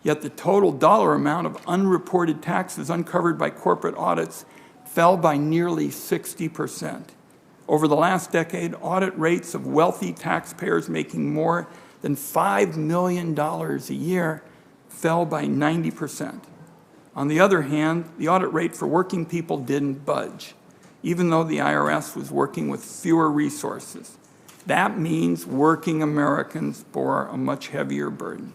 Yet the total dollar amount of unreported taxes uncovered by corporate audits fell by nearly 60%. Over the last decade, audit rates of wealthy taxpayers making more than $5 million a year fell by 90%. On the other hand, the audit rate for working people didn't budge, even though the IRS was working with fewer resources. That means working Americans bore a much heavier burden.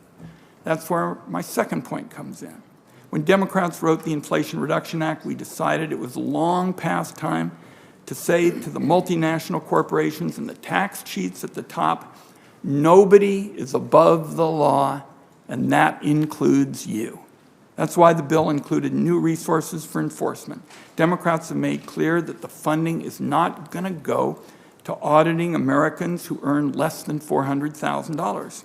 That's where my second point comes in. When Democrats wrote the Inflation Reduction Act, we decided it was long past time to say to the multinational corporations and the tax cheats at the top, nobody is above the law, and that includes you. That's why the bill included new resources for enforcement. Democrats have made clear that the funding is not going to go to auditing Americans who earn less than $400,000.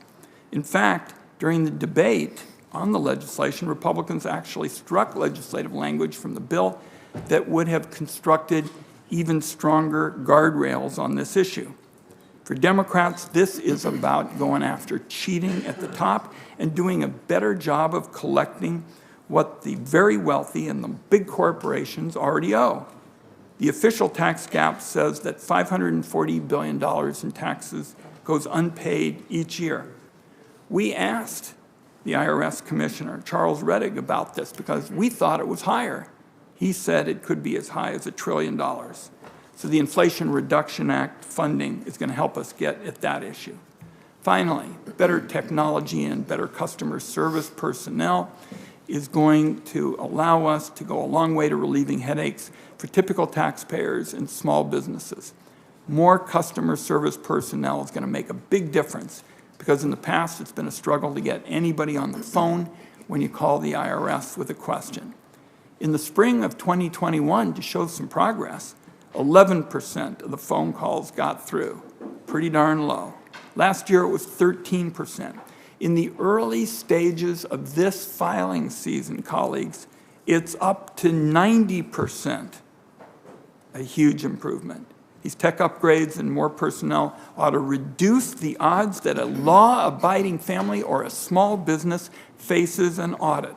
In fact, during the debate on the legislation, Republicans actually struck legislative language from the bill that would have constructed even stronger guardrails on this issue. For Democrats, this is about going after cheating at the top and doing a better job of collecting what the very wealthy and the big corporations already owe. The official tax gap says that $540 billion in taxes goes unpaid each year. We asked the IRS Commissioner, Charles Rettig, about this because we thought it was higher. He said it could be as high as $1 trillion. So the Inflation Reduction Act funding is going to help us get at that issue. Finally, better technology and better customer service personnel is going to allow us to go a long way to relieving headaches for typical taxpayers and small businesses. More customer service personnel is going to make a big difference because in the past it's been a struggle to get anybody on the phone when you call the IRS with a question. In the spring of 2021, to show some progress, 11% of the phone calls got through, pretty darn low. Last year it was 13%. In the early stages of this filing season, colleagues, it's up to 90%, a huge improvement. These tech upgrades and more personnel ought to reduce the odds that a law-abiding family or a small business faces an audit.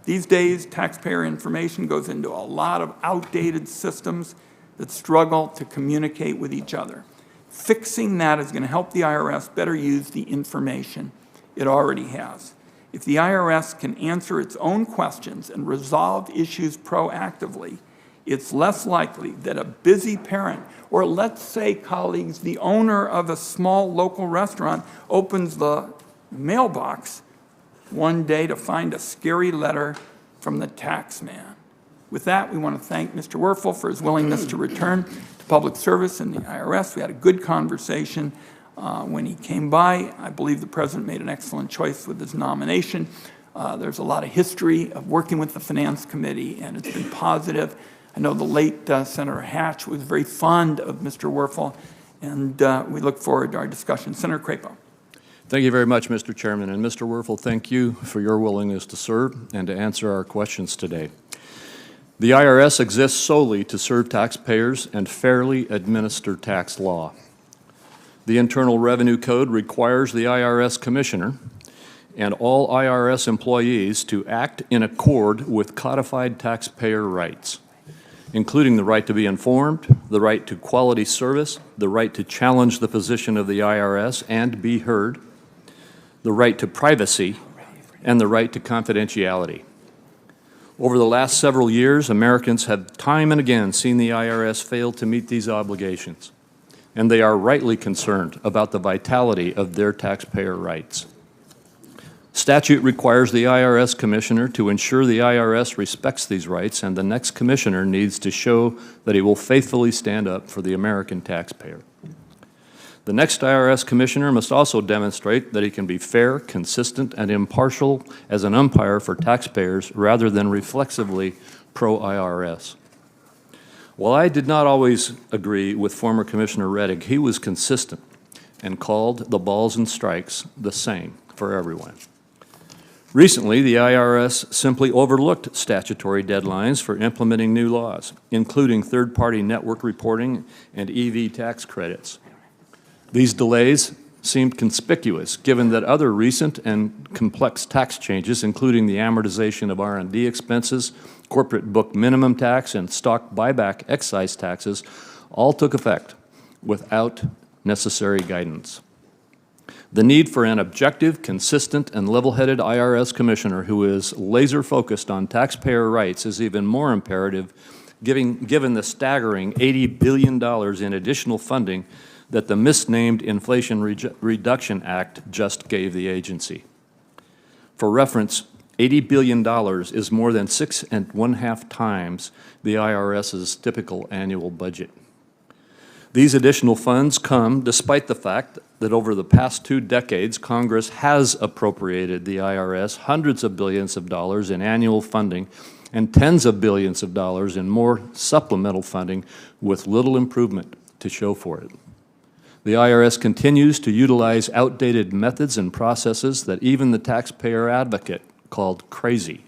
These days, taxpayer information goes into a lot of outdated systems that struggle to communicate with each other. Fixing that is going to help the IRS better use the information it already has. If the IRS can answer its own questions and resolve issues proactively, it's less likely that a busy parent, or let's say, colleagues, the owner of a small local restaurant opens the mailbox one day to find a scary letter from the tax man. With that, we want to thank Mr. Werfel for his willingness to return to public service in the IRS. We had a good conversation when he came by. I believe the President made an excellent choice with his nomination. There's a lot of history of working with the Finance Committee, and it's been positive. I know the late Senator Hatch was very fond of Mr. Werfel, and we look forward to our discussion. Senator Crapo. Thank you very much, Mr. Chairman. And Mr. Werfel, thank you for your willingness to serve and to answer our questions today. The IRS exists solely to serve taxpayers and fairly administer tax law. The Internal Revenue Code requires the IRS Commissioner and all IRS employees to act in accord with codified taxpayer rights, including the right to be informed, the right to quality service, the right to challenge the position of the IRS and be heard, the right to privacy, and the right to confidentiality. Over the last several years, Americans have time and again seen the IRS fail to meet these obligations, and they are rightly concerned about the vitality of their taxpayer rights. Statute requires the IRS Commissioner to ensure the IRS respects these rights, and the next Commissioner needs to show that he will faithfully stand up for the American taxpayer. The next IRS Commissioner must also demonstrate that he can be fair, consistent, and impartial as an umpire for taxpayers rather than reflexively pro-IRS. While I did not always agree with former Commissioner Rettig, he was consistent and called the balls and strikes the same for everyone. Recently, the IRS simply overlooked statutory deadlines for implementing new laws, including third-party network reporting and EV tax credits. These delays seemed conspicuous, given that other recent and complex tax changes, including the amortization of R&D expenses, corporate book minimum tax, and stock buyback excise taxes, all took effect without necessary guidance. The need for an objective, consistent, and level-headed IRS commissioner who is laser-focused on taxpayer rights is even more imperative, given the staggering $80 billion in additional funding that the misnamed Inflation Reduction Act just gave the agency. For reference, $80 billion is more than 6.5 times the IRS's typical annual budget. These additional funds come despite the fact that over the past 2 decades, Congress has appropriated the IRS hundreds of billions of dollars in annual funding and tens of billions of dollars in more supplemental funding with little improvement to show for it. The IRS continues to utilize outdated methods and processes that even the taxpayer advocate called crazy.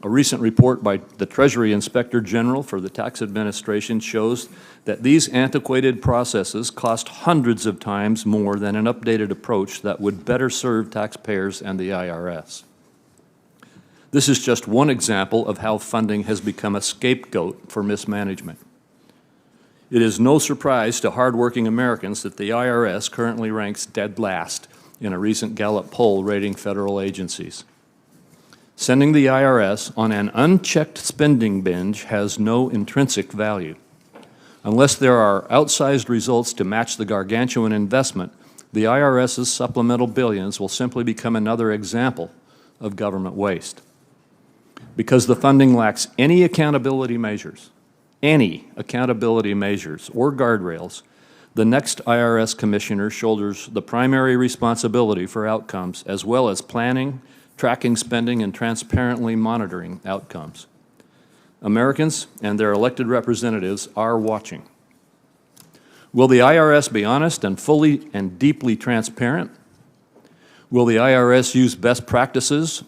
A recent report by the Treasury Inspector General for the Tax Administration shows that these antiquated processes cost hundreds of times more than an updated approach that would better serve taxpayers and the IRS. This is just one example of how funding has become a scapegoat for mismanagement. It is no surprise to hardworking Americans that the IRS currently ranks dead last in a recent Gallup poll rating federal agencies. Sending the IRS on an unchecked spending binge has no intrinsic value. Unless there are outsized results to match the gargantuan investment, the IRS's supplemental billions will simply become another example of government waste. Because the funding lacks any accountability measures or guardrails, the next IRS commissioner shoulders the primary responsibility for outcomes, as well as planning, tracking spending, and transparently monitoring outcomes. Americans and their elected representatives are watching. Will the IRS be honest and fully and deeply transparent? Will the IRS use best practices,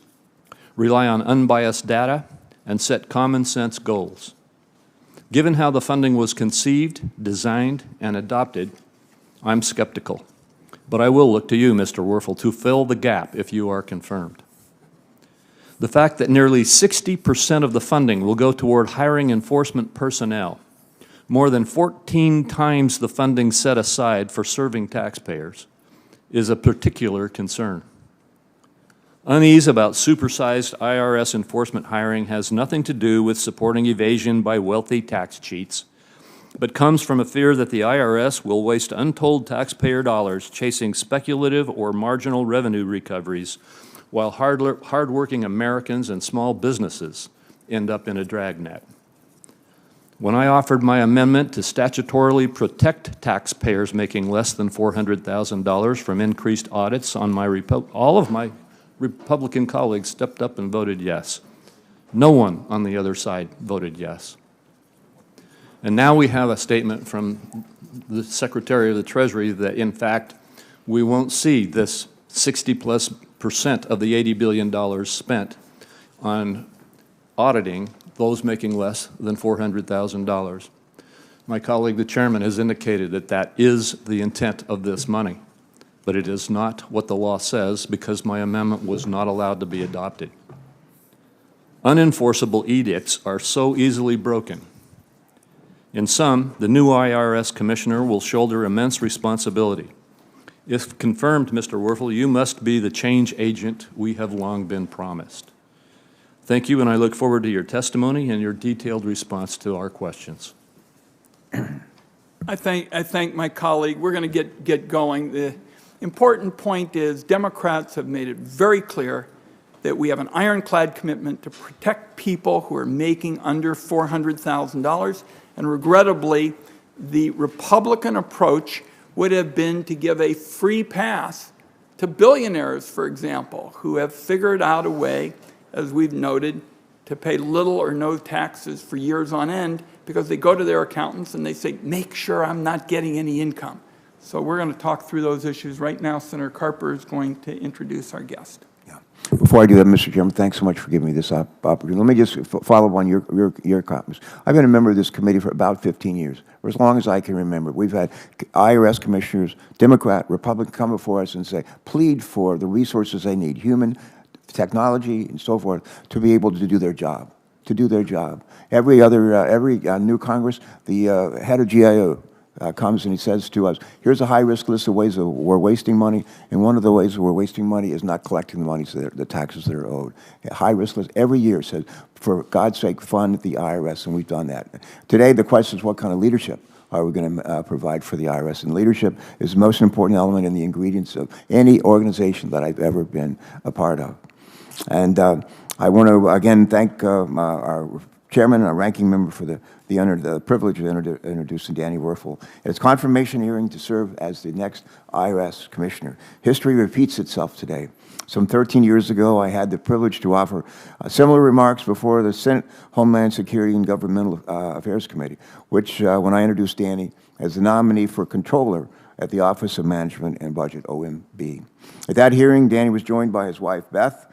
rely on unbiased data, and set common sense goals? Given how the funding was conceived, designed, and adopted, I'm skeptical. But I will look to you, Mr. Werfel, to fill the gap if you are confirmed. The fact that nearly 60% of the funding will go toward hiring enforcement personnel, more than 14 times the funding set aside for serving taxpayers, is a particular concern. Unease about supersized IRS enforcement hiring has nothing to do with supporting evasion by wealthy tax cheats, but comes from a fear that the IRS will waste untold taxpayer dollars chasing speculative or marginal revenue recoveries, while hardworking Americans and small businesses end up in a dragnet. When I offered my amendment to statutorily protect taxpayers making less than $400,000 from increased audits on all of my Republican colleagues stepped up and voted yes. No one on the other side voted yes. And now we have a statement from the Secretary of the Treasury that, in fact, we won't see this 60+% of the $80 billion spent on auditing those making less than $400,000. My colleague, the chairman, has indicated that that is the intent of this money, but it is not what the law says because my amendment was not allowed to be adopted. Unenforceable edicts are so easily broken. In sum, the new IRS commissioner will shoulder immense responsibility. If confirmed, Mr. Werfel, you must be the change agent we have long been promised. Thank you, and I look forward to your testimony and your detailed response to our questions. I thank my colleague. We're going to get going. The important point is Democrats have made it very clear that we have an ironclad commitment to protect people who are making under $400,000, and regrettably, the Republican approach would have been to give a free pass to billionaires, for example, who have figured out a way, as we've noted, to pay little or no taxes for years on end because they go to their accountants and they say, make sure I'm not getting any income. So we're going to talk through those issues right now. Senator Carper is going to introduce our guest. Yeah. Before I do that, Mr. Chairman, thanks so much for giving me this opportunity. Let me just follow up on your comments. I've been a member of this committee for about 15 years, for as long as I can remember. We've had IRS commissioners, Democrat, Republican, come before us and say, plead for the resources they need, human, technology, and so forth, to be able to do their job. Every new Congress, the head of GIO comes and he says to us, here's a high-risk list of ways that we're wasting money, and one of the ways that we're wasting money is not collecting the money, the taxes that are owed. A high-risk list every year says, for God's sake, fund the IRS, and we've done that. Today, the question is, what kind of leadership are we going to provide for the IRS? And leadership is the most important element in the ingredients of any organization that I've ever been a part of. And I want to, again, thank our chairman and our ranking member for the privilege of introducing Daniel Werfel at his confirmation hearing to serve as the next IRS Commissioner. History repeats itself today. Some 13 years ago, I had the privilege to offer similar remarks before the Senate Homeland Security and Governmental Affairs Committee, which, when I introduced Danny as the nominee for Controller at the Office of Management and Budget, OMB. At that hearing, Danny was joined by his wife, Beth,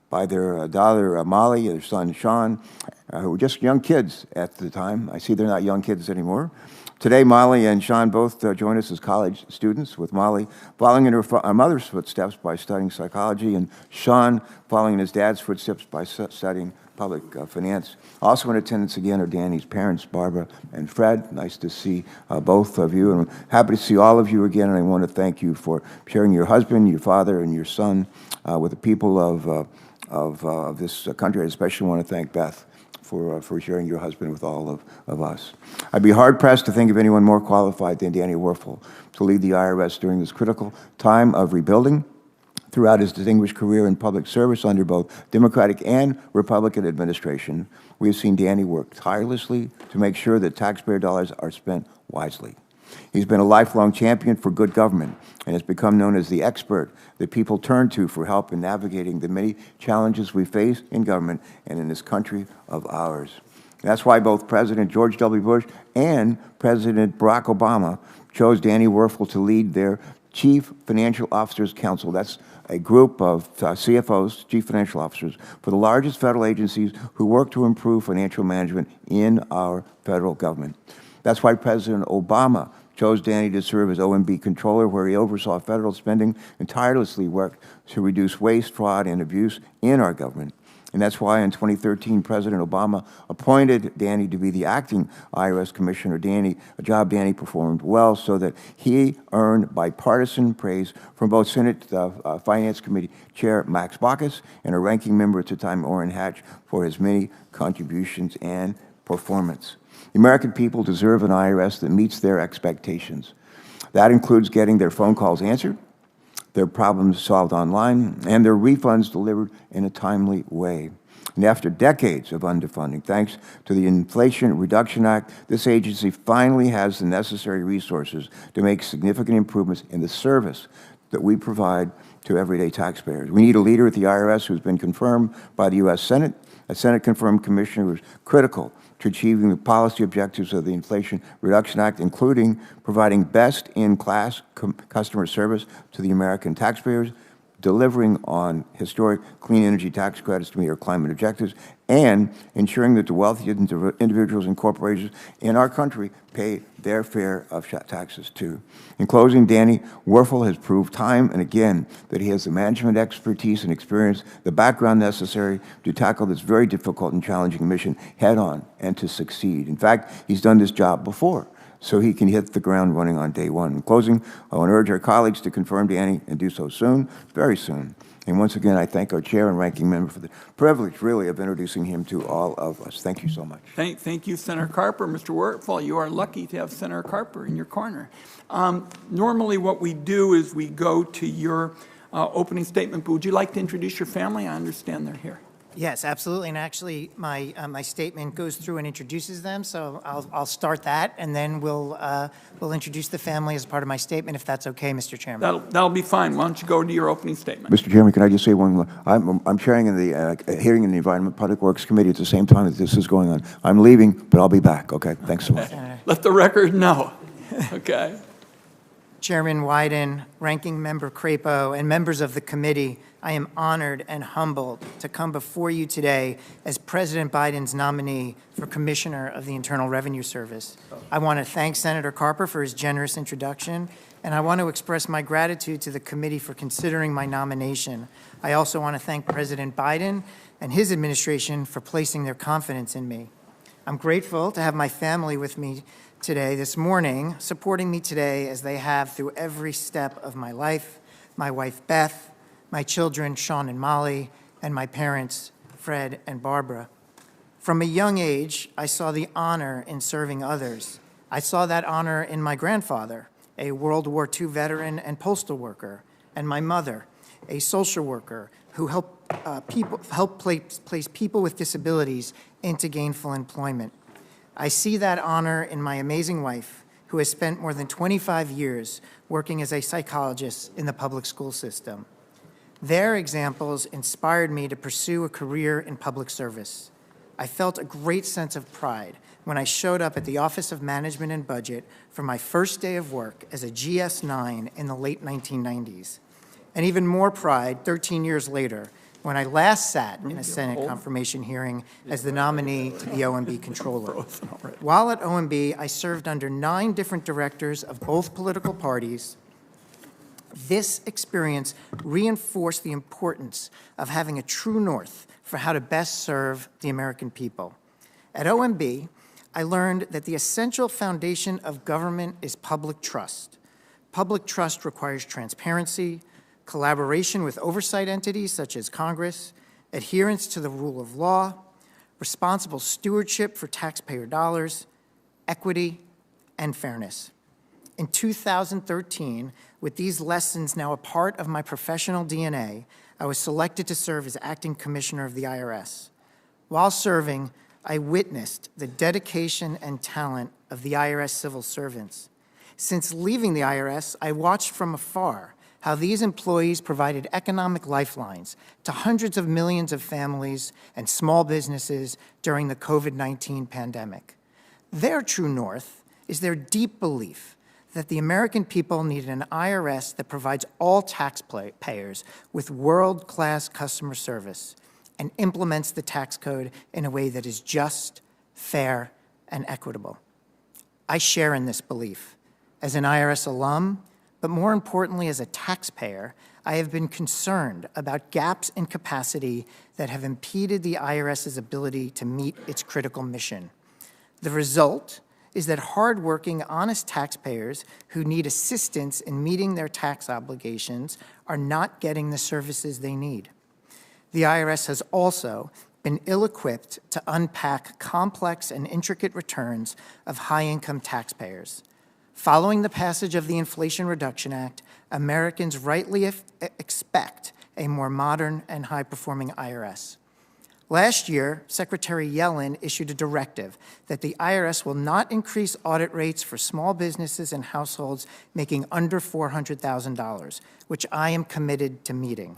by their daughter, Molly, and their son, Sean, who were just young kids at the time. I see they're not young kids anymore. Today, Molly and Sean both join us as college students, with Molly following in her mother's footsteps by studying psychology, and Sean following in his dad's footsteps by studying public finance. Also in attendance again are Danny's parents, Barbara and Fred. Nice to see both of you, and I'm happy to see all of you again, and I want to thank you for sharing your husband, your father, and your son with the people of this country. I especially want to thank Beth for sharing your husband with all of us. I'd be hard-pressed to think of anyone more qualified than Daniel Werfel to lead the IRS during this critical time of rebuilding. Throughout his distinguished career in public service under both Democratic and Republican administration, we have seen Danny work tirelessly to make sure that taxpayer dollars are spent wisely. He's been a lifelong champion for good government and has become known as the expert that people turn to for help in navigating the many challenges we face in government and in this country of ours. And that's why both President George W. Bush and President Barack Obama chose Danny Werfel to lead their Chief Financial Officers Council. That's a group of CFOs, Chief Financial Officers, for the largest federal agencies who work to improve financial management in our federal government. That's why President Obama chose Danny to serve as OMB Controller, where he oversaw federal spending and tirelessly worked to reduce waste, fraud, and abuse in our government. And that's why in 2013, President Obama appointed Danny to be the acting IRS Commissioner. A job Danny performed well, so that he earned bipartisan praise from both Senate Finance Committee Chair Max Baucus and a ranking member at the time, Orrin Hatch, for his many contributions and performance. The American people deserve an IRS that meets their expectations. That includes getting their phone calls answered, their problems solved online, and their refunds delivered in a timely way. And after decades of underfunding, thanks to the Inflation Reduction Act, this agency finally has the necessary resources to make significant improvements in the service that we provide to everyday taxpayers. We need a leader at the IRS who's been confirmed by the U.S. Senate, a Senate-confirmed commissioner who's critical to achieving the policy objectives of the Inflation Reduction Act, including providing best-in-class customer service to the American taxpayers, delivering on historic clean energy tax credits to meet our climate objectives, and ensuring that the wealthy individuals and corporations in our country pay their share of taxes too. In closing, Danny Werfel has proved time and again that he has the management expertise and experience, the background necessary to tackle this very difficult and challenging mission head on and to succeed. In fact, he's done this job before, so he can hit the ground running on day one. In closing, I want to urge our colleagues to confirm Danny and do so soon, very soon. And once again, I thank our chair and ranking member for the privilege, really, of introducing him to all of us. Thank you so much. Thank you, Senator Carper. Mr. Werfel, you are lucky to have Senator Carper in your corner. Normally what we do is we go to your opening statement, but would you like to introduce your family? I understand they're here. Yes, absolutely. And actually, my statement goes through and introduces them. So I'll start that, and then we'll introduce the family as part of my statement, if that's okay, Mr. Chairman. That'll be fine. Why don't you go to your opening statement? Mr. Chairman, can I just say one more? I'm chairing in the hearing in the Environment Public Works Committee at the same time that this is going on. I'm leaving, but I'll be back. Okay. Thanks so much. Let the record know. Okay. Chairman Wyden, Ranking Member Crapo, and members of the committee, I am honored and humbled to come before you today as President Biden's nominee for Commissioner of the Internal Revenue Service. I want to thank Senator Carper for his generous introduction, and I want to express my gratitude to the committee for considering my nomination. I also want to thank President Biden and his administration for placing their confidence in me. I'm grateful to have my family with me today, this morning, supporting me today as they have through every step of my life, my wife, Beth, my children, Sean and Molly, and my parents, Fred and Barbara. From a young age, I saw the honor in serving others. I saw that honor in my grandfather, a World War II veteran and postal worker, and my mother, a social worker who helped place people with disabilities into gainful employment. I see that honor in my amazing wife, who has spent more than 25 years working as a psychologist in the public school system. Their examples inspired me to pursue a career in public service. I felt a great sense of pride when I showed up at the Office of Management and Budget for my first day of work as a GS-9 in the late 1990s. And even more pride 13 years later when I last sat in a Senate confirmation hearing as the nominee to the OMB controller. While at OMB, I served under 9 different directors of both political parties. This experience reinforced the importance of having a true north for how to best serve the American people. At OMB, I learned that the essential foundation of government is public trust. Public trust requires transparency, collaboration with oversight entities such as Congress, adherence to the rule of law, responsible stewardship for taxpayer dollars, equity, and fairness. In 2013, with these lessons now a part of my professional DNA, I was selected to serve as acting commissioner of the IRS. While serving, I witnessed the dedication and talent of the IRS civil servants. Since leaving the IRS, I watched from afar how these employees provided economic lifelines to hundreds of millions of families and small businesses during the COVID-19 pandemic. Their true north is their deep belief that the American people need an IRS that provides all taxpayers with world-class customer service and implements the tax code in a way that is just, fair, and equitable. I share in this belief. As an IRS alum, but more importantly as a taxpayer, I have been concerned about gaps in capacity that have impeded the IRS's ability to meet its critical mission. The result is that hardworking, honest taxpayers who need assistance in meeting their tax obligations are not getting the services they need. The IRS has also been ill-equipped to unpack complex and intricate returns of high-income taxpayers. Following the passage of the Inflation Reduction Act, Americans rightly expect a more modern and high-performing IRS. Last year, Secretary Yellen issued a directive that the IRS will not increase audit rates for small businesses and households making under $400,000, which I am committed to meeting.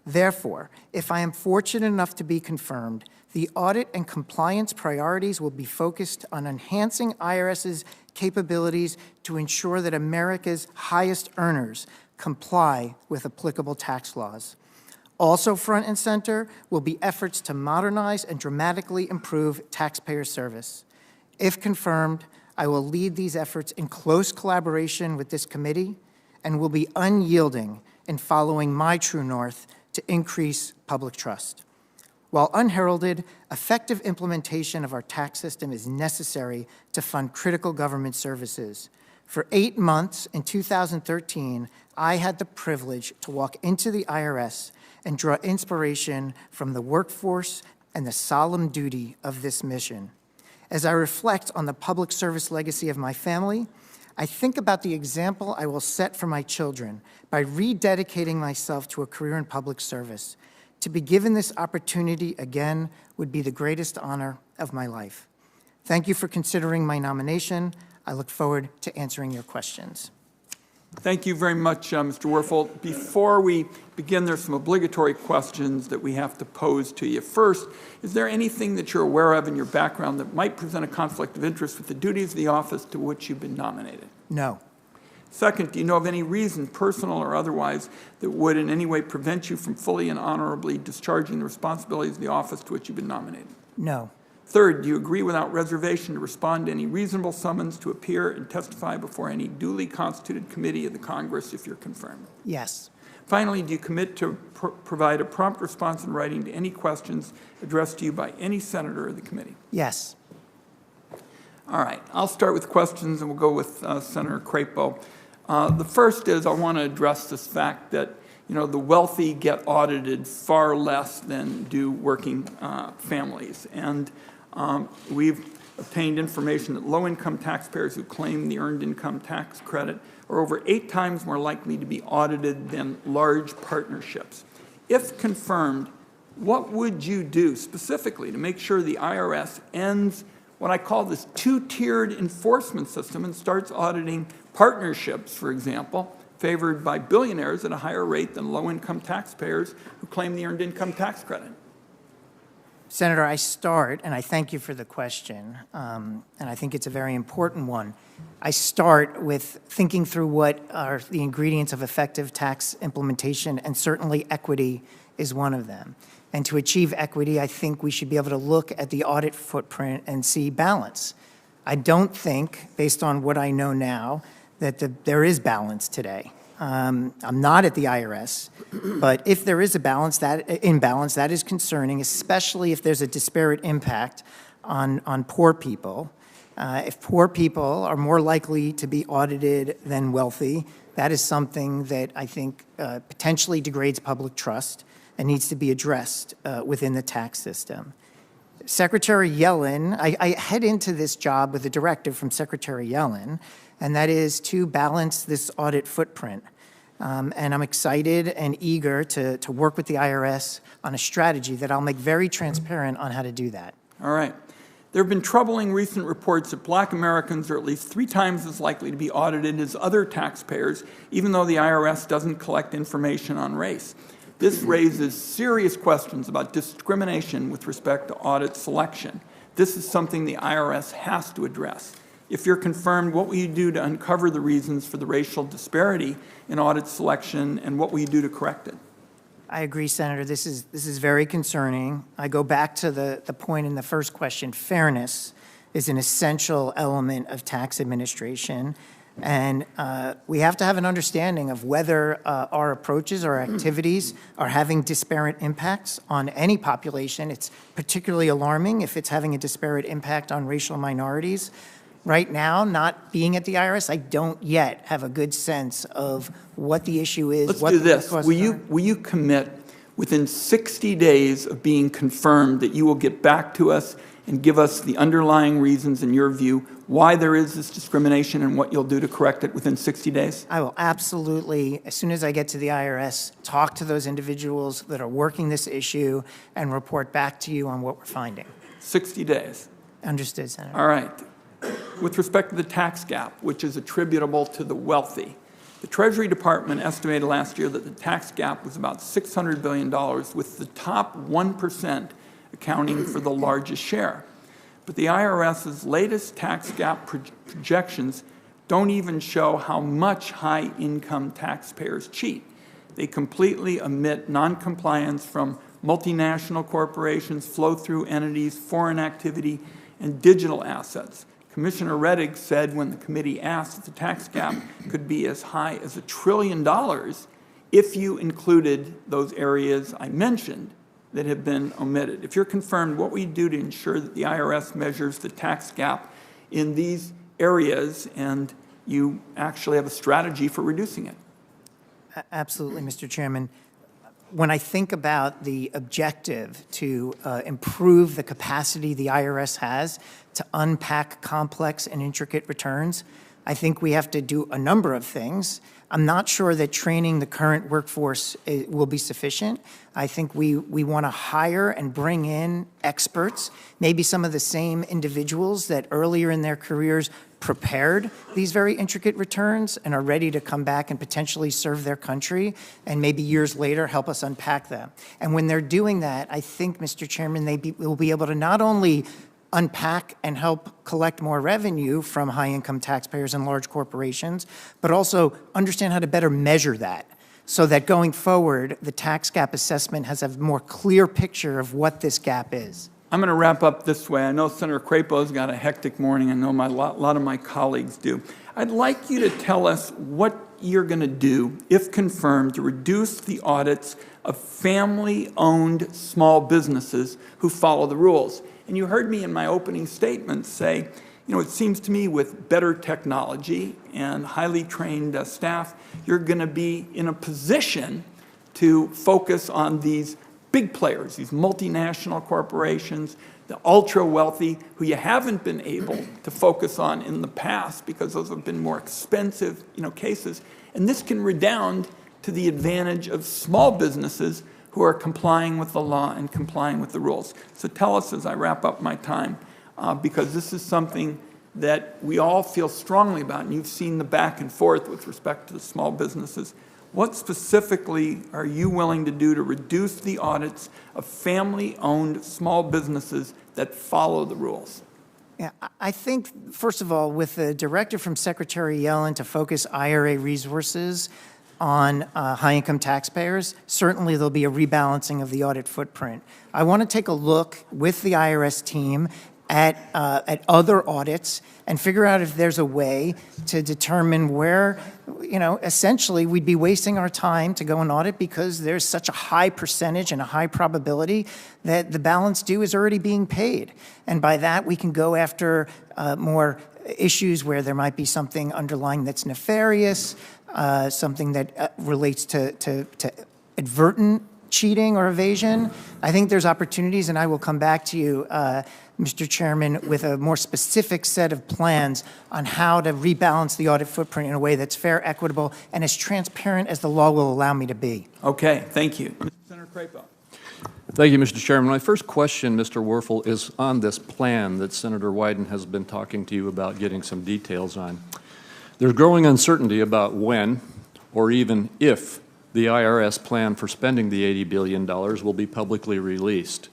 Therefore, if I am fortunate enough to be confirmed, the audit and compliance priorities will be focused on enhancing IRS's capabilities to ensure that America's highest earners comply with applicable tax laws. Also front and center will be efforts to modernize and dramatically improve taxpayer service. If confirmed, I will lead these efforts in close collaboration with this committee and will be unyielding in following my true north to increase public trust. While unheralded, effective implementation of our tax system is necessary to fund critical government services. For 8 months in 2013, I had the privilege to walk into the IRS and draw inspiration from the workforce and the solemn duty of this mission. As I reflect on the public service legacy of my family, I think about the example I will set for my children by rededicating myself to a career in public service. To be given this opportunity again would be the greatest honor of my life. Thank you for considering my nomination. I look forward to answering your questions. Thank you very much, Mr. Werfel. Before we begin, there's some obligatory questions that we have to pose to you. First, is there anything that you're aware of in your background that might present a conflict of interest with the duties of the office to which you've been nominated? No. Second, do you know of any reason, personal or otherwise, that would in any way prevent you from fully and honorably discharging the responsibilities of the office to which you've been nominated? No. Third, do you agree without reservation to respond to any reasonable summons to appear and testify before any duly constituted committee of the Congress if you're confirmed? Yes. Finally, do you commit to provide a prompt response in writing to any questions addressed to you by any senator of the committee? Yes. All right, I'll start with questions and we'll go with Senator Crapo. The first is I want to address this fact that the wealthy get audited far less than do working families. And we've obtained information that low-income taxpayers who claim the Earned Income Tax Credit are over 8 times more likely to be audited than large partnerships. If confirmed, what would you do specifically to make sure the IRS ends what I call this two-tiered enforcement system and starts auditing partnerships, for example, favored by billionaires at a higher rate than low-income taxpayers who claim the Earned Income Tax Credit? Senator, I start, and I thank you for the question, and I think it's a very important one. I start with thinking through what are the ingredients of effective tax implementation, and certainly equity is one of them. And to achieve equity, I think we should be able to look at the audit footprint and see balance. I don't think, based on what I know now, that there is balance today. I'm not at the IRS, but if there is a imbalance, that is concerning, especially if there's a disparate impact on poor people. If poor people are more likely to be audited than wealthy, that is something that I think potentially degrades public trust and needs to be addressed within the tax system. Secretary Yellen, I head into this job with a directive from Secretary Yellen, and that is to balance this audit footprint. And I'm excited and eager to work with the IRS on a strategy that I'll make very transparent on how to do that. All right. There have been troubling recent reports that Black Americans are at least 3 times as likely to be audited as other taxpayers, even though the IRS doesn't collect information on race. This raises serious questions about discrimination with respect to audit selection. This is something the IRS has to address. If you're confirmed, what will you do to uncover the reasons for the racial disparity in audit selection, and what will you do to correct it? I agree, Senator. This is very concerning. I go back to the point in the first question. Fairness is an essential element of tax administration, and we have to have an understanding of whether our approaches or activities are having disparate impacts on any population. It's particularly alarming if it's having a disparate impact on racial minorities. Right now, not being at the IRS, I don't yet have a good sense of what the issue is. Let's do this. Will you commit within 60 days of being confirmed that you will get back to us and give us the underlying reasons, in your view, why there is this discrimination and what you'll do to correct it within 60 days? I will absolutely, as soon as I get to the IRS, talk to those individuals that are working this issue and report back to you on what we're finding. 60 days. Understood, Senator. All right. With respect to the tax gap, which is attributable to the wealthy, the Treasury Department estimated last year that the tax gap was about $600 billion, with the top 1% accounting for the largest share. But the IRS's latest tax gap projections don't even show how much high-income taxpayers cheat. They completely omit noncompliance from multinational corporations, flow-through entities, foreign activity, and digital assets. Commissioner Rettig said when the committee asked if the tax gap could be as high as $1 trillion if you included those areas I mentioned that have been omitted. If you're confirmed, what will you do to ensure that the IRS measures the tax gap in these areas and you actually have a strategy for reducing it? Absolutely, Mr. Chairman. When I think about the objective to improve the capacity the IRS has to unpack complex and intricate returns, I think we have to do a number of things. I'm not sure that training the current workforce will be sufficient. I think we want to hire and bring in experts, maybe some of the same individuals that earlier in their careers prepared these very intricate returns and are ready to come back and potentially serve their country and maybe years later help us unpack them. And when they're doing that, I think, Mr. Chairman, will be able to not only unpack and help collect more revenue from high-income taxpayers and large corporations, but also understand how to better measure that so that going forward, the tax gap assessment has a more clear picture of what this gap is. I'm going to wrap up this way. I know Senator Crapo's got a hectic morning. I know a lot of my colleagues do. I'd like you to tell us what you're going to do, if confirmed, to reduce the audits of family-owned small businesses who follow the rules. And you heard me in my opening statement say, you know, it seems to me with better technology and highly trained staff, you're going to be in a position to focus on these big players, these multinational corporations, the ultra-wealthy, who you haven't been able to focus on in the past because those have been more expensive, cases. And this can redound to the advantage of small businesses who are complying with the law and complying with the rules. So tell us as I wrap up my time, because this is something that we all feel strongly about, and you've seen the back and forth with respect to the small businesses. What specifically are you willing to do to reduce the audits of family-owned small businesses that follow the rules? Yeah, I think, first of all, with the directive from Secretary Yellen to focus IRA resources on high-income taxpayers, certainly there'll be a rebalancing of the audit footprint. I want to take a look with the IRS team at other audits and figure out if there's a way to determine where, essentially we'd be wasting our time to go and audit because there's such a high percentage and a high probability that the balance due is already being paid. And by that, we can go after more issues where there might be something underlying that's nefarious, something that relates to advertent cheating or evasion. I think there's opportunities, and I will come back to you, Mr. Chairman, with a more specific set of plans on how to rebalance the audit footprint in a way that's fair, equitable, and as transparent as the law will allow me to be. Okay, thank you. Senator Crapo. Thank you, Mr. Chairman. My first question, Mr. Werfel, is on this plan that Senator Wyden has been talking to you about getting some details on. There's growing uncertainty about when, or even if, the IRS plan for spending the $80 billion will be publicly released.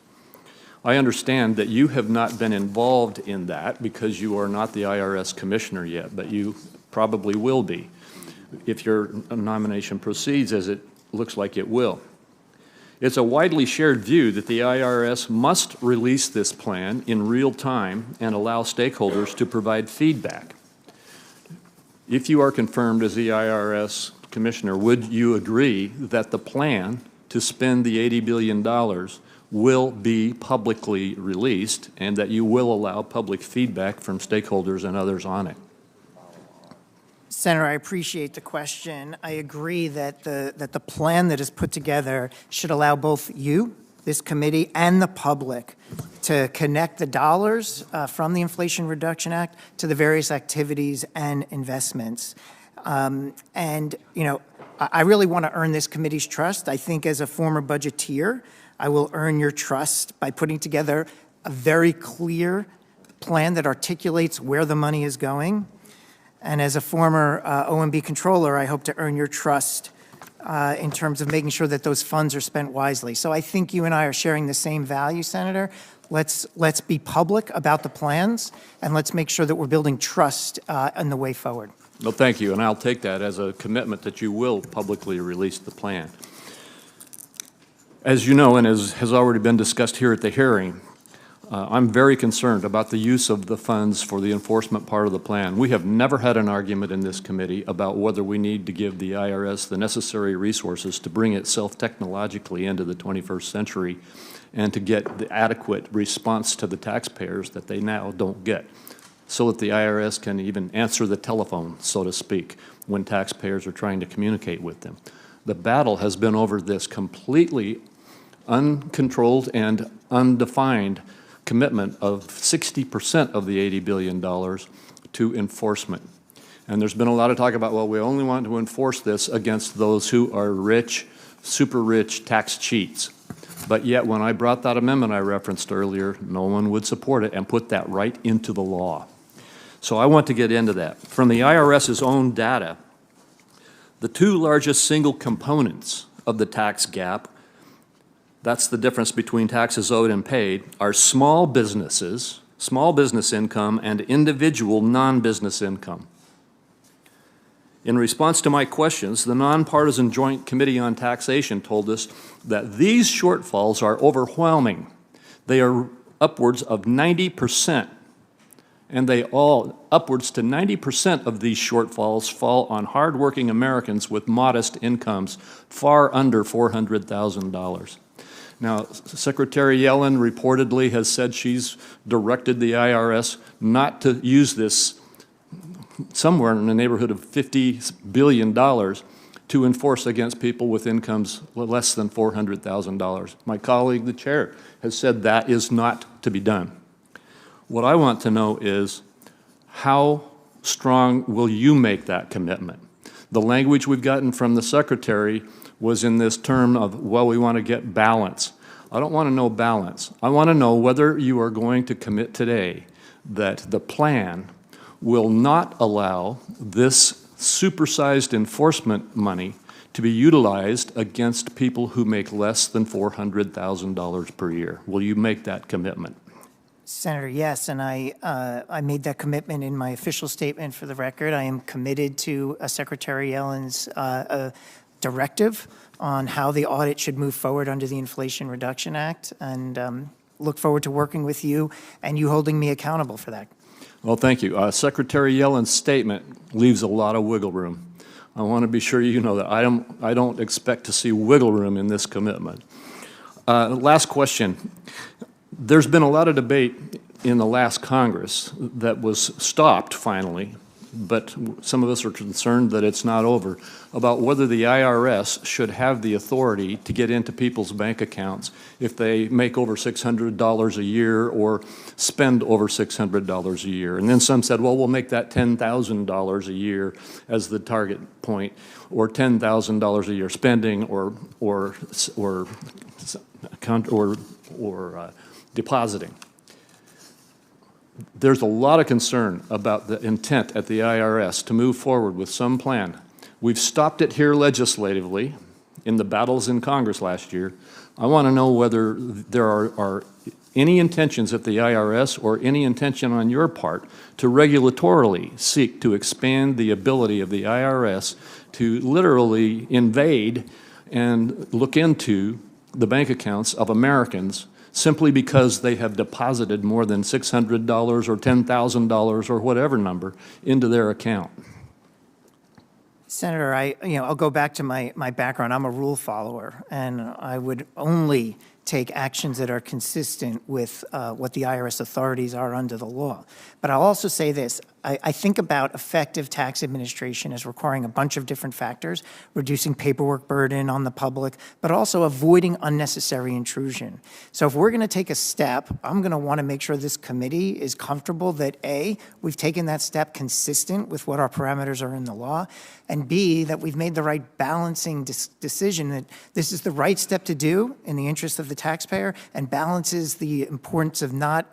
I understand that you have not been involved in that because you are not the IRS Commissioner yet, but you probably will be if your nomination proceeds as it looks like it will. It's a widely shared view that the IRS must release this plan in real time and allow stakeholders to provide feedback. If you are confirmed as the IRS Commissioner, would you agree that the plan to spend the $80 billion will be publicly released and that you will allow public feedback from stakeholders and others on it? Senator, I appreciate the question. I agree that the plan that is put together should allow both you, this committee, and the public to connect the dollars from the Inflation Reduction Act to the various activities and investments. I really want to earn this committee's trust. I think as a former budgeteer, I will earn your trust by putting together a very clear plan that articulates where the money is going. And as a former OMB controller, I hope to earn your trust in terms of making sure that those funds are spent wisely. So I think you and I are sharing the same value, Senator. Let's be public about the plans, and let's make sure that we're building trust in the way forward. Well, thank you, and I'll take that as a commitment that you will publicly release the plan. As you know, and as has already been discussed here at the hearing, I'm very concerned about the use of the funds for the enforcement part of the plan. We have never had an argument in this committee about whether we need to give the IRS the necessary resources to bring itself technologically into the 21st century and to get the adequate response to the taxpayers that they now don't get, so that the IRS can even answer the telephone, so to speak, when taxpayers are trying to communicate with them. The battle has been over this completely uncontrolled and undefined commitment of 60% of the $80 billion to enforcement. And there's been a lot of talk about, well, we only want to enforce this against those who are rich, super rich tax cheats. But yet when I brought that amendment I referenced earlier, no one would support it and put that right into the law. So I want to get into that. From the IRS's own data, the two largest single components of the tax gap, that's the difference between taxes owed and paid, are small businesses small business income, and individual non-business income. In response to my questions, the Nonpartisan Joint Committee on Taxation told us that these shortfalls are overwhelming. They are upwards of 90%, and upwards to 90% of these shortfalls fall on hardworking Americans with modest incomes, far under $400,000. Now, Secretary Yellen reportedly has said she's directed the IRS not to use this somewhere in the neighborhood of $50 billion to enforce against people with incomes less than $400,000. My colleague, the chair, has said that is not to be done. What I want to know is, how strong will you make that commitment? The language we've gotten from the Secretary was in this term of, well, we want to get balance. I don't want to know balance. I want to know whether you are going to commit today that the plan will not allow this supersized enforcement money to be utilized against people who make less than $400,000 per year. Will you make that commitment? Senator, yes, and I made that commitment in my official statement for the record. I am committed to Secretary Yellen's directive on how the audit should move forward under the Inflation Reduction Act, and look forward to working with you and you holding me accountable for that. Well, thank you. Secretary Yellen's statement leaves a lot of wiggle room. I want to be sure you know that I don't expect to see wiggle room in this commitment. Last question. There's been a lot of debate in the last Congress that was stopped finally, but some of us are concerned that it's not over, about whether the IRS should have the authority to get into people's bank accounts if they make over $600 a year or spend over $600 a year. And then some said, well, we'll make that $10,000 a year as the target point, or $10,000 a year spending, or depositing. There's a lot of concern about the intent at the IRS to move forward with some plan. We've stopped it here legislatively in the battles in Congress last year. I want to know whether there are any intentions at the IRS or any intention on your part to regulatorily seek to expand the ability of the IRS to literally invade and look into the bank accounts of Americans simply because they have deposited more than $600 or $10,000 or whatever number into their account. Senator, I'll go back to my background. I'm a rule follower, and I would only take actions that are consistent with what the IRS authorities are under the law. But I'll also say this. I think about effective tax administration as requiring a bunch of different factors, reducing paperwork burden on the public, but also avoiding unnecessary intrusion. So if we're going to take a step, I'm going to want to make sure this committee is comfortable that A, we've taken that step consistent with what our parameters are in the law, and B, that we've made the right balancing decision, that this is the right step to do in the interest of the taxpayer and balances the importance of not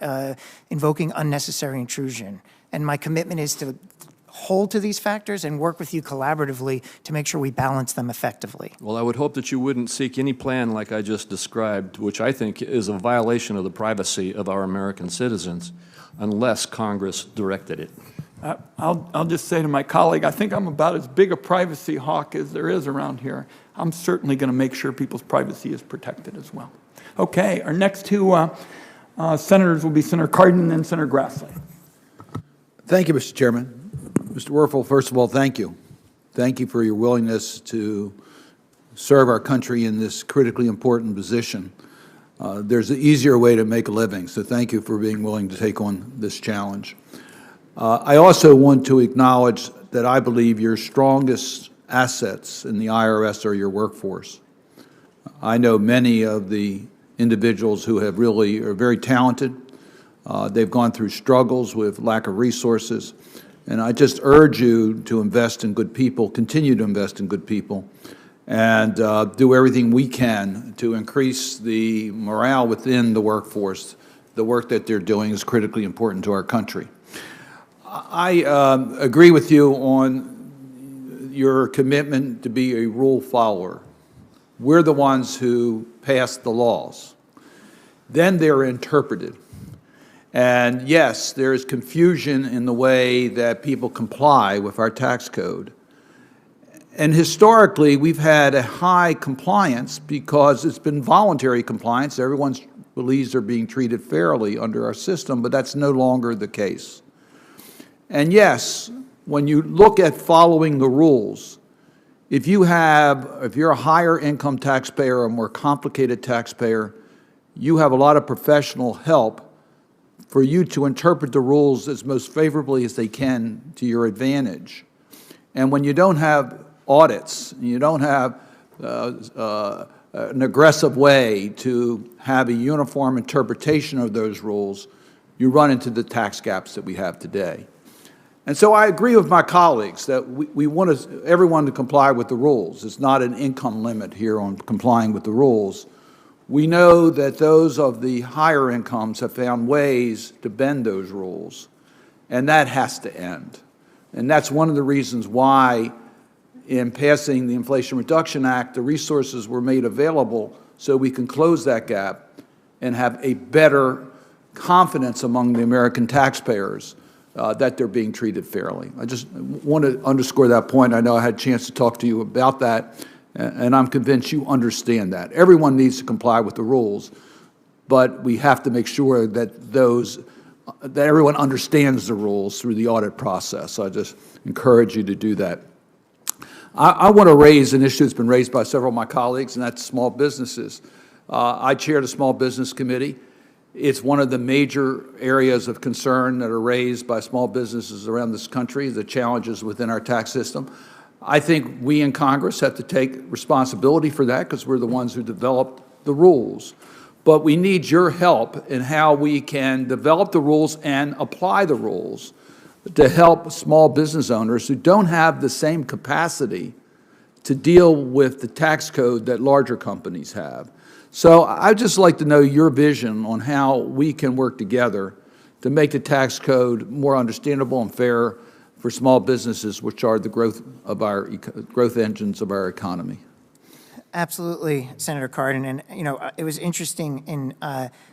invoking unnecessary intrusion. And my commitment is to hold to these factors and work with you collaboratively to make sure we balance them effectively. Well, I would hope that you wouldn't seek any plan like I just described, which I think is a violation of the privacy of our American citizens, unless Congress directed it. I'll just say to my colleague, I think I'm about as big a privacy hawk as there is around here. I'm certainly going to make sure people's privacy is protected as well. Okay, our next two senators will be Senator Cardin and then Senator Grassley. Thank you, Mr. Chairman. Mr. Werfel, first of all, thank you. Thank you for your willingness to serve our country in this critically important position. There's an easier way to make a living, so thank you for being willing to take on this challenge. I also want to acknowledge that I believe your strongest assets in the IRS are your workforce. I know many of the individuals who have really are very talented. They've gone through struggles with lack of resources, and I just urge you to invest in good people, continue to invest in good people, and do everything we can to increase the morale within the workforce. The work that they're doing is critically important to our country. I agree with you on your commitment to be a rule follower. We're the ones who pass the laws. Then they're interpreted. And yes, there is confusion in the way that people comply with our tax code. And historically, we've had a high compliance because it's been voluntary compliance. Everyone believes they're being treated fairly under our system, but that's no longer the case. And yes, when you look at following the rules, if you're a higher income taxpayer or a more complicated taxpayer, you have a lot of professional help for you to interpret the rules as most favorably as they can to your advantage. And when you don't have audits, and you don't have an aggressive way to have a uniform interpretation of those rules, you run into the tax gaps that we have today. And so I agree with my colleagues that we want everyone to comply with the rules. It's not an income limit here on complying with the rules. We know that those of the higher incomes have found ways to bend those rules, and that has to end. And that's one of the reasons why in passing the Inflation Reduction Act, the resources were made available so we can close that gap and have a better confidence among the American taxpayers that they're being treated fairly. I just want to underscore that point. I know I had a chance to talk to you about that, and I'm convinced you understand that. Everyone needs to comply with the rules, but we have to make sure that everyone understands the rules through the audit process. So I just encourage you to do that. I want to raise an issue that's been raised by several of my colleagues, and that's small businesses. I chair the Small Business Committee. It's one of the major areas of concern that are raised by small businesses around this country, the challenges within our tax system. I think we in Congress have to take responsibility for that because we're the ones who developed the rules. But we need your help in how we can develop the rules and apply the rules to help small business owners who don't have the same capacity to deal with the tax code that larger companies have. So I'd just like to know your vision on how we can work together to make the tax code more understandable and fair for small businesses, which are the growth engines of our economy. Absolutely, Senator Cardin. And, you know, it was interesting in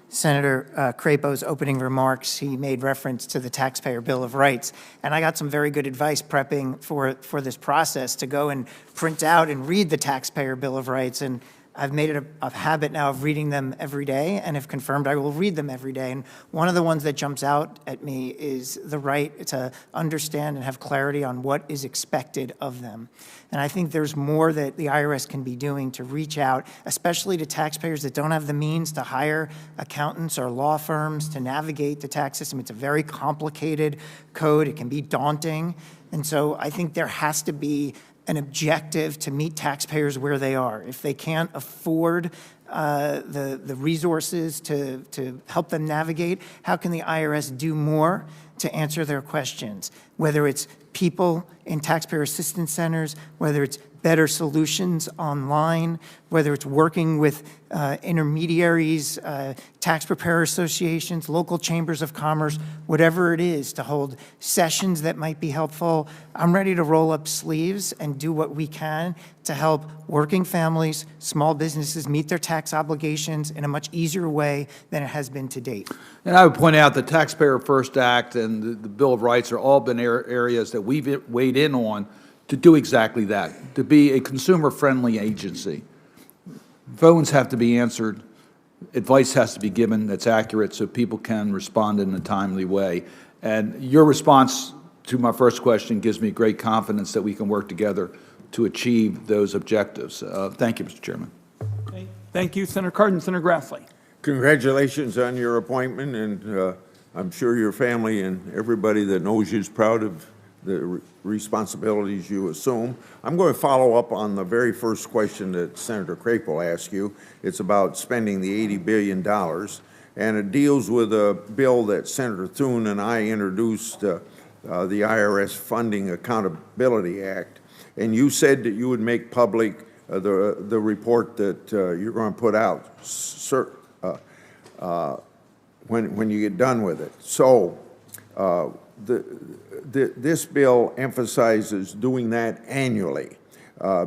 Senator Crapo's opening remarks, he made reference to the Taxpayer Bill of Rights. And I got some very good advice prepping for this process to go and print out and read the Taxpayer Bill of Rights. And I've made it a habit now of reading them every day and have confirmed I will read them every day. And one of the ones that jumps out at me is the right to understand and have clarity on what is expected of them. And I think there's more that the IRS can be doing to reach out, especially to taxpayers that don't have the means to hire accountants or law firms to navigate the tax system. It's a very complicated code. It can be daunting. And so I think there has to be an objective to meet taxpayers where they are. If they can't afford the resources to help them navigate, how can the IRS do more to answer their questions? Whether it's people in taxpayer assistance centers, whether it's better solutions online, whether it's working with intermediaries, tax preparer associations, local chambers of commerce, whatever it is to hold sessions that might be helpful. I'm ready to roll up sleeves and do what we can to help working families, small businesses meet their tax obligations in a much easier way than it has been to date. And I would point out the Taxpayer First Act and the Bill of Rights are all been areas that we've weighed in on to do exactly that, to be a consumer-friendly agency. Phones have to be answered, advice has to be given that's accurate so people can respond in a timely way. And your response to my first question gives me great confidence that we can work together to achieve those objectives. Thank you, Mr. Chairman. Thank you, Senator Cardin. Senator Grassley. Congratulations on your appointment, and I'm sure your family and everybody that knows you is proud of the responsibilities you assume. I'm going to follow up on the very first question that Senator Crapo asked you. It's about spending the $80 billion, and it deals with a bill that Senator Thune and I introduced, the IRS Funding Accountability Act, and you said that you would make public the report that you're going to put out when you get done with it. So this bill emphasizes doing that annually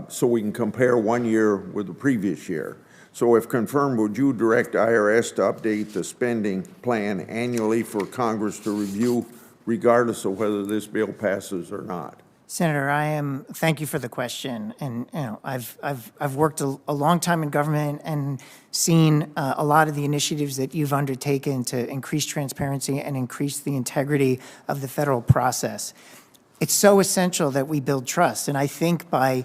so we can compare one year with the previous year. So if confirmed, would you direct IRS to update the spending plan annually for Congress to review, regardless of whether this bill passes or not? Senator, thank you for the question. And, I've worked a long time in government and seen a lot of the initiatives that you've undertaken to increase transparency and increase the integrity of the federal process. It's so essential that we build trust. And I think by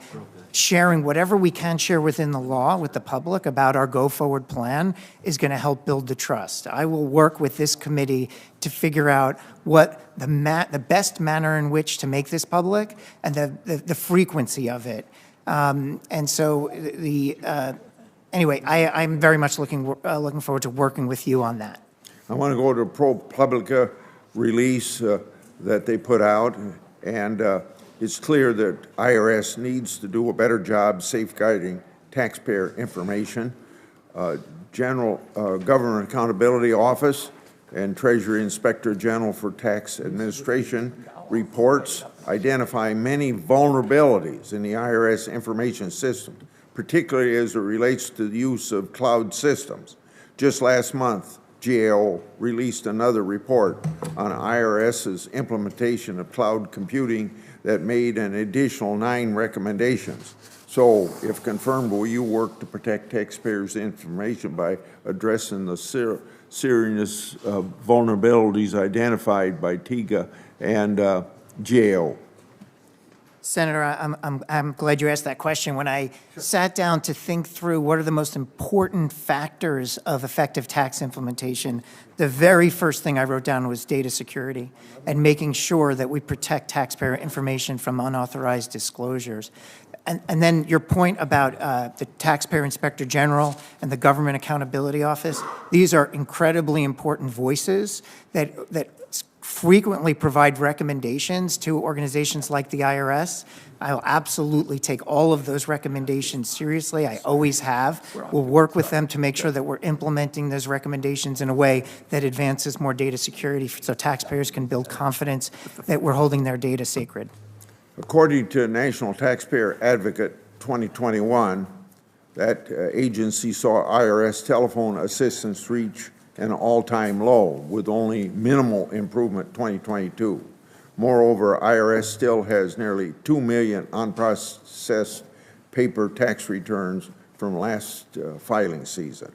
sharing whatever we can share within the law with the public about our go-forward plan is going to help build the trust. I will work with this committee to figure out what the best manner in which to make this public and the frequency of it. And so anyway, I'm very much looking forward to working with you on that. I want to go to ProPublica release that they put out, and it's clear that IRS needs to do a better job safeguarding taxpayer information. General Government Accountability Office and Treasury Inspector General for Tax Administration reports identify many vulnerabilities in the IRS information system, particularly as it relates to the use of cloud systems. Just last month, GAO released another report on IRS's implementation of cloud computing that made an additional 9 recommendations. So, if confirmed, will you work to protect taxpayers' information by addressing the serious vulnerabilities identified by TIGA and GAO? Senator, I'm glad you asked that question. When I sat down to think through what are the most important factors of effective tax implementation, the very first thing I wrote down was data security and making sure that we protect taxpayer information from unauthorized disclosures. And then your point about the Taxpayer Inspector General and the Government Accountability Office, these are incredibly important voices that frequently provide recommendations to organizations like the IRS. I'll absolutely take all of those recommendations seriously. I always have. We'll work with them to make sure that we're implementing those recommendations in a way that advances more data security so taxpayers can build confidence that we're holding their data sacred. According to National Taxpayer Advocate 2021, that agency saw IRS telephone assistance reach an all-time low with only minimal improvement 2022. Moreover, IRS still has nearly 2 million unprocessed paper tax returns from last filing season.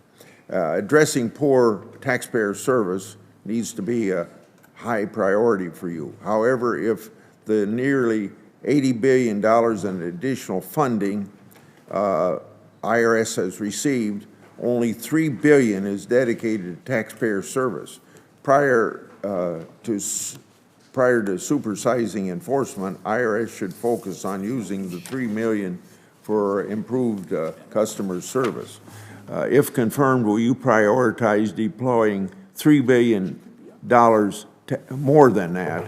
Addressing poor taxpayer service needs to be a high priority for you. However, if the nearly $80 billion in additional funding IRS has received, only $3 billion is dedicated to taxpayer service. Prior to supersizing enforcement, IRS should focus on using the $3 million for improved customer service. If confirmed, will you prioritize deploying $3 billion more than that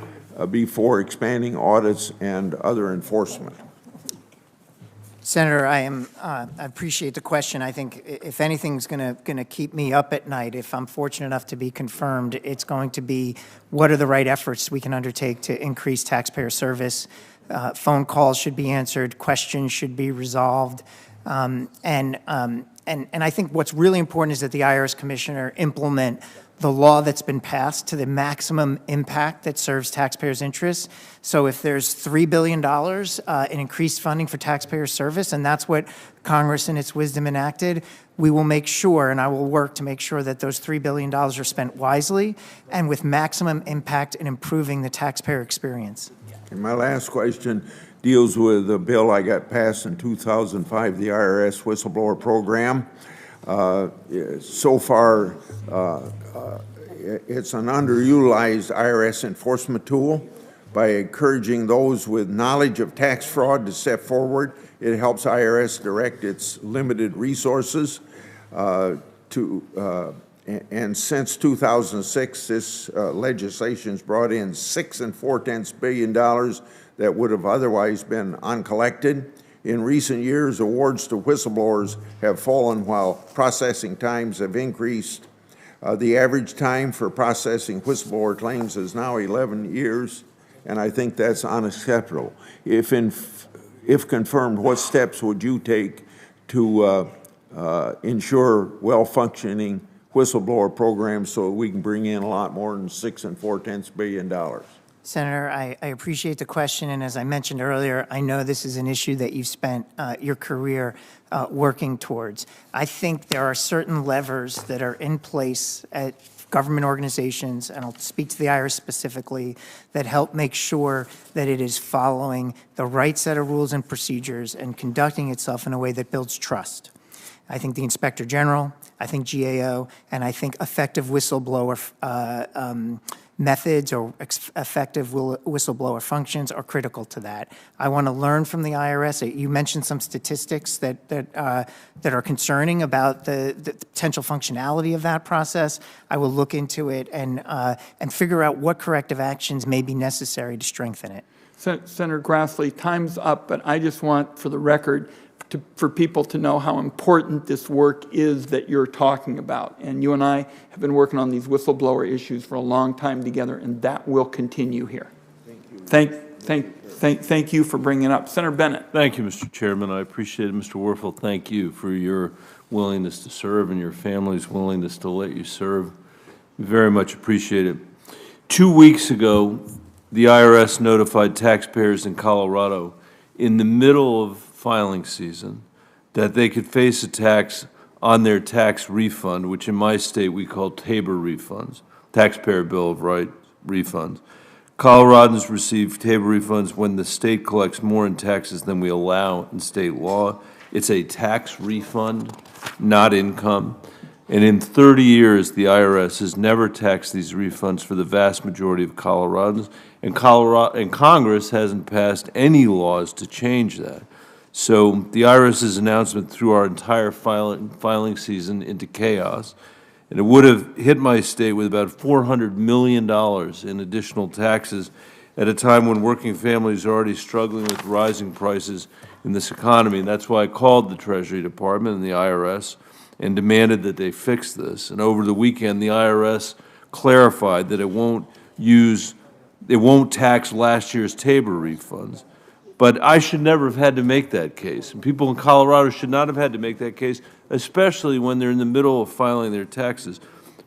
before expanding audits and other enforcement? Senator, I appreciate the question. I think if anything's going to keep me up at night, if I'm fortunate enough to be confirmed, it's going to be what are the right efforts we can undertake to increase taxpayer service. Phone calls should be answered, questions should be resolved, and I think what's really important is that the IRS Commissioner implement the law that's been passed to the maximum impact that serves taxpayers' interests. So if there's $3 billion in increased funding for taxpayer service, and that's what Congress in its wisdom enacted, we will make sure, and I will work to make sure that those $3 billion are spent wisely and with maximum impact in improving the taxpayer experience. And my last question deals with a bill I got passed in 2005, the IRS whistleblower program. So far, it's an underutilized IRS enforcement tool. By encouraging those with knowledge of tax fraud to step forward, it helps IRS direct its limited resources and since 2006, this legislation's brought in $6.4 billion that would have otherwise been uncollected. In recent years, awards to whistleblowers have fallen while processing times have increased. The average time for processing whistleblower claims is now 11 years, and I think that's unacceptable. If confirmed, what steps would you take to ensure well-functioning whistleblower programs so we can bring in a lot more than $6 4/10 billion. Senator, I appreciate the question, and as I mentioned earlier, I know this is an issue that you've spent your career working towards. I think there are certain levers that are in place at government organizations, and I'll speak to the IRS specifically, that help make sure that it is following the right set of rules and procedures and conducting itself in a way that builds trust. I think the Inspector General, I think GAO, and I think effective whistleblower methods or effective whistleblower functions are critical to that. I want to learn from the IRS. You mentioned some statistics that are concerning about the potential functionality of that process. I will look into it and figure out what corrective actions may be necessary to strengthen it. Senator Grassley, time's up, but I just want, for the record, for people to know how important this work is that you're talking about. And you and I have been working on these whistleblower issues for a long time together, and that will continue here. Thank you. Thank you for bringing it up. Senator Bennett. Thank you, Mr. Chairman. I appreciate it. Mr. Werfel, thank you for your willingness to serve and your family's willingness to let you serve. We very much appreciate it. 2 weeks ago, the IRS notified taxpayers in Colorado in the middle of filing season that they could face a tax on their tax refund, which in my state we call TABOR refunds, Taxpayer Bill of Rights refunds. Coloradans receive TABOR refunds when the state collects more in taxes than we allow in state law. It's a tax refund, not income. And in 30 years, the IRS has never taxed these refunds for the vast majority of Coloradans, and Congress hasn't passed any laws to change that. So the IRS's announcement threw our entire filing season into chaos, and it would have hit my state with about $400 million in additional taxes at a time when working families are already struggling with rising prices in this economy. And that's why I called the Treasury Department and the IRS and demanded that they fix this. And over the weekend, the IRS clarified that it won't tax last year's TABOR refunds. But I should never have had to make that case. And people in Colorado should not have had to make that case, especially when they're in the middle of filing their taxes.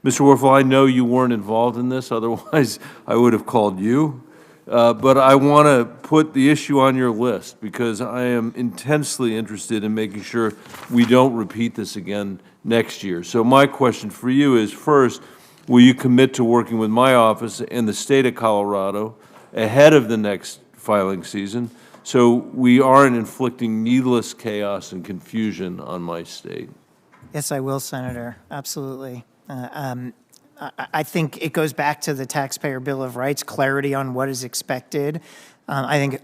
Mr. Werfel, I know you weren't involved in this, otherwise I would have called you. But I want to put the issue on your list because I am intensely interested in making sure we don't repeat this again next year. So my question for you is, first, will you commit to working with my office and the state of Colorado ahead of the next filing season so we aren't inflicting needless chaos and confusion on my state? Yes, I will, Senator. Absolutely. I think it goes back to the Taxpayer Bill of Rights, clarity on what is expected. I think,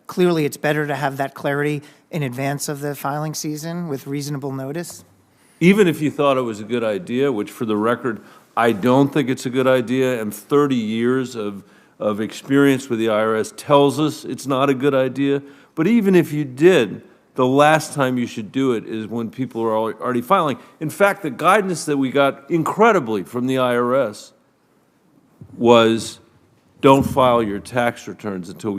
clearly it's better to have that clarity in advance of the filing season with reasonable notice. Even if you thought it was a good idea, which for the record, I don't think it's a good idea, and 30 years of experience with the IRS tells us it's not a good idea, but even if you did, the last time you should do it is when people are already filing. In fact, the guidance that we got incredibly from the IRS was don't file your tax returns until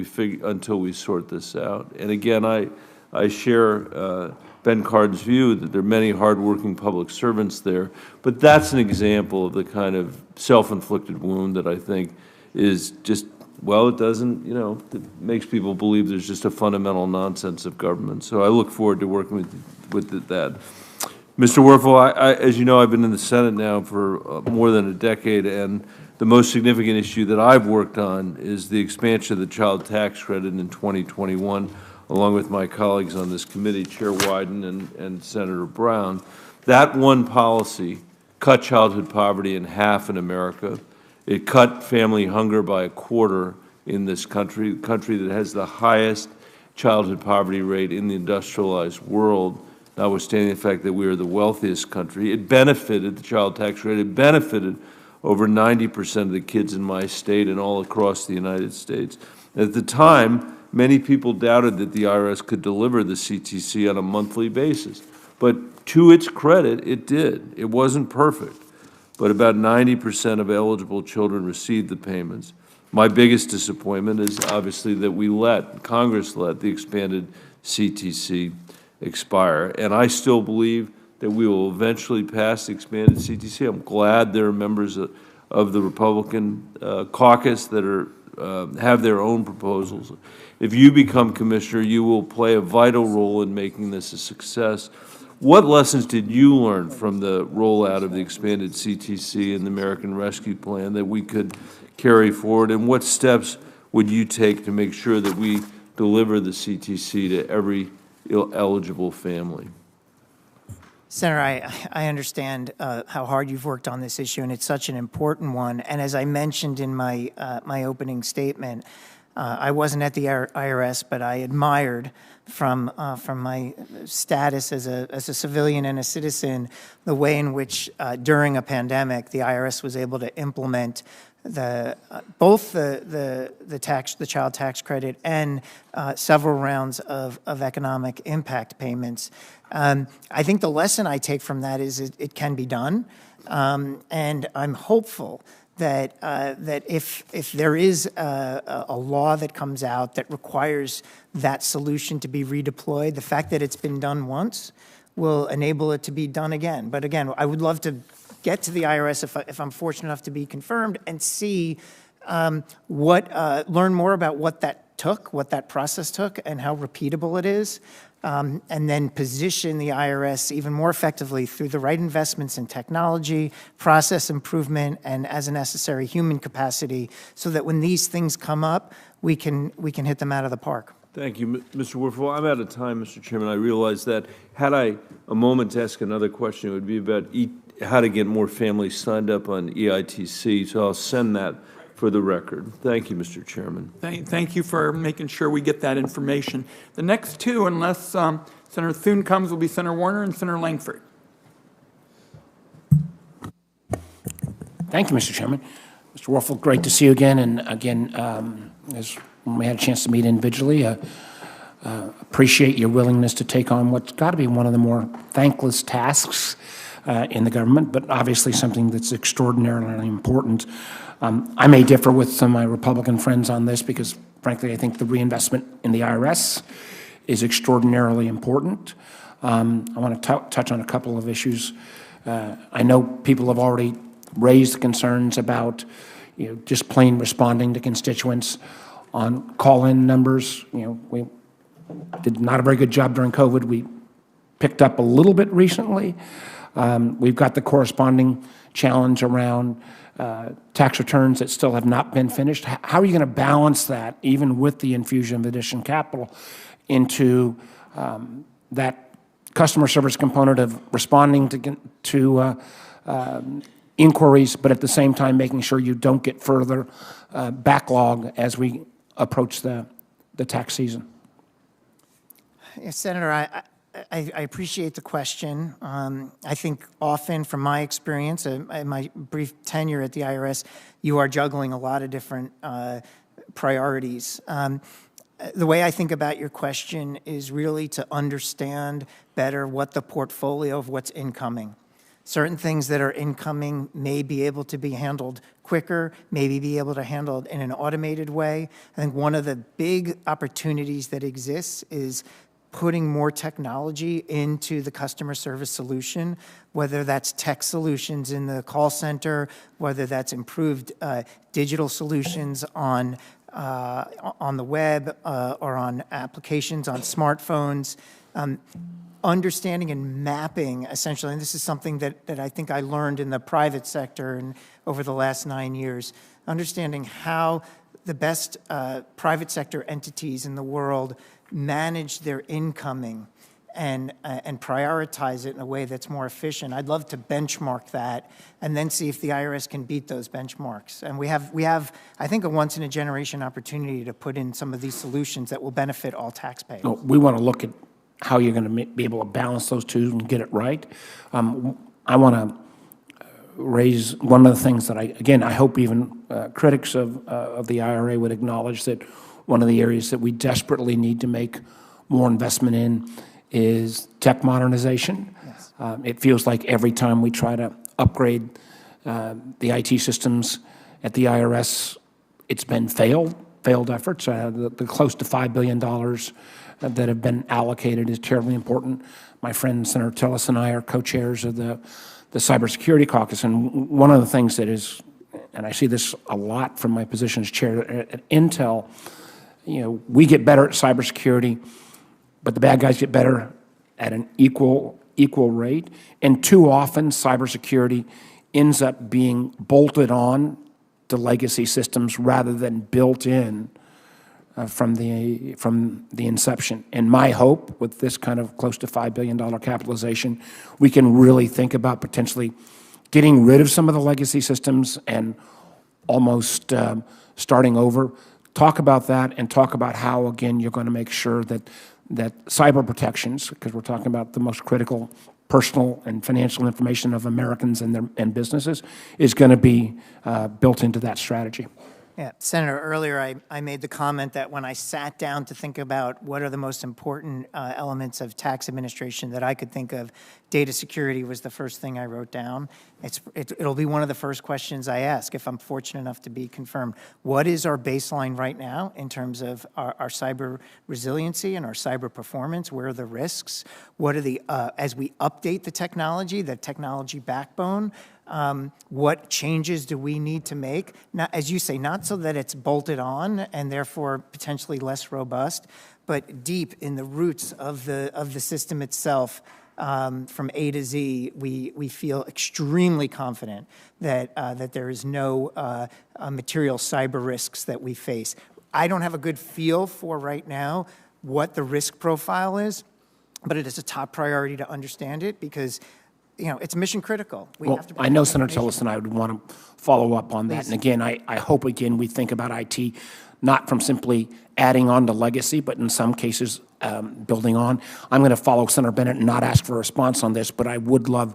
we sort this out. And again, I share Ben Cardin's view that there are many hardworking public servants there, but that's an example of the kind of self-inflicted wound that I think is just, well, it doesn't, it makes people believe there's just a fundamental nonsense of government. So I look forward to working with that. Mr. Werfel, as you know, I've been in the Senate now for more than a decade, and the most significant issue that I've worked on is the expansion of the child tax credit in 2021, along with my colleagues on this committee, Chair Wyden and Senator Brown. That one policy cut childhood poverty in half in America. It cut family hunger by a quarter in this country, a country that has the highest childhood poverty rate in the industrialized world, notwithstanding the fact that we are the wealthiest country. It benefited, the child tax rate, it benefited over 90% of the kids in my state and all across the United States. At the time, many people doubted that the IRS could deliver the CTC on a monthly basis. But to its credit, it did. It wasn't perfect, but about 90% of eligible children received the payments. My biggest disappointment is obviously that Congress let the expanded CTC expire, and I still believe that we will eventually pass the expanded CTC. I'm glad there are members of the Republican caucus that have their own proposals. If you become commissioner, you will play a vital role in making this a success. What lessons did you learn from the rollout of the expanded CTC and the American Rescue Plan that we could carry forward, and what steps would you take to make sure that we deliver the CTC to every eligible family? Senator, I understand how hard you've worked on this issue, and it's such an important one. And as I mentioned in my opening statement, I wasn't at the IRS, but I admired from my status as a civilian and a citizen the way in which during a pandemic the IRS was able to implement both the child tax credit and several rounds of economic impact payments. I think the lesson I take from that is it can be done, and I'm hopeful that if there is a law that comes out that requires that solution to be redeployed, the fact that it's been done once will enable it to be done again. But again, I would love to get to the IRS if I'm fortunate enough to be confirmed and see learn more about what that process took and how repeatable it is, and then position the IRS even more effectively through the right investments in technology, process improvement, and as a necessary human capacity, so that when these things come up, we can hit them out of the park. Thank you, Mr. Werfel. I'm out of time, Mr. Chairman. I realize that. Had I a moment to ask another question, it would be about how to get more families signed up on EITC, so I'll send that for the record. Thank you, Mr. Chairman. Thank you for making sure we get that information. The next two, unless Senator Thune comes, will be Senator Warner and Senator Langford. Thank you, Mr. Chairman. Mr. Werfel, great to see you again. And again, as when we had a chance to meet individually, appreciate your willingness to take on what's got to be one of the more thankless tasks in the government, but obviously something that's extraordinarily important. I may differ with some of my Republican friends on this because, frankly, I think the reinvestment in the IRS is extraordinarily important. I want to touch on a couple of issues. I know people have already raised concerns about, just plain responding to constituents on call-in numbers. We did not a very good job during COVID. We picked up a little bit recently. We've got the corresponding challenge around tax returns that still have not been finished. How are you going to balance that, even with the infusion of additional capital, into that customer service component of responding to inquiries, but at the same time making sure you don't get further backlog as we approach the tax season? Senator, I appreciate the question. I think often from my experience, in my brief tenure at the IRS, you are juggling a lot of different priorities. The way I think about your question is really to understand better what the portfolio of what's incoming. Certain things that are incoming may be able to be handled quicker, maybe be able to handle it in an automated way. I think one of the big opportunities that exists is putting more technology into the customer service solution, whether that's tech solutions in the call center, whether that's improved digital solutions on the web or on applications on smartphones. Understanding and mapping, essentially, and this is something that I think I learned in the private sector and over the last 9 years, understanding how the best private sector entities in the world manage their incoming and prioritize it in a way that's more efficient. I'd love to benchmark that and then see if the IRS can beat those benchmarks. And we have, I think, a once-in-a-generation opportunity to put in some of these solutions that will benefit all taxpayers. Well, we want to look at how you're going to be able to balance those two and get it right. I want to raise one of the things that I hope even critics of the IRA would acknowledge, that one of the areas that we desperately need to make more investment in is tech modernization. Yes. It feels like every time we try to upgrade the IT systems at the IRS, it's been failed failed efforts. The close to $5 billion that have been allocated is terribly important. My friend Senator Tillis and I are co-chairs of the Cybersecurity Caucus, and one of the things that is, and I see this a lot from my position as chair at Intel, we get better at cybersecurity, but the bad guys get better at an equal rate, and too often cybersecurity ends up being bolted on to legacy systems rather than built in from the inception. And my hope with this kind of close to $5 billion capitalization, we can really think about potentially getting rid of some of the legacy systems and almost starting over. Talk about that and talk about how, again, you're going to make sure that cyber protections, because we're talking about the most critical personal and financial information of Americans and businesses, is going to be built into that strategy. Yeah, Senator, earlier I made the comment that when I sat down to think about what are the most important elements of tax administration that I could think of, data security was the first thing I wrote down. It'll be one of the first questions I ask if I'm fortunate enough to be confirmed. What is our baseline right now in terms of our cyber resiliency and our cyber performance? Where are the risks? What are the, as we update the technology backbone, what changes do we need to make? Now, as you say, not so that it's bolted on and therefore potentially less robust, but deep in the roots of the system itself, from A to Z, we feel extremely confident that there is no material cyber risks that we face. I don't have a good feel for right now what the risk profile is, but it is a top priority to understand it because it's mission critical. I know Senator Tillis and I would want to follow up on that. And again, I hope, again, we think about IT not from simply adding on to legacy, but in some cases building on. I'm going to follow Senator Bennett and not ask for a response on this, but I would love,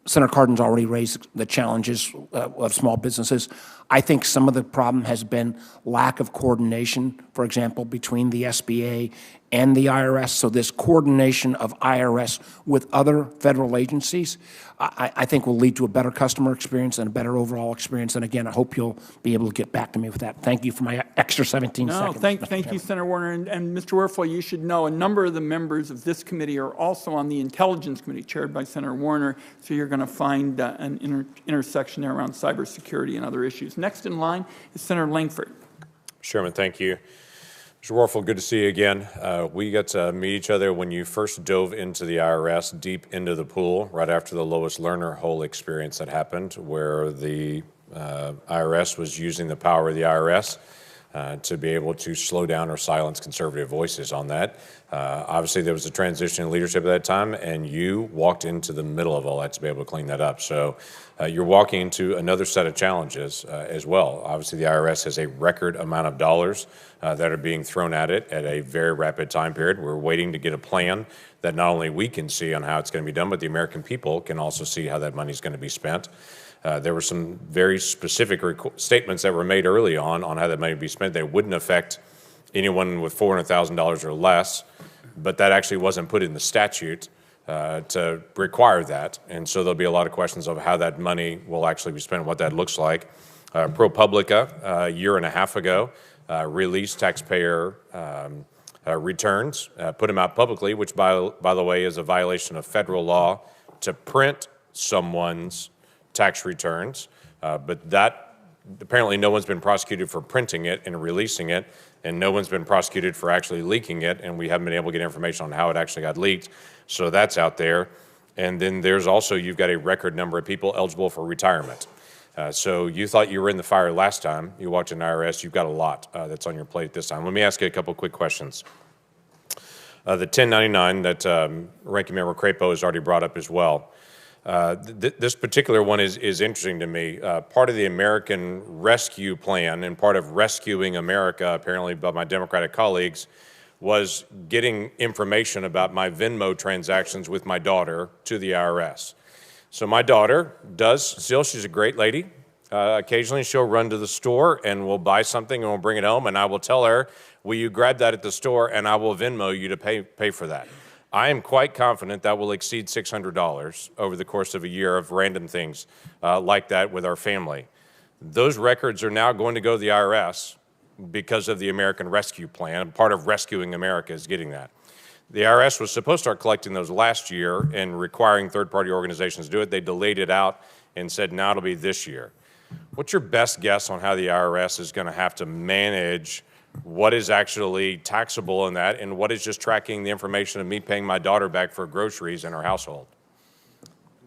Senator Cardin's already raised the challenges of small businesses. I think some of the problem has been lack of coordination, for example, between the SBA and the IRS. So this coordination of IRS with other federal agencies, I think will lead to a better customer experience and a better overall experience. And again, I hope you'll be able to get back to me with that. Thank you for my extra 17 seconds. Thank you, Senator Warner. And Mr. Werfel, you should know a number of the members of this committee are also on the Intelligence Committee, chaired by Senator Warner. So you're going to find an intersection there around cybersecurity and other issues. Next in line is Senator Langford. Chairman, thank you. Mr. Werfel, good to see you again. We got to meet each other when you first dove into the IRS, deep into the pool, right after the Lois Lerner hole experience that happened, where the IRS was using the power of the IRS to be able to slow down or silence conservative voices on that. Obviously, there was a transition in leadership at that time, and you walked into the middle of all that to be able to clean that up. So you're walking into another set of challenges as well. Obviously, the IRS has a record amount of dollars that are being thrown at it at a very rapid time period. We're waiting to get a plan that not only we can see on how it's going to be done, but the American people can also see how that money is going to be spent. There were some very specific statements that were made early on how that money would be spent. They wouldn't affect anyone with $400,000 or less, but that actually wasn't put in the statute to require that. And so there'll be a lot of questions of how that money will actually be spent and what that looks like. ProPublica, a year and a half ago, released taxpayer returns, put them out publicly, which, by the way, is a violation of federal law to print someone's tax returns. But that, apparently no one's been prosecuted for printing it and releasing it, and no one's been prosecuted for actually leaking it, and we haven't been able to get information on how it actually got leaked. So that's out there. And then there's also, you've got a record number of people eligible for retirement. So you thought you were in the fire last time. You walked in IRS. You've got a lot that's on your plate this time. Let me ask you a couple quick questions. The 1099 that Ranking Member Crapo has already brought up as well. This particular one is interesting to me. Part of the American Rescue Plan and part of rescuing America, apparently by my Democratic colleagues, was getting information about my Venmo transactions with my daughter to the IRS. So my daughter does still, she's a great lady. Occasionally she'll run to the store and we'll buy something and we'll bring it home and I will tell her, will you grab that at the store and I will Venmo you to pay for that. I am quite confident that will exceed $600 over the course of a year of random things like that with our family. Those records are now going to go to the IRS because of the American Rescue Plan. Part of rescuing America is getting that. The IRS was supposed to start collecting those last year and requiring third-party organizations to do it. They delayed it out and said now it'll be this year. What's your best guess on how the IRS is going to have to manage what is actually taxable in that and what is just tracking the information of me paying my daughter back for groceries in her household?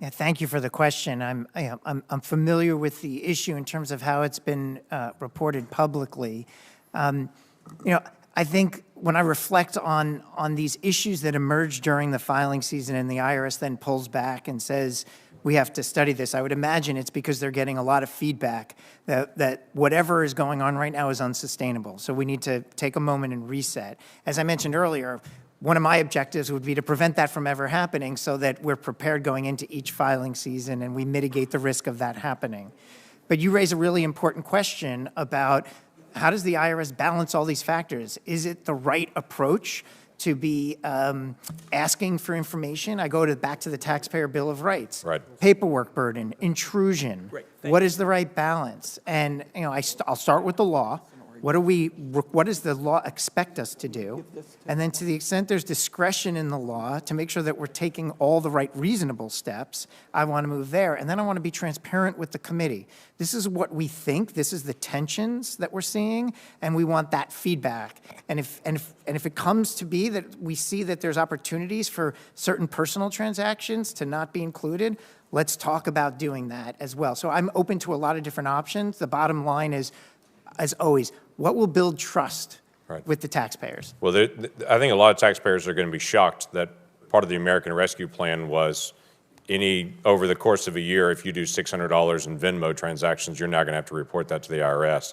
Yeah, thank you for the question. I'm familiar with the issue in terms of how it's been reported publicly. I think when I reflect on these issues that emerge during the filing season and the IRS then pulls back and says, we have to study this, I would imagine it's because they're getting a lot of feedback that whatever is going on right now is unsustainable. So we need to take a moment and reset. As I mentioned earlier, one of my objectives would be to prevent that from ever happening so that we're prepared going into each filing season and we mitigate the risk of that happening. But you raise a really important question about how does the IRS balance all these factors? Is it the right approach to be asking for information? I go back to the Taxpayer Bill of Rights. Right. Paperwork burden, intrusion. What is the right balance? And I'll start with the law. What does the law expect us to do? And then to the extent there's discretion in the law to make sure that we're taking all the right reasonable steps, I want to move there. And then I want to be transparent with the committee. This is what we think. This is the tensions that we're seeing, and we want that feedback. And if it comes to be that we see that there's opportunities for certain personal transactions to not be included, let's talk about doing that as well. So I'm open to a lot of different options. The bottom line is, as always, what will build trust with the taxpayers? Well, I think a lot of taxpayers are going to be shocked that part of the American Rescue Plan was over the course of a year, if you do $600 in Venmo transactions, you're not going to have to report that to the IRS.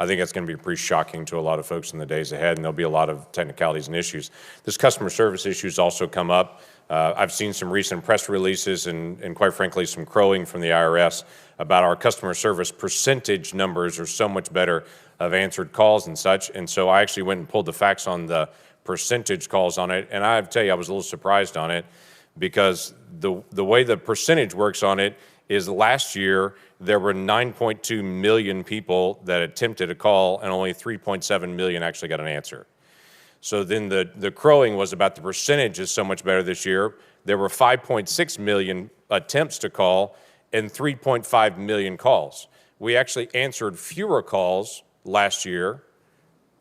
I think that's going to be pretty shocking to a lot of folks in the days ahead, and there'll be a lot of technicalities and issues. This customer service issues also come up. I've seen some recent press releases and quite frankly, some crowing from the IRS about our customer service percentage numbers are so much better of answered calls and such. And so I actually went and pulled the facts on the percentage calls on it. And I have to tell you, I was a little surprised on it because the way the percentage works on it is last year there were 9.2 million people that attempted a call and only 3.7 million actually got an answer. So then the crowing was about the percentage is so much better this year. There were 5.6 million attempts to call and 3.5 million calls. We actually answered fewer calls last year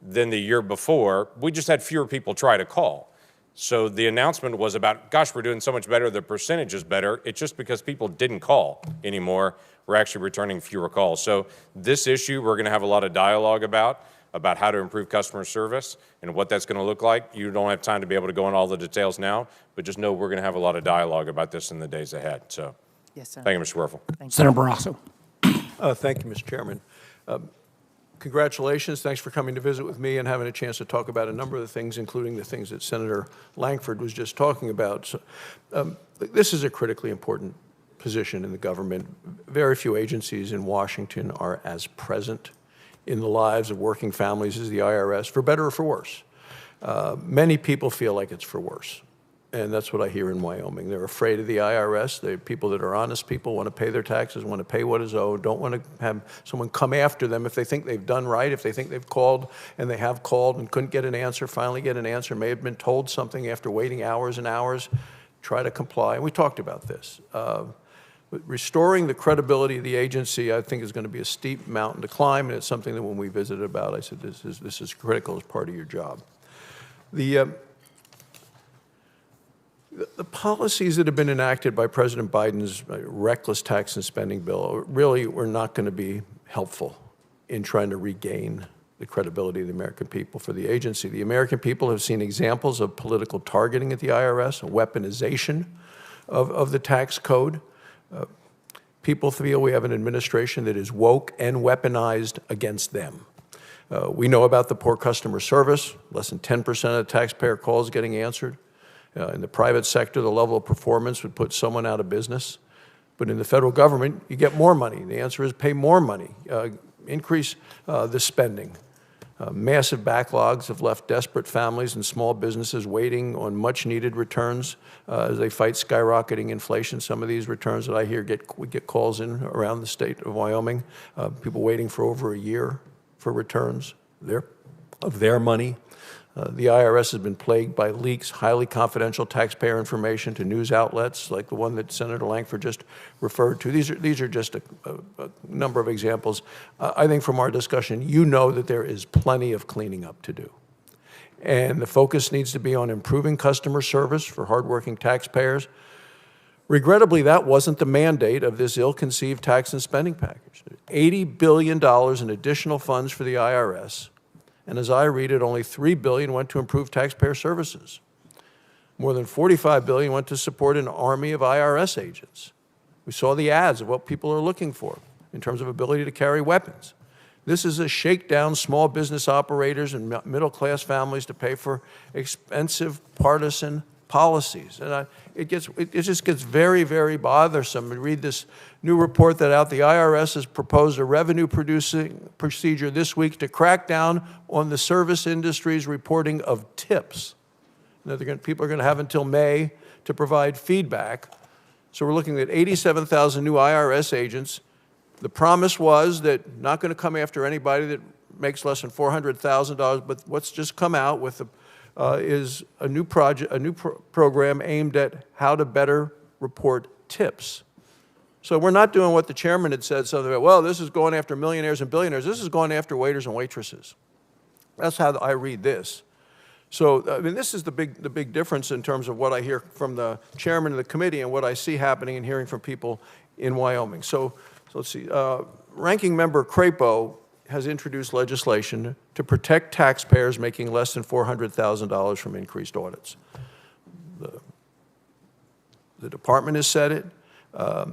than the year before. We just had fewer people try to call. So the announcement was about, gosh, we're doing so much better, the percentage is better. It's just because people didn't call anymore. We're actually returning fewer calls. So this issue we're going to have a lot of dialogue about how to improve customer service and what that's going to look like. You don't have time to be able to go into all the details now, but just know we're going to have a lot of dialogue about this in the days ahead. So, yes, sir. Thank you, Mr. Werfel. Senator Barrasso. Thank you, Mr. Chairman. Congratulations. Thanks for coming to visit with me and having a chance to talk about a number of the things, including the things that Senator Lankford was just talking about. So, this is a critically important position in the government. Very few agencies in Washington are as present in the lives of working families as the IRS, for better or for worse. Many people feel like it's for worse. And that's what I hear in Wyoming. They're afraid of the IRS. They're people that are honest people, want to pay their taxes, want to pay what is owed, don't want to have someone come after them if they think they've done right, if they think they've called and they have called and couldn't get an answer, finally get an answer, may have been told something after waiting hours and hours, try to comply. And we talked about this. Restoring the credibility of the agency, I think, is going to be a steep mountain to climb, and it's something that when we visited about, I said, this is critical as part of your job. The policies that have been enacted by President Biden's reckless tax and spending bill really were not going to be helpful in trying to regain the credibility of the American people for the agency. The American people have seen examples of political targeting at the IRS, a weaponization of the tax code. People feel we have an administration that is woke and weaponized against them. We know about the poor customer service, less than 10% of the taxpayer calls getting answered. In the private sector, the level of performance would put someone out of business. But in the federal government, you get more money. The answer is pay more money, increase the spending. Massive backlogs have left desperate families and small businesses waiting on much-needed returns as they fight skyrocketing inflation. Some of these returns that I hear we get calls in around the state of Wyoming, people waiting for over a year for returns. their money. The IRS has been plagued by leaks, highly confidential taxpayer information to news outlets like the one that Senator Langford just referred to. These are just a number of examples. I think from our discussion, you know that there is plenty of cleaning up to do. And the focus needs to be on improving customer service for hardworking taxpayers. Regrettably, that wasn't the mandate of this ill-conceived tax and spending package. $80 billion in additional funds for the IRS. And as I read it, only $3 billion went to improve taxpayer services. More than $45 billion went to support an army of IRS agents. We saw the ads of what people are looking for in terms of ability to carry weapons. This is a shakedown small business operators and middle-class families to pay for expensive partisan policies. And it just gets very, very bothersome. We read this new report that the IRS has proposed a revenue-producing procedure this week to crack down on the service industry's reporting of tips. Now, people are going to have until May to provide feedback. So we're looking at 87,000 new IRS agents. The promise was that not going to come after anybody that makes less than $400,000, but what's just come out with is a new program aimed at how to better report tips. So we're not doing what the chairman had said, something about, well, this is going after millionaires and billionaires. This is going after waiters and waitresses. That's how I read this. So, I mean, this is the big difference in terms of what I hear from the chairman of the committee and what I see happening and hearing from people in Wyoming. So let's see. Ranking Member Crapo has introduced legislation to protect taxpayers making less than $400,000 from increased audits. The department has said it.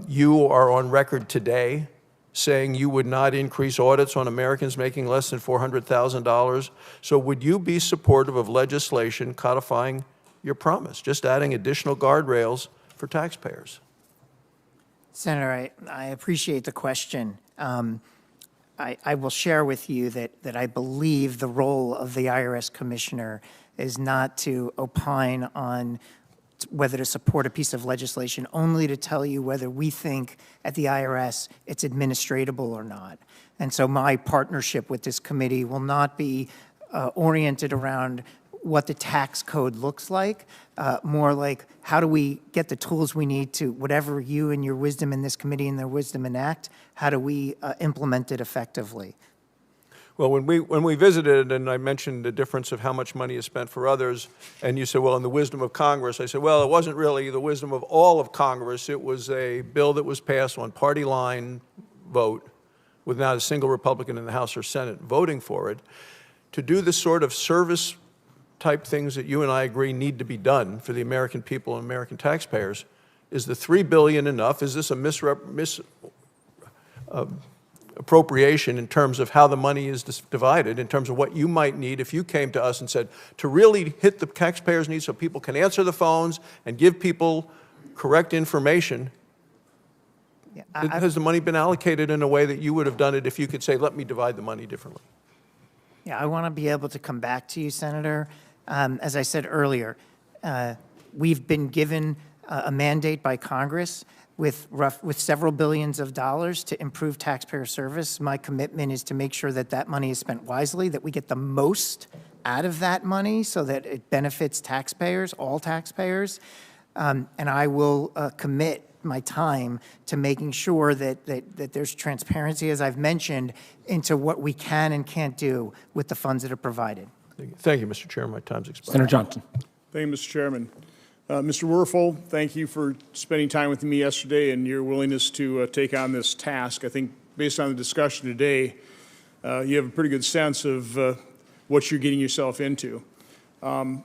You are on record today saying you would not increase audits on Americans making less than $400,000. So would you be supportive of legislation codifying your promise, just adding additional guardrails for taxpayers? Senator, I appreciate the question. I will share with you that I believe the role of the IRS Commissioner is not to opine on whether to support a piece of legislation, only to tell you whether we think at the IRS it's administratable or not. And so my partnership with this committee will not be oriented around what the tax code looks like, more like how do we get the tools we need to, whatever you and your wisdom in this committee and their wisdom enact, how do we implement it effectively? Well, when we visited and I mentioned the difference of how much money is spent for others, and you said, well, in the wisdom of Congress, I said, well, it wasn't really the wisdom of all of Congress. It was a bill that was passed on party line vote with not a single Republican in the House or Senate voting for it, to do the sort of service type things that you and I agree need to be done for the American people and American taxpayers. Is the $3 billion enough? Is this a misappropriation in terms of how the money is divided, in terms of what you might need if you came to us and said, to really hit the taxpayers' needs so people can answer the phones and give people correct information? Yeah, has the money been allocated in a way that you would have done it if you could say, let me divide the money differently? Yeah, I want to be able to come back to you, Senator. As I said earlier, we've been given a mandate by Congress with several billions of dollars to improve taxpayer service. My commitment is to make sure that that money is spent wisely, that we get the most out of that money so that it benefits taxpayers, all taxpayers. And I will commit my time to making sure that there's transparency, as I've mentioned, into what we can and can't do with the funds that are provided. Thank you, Mr. Chairman. My time's expired. Senator Johnson. Thank you, Mr. Chairman. Mr. Werfel, thank you for spending time with me yesterday and your willingness to take on this task. I think based on the discussion today, you have a pretty good sense of what you're getting yourself into. From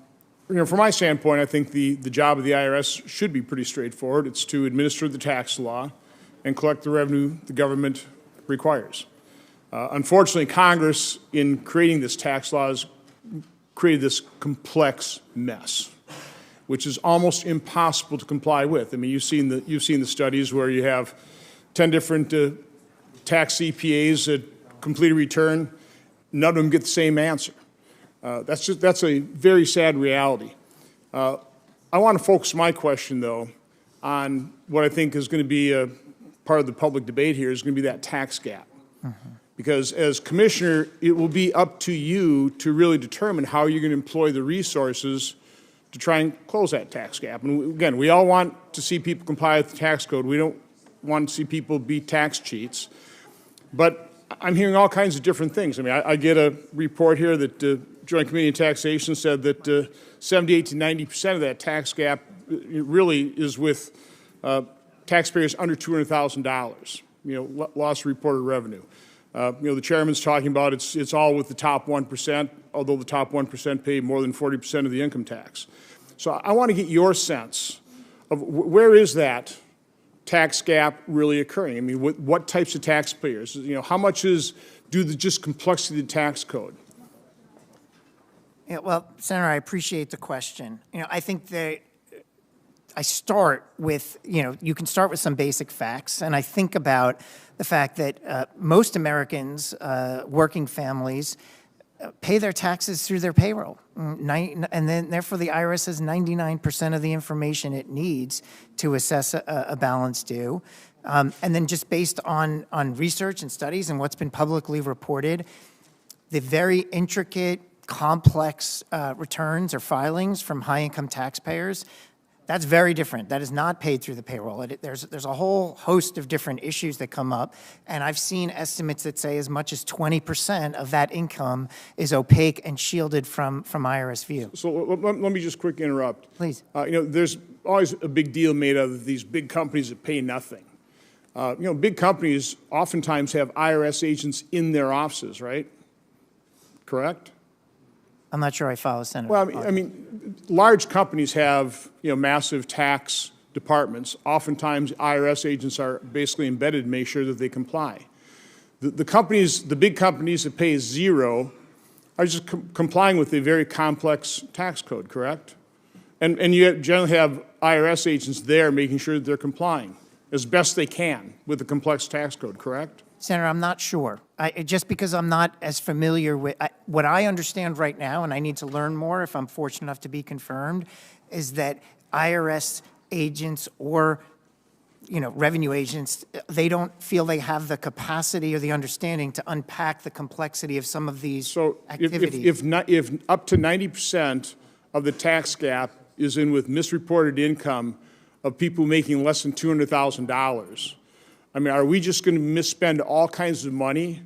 my standpoint, I think the job of the IRS should be pretty straightforward. It's to administer the tax law and collect the revenue the government requires. Unfortunately, Congress, in creating this tax law, has created this complex mess, which is almost impossible to comply with. I mean, you've seen the studies where you have 10 different tax CPAs that complete a return. None of them get the same answer. That's a very sad reality. I want to focus my question, though, on what I think is going to be a part of the public debate here is going to be that tax gap. Because as commissioner, it will be up to you to really determine how you're going to employ the resources to try and close that tax gap. And again, we all want to see people comply with the tax code. We don't want to see people be tax cheats. But I'm hearing all kinds of different things. I mean, I get a report here that Joint Committee on Taxation said that 78 to 90% of that tax gap really is with taxpayers under $200,000, lost reported revenue. The chairman's talking about it's all with the top 1%, although the top 1% pay more than 40% of the income tax. So I want to get your sense of where is that tax gap really occurring? I mean, what types of taxpayers? How much is due to just complexity of the tax code? Yeah, well, Senator, I appreciate the question. I think that I start with, you can start with some basic facts, and I think about the fact that most Americans, working families, pay their taxes through their payroll. And then, therefore, the IRS has 99% of the information it needs to assess a balance due. And then just based on research and studies and what's been publicly reported, the very intricate, complex returns or filings from high-income taxpayers, that's very different. That is not paid through the payroll. There's a whole host of different issues that come up, and I've seen estimates that say as much as 20% of that income is opaque and shielded from IRS view. So let me just quickly interrupt. Please. There's always a big deal made out of these big companies that pay nothing. Big companies oftentimes have IRS agents in their offices, right? Correct? I'm not sure I follow, Senator. Well, I mean, large companies have, massive tax departments. Oftentimes, IRS agents are basically embedded to make sure that they comply. The big companies that pay zero are just complying with a very complex tax code, correct? And you generally have IRS agents there making sure that they're complying as best they can with the complex tax code, correct? Senator, I'm not sure. Just because I'm not as familiar with what I understand right now, and I need to learn more if I'm fortunate enough to be confirmed, is that IRS agents or revenue agents, they don't feel they have the capacity or the understanding to unpack the complexity of some of these activities. If up to 90% of the tax gap is in with misreported income of people making less than $200,000, I mean, are we just going to misspend all kinds of money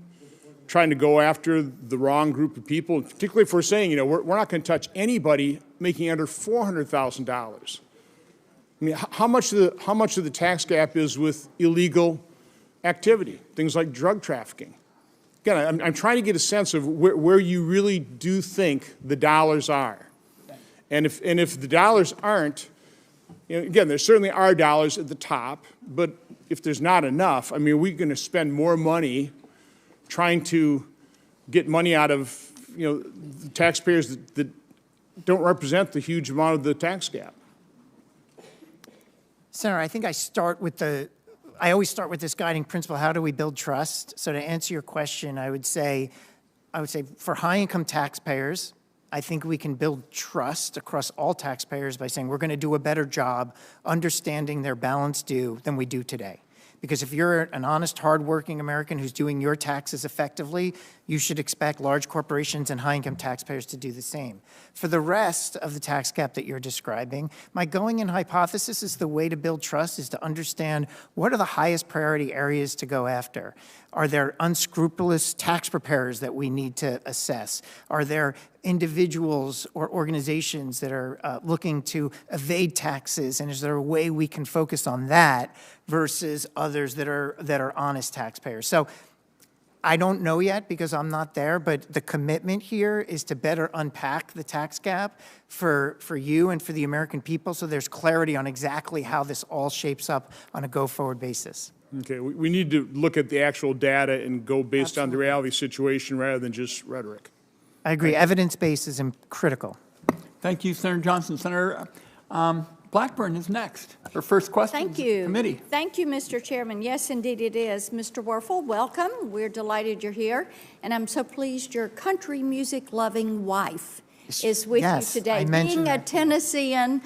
trying to go after the wrong group of people? Particularly if we're saying, we're not going to touch anybody making under $400,000. I mean, how much of the tax gap is with illegal activity, things like drug trafficking? Again, I'm trying to get a sense of where you really do think the dollars are. And if the dollars aren't, again, there certainly are dollars at the top, but if there's not enough, I mean, are we going to spend more money trying to get money out of, the taxpayers that don't represent the huge amount of the tax gap? Senator, I think I always start with this guiding principle, how do we build trust? So to answer your question, I would say for high-income taxpayers, I think we can build trust across all taxpayers by saying we're going to do a better job understanding their balance due than we do today. Because if you're an honest, hardworking American who's doing your taxes effectively, you should expect large corporations and high-income taxpayers to do the same. For the rest of the tax gap that you're describing, my going-in hypothesis is the way to build trust is to understand what are the highest priority areas to go after. Are there unscrupulous tax preparers that we need to assess? Are there individuals or organizations that are looking to evade taxes, and is there a way we can focus on that versus others that are honest taxpayers? So I don't know yet because I'm not there, but the commitment here is to better unpack the tax gap for you and for the American people so there's clarity on exactly how this all shapes up on a go-forward basis. Okay, we need to look at the actual data and go based on the reality situation rather than just rhetoric. I agree. Evidence-based is critical. Thank you, Senator Johnson. Senator Blackburn is next. Her first question. Thank you. Committee. Thank you, Mr. Chairman. Yes, indeed it is. Mr. Werfel, welcome. We're delighted you're here. And I'm so pleased your country music-loving wife is with Yes, you today. I mentioned Being a that. Tennessean,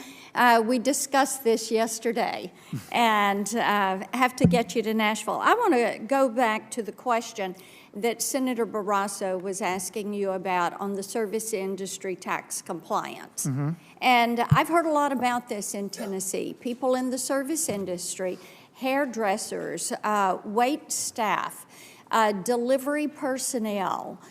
we discussed this yesterday, and have to get you to Nashville. I want to go back to the question that Senator Barrasso was asking you about on the service industry tax compliance. And I've heard a lot about this in Tennessee. People in the service industry, hairdressers, wait staff, delivery personnel,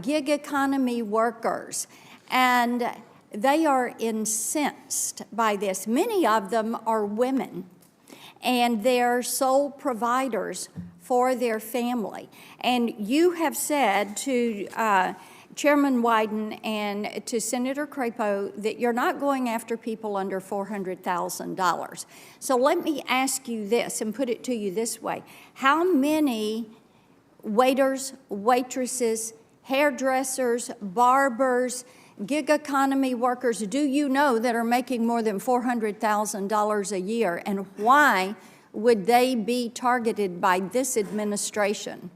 gig economy workers, and they are incensed by this. Many of them are women, and they're sole providers for their family. And you have said to Chairman Wyden and to Senator Crapo that you're not going after people under $400,000. So let me ask you this and put it to you this way. How many waiters, waitresses, hairdressers, barbers, gig economy workers do you know that are making more than $400,000 a year, and why would they be targeted by this administration?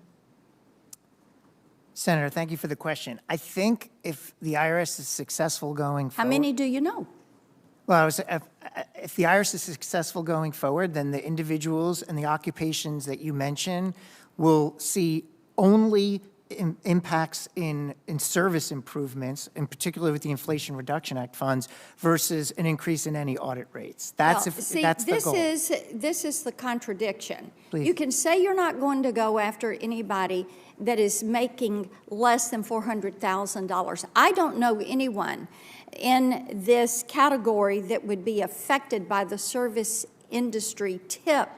Senator, thank you for the question. I think if the IRS is successful going forward... How many do you know? Well, if the IRS is successful going forward, then the individuals and the occupations that you mentioned will see only impacts in service improvements, in particular with the Inflation Reduction Act funds, versus an increase in any audit rates. That's the goal. This is the contradiction. Please. You can say you're not going to go after anybody that is making less than $400,000. I don't know anyone in this category that would be affected by the service industry tip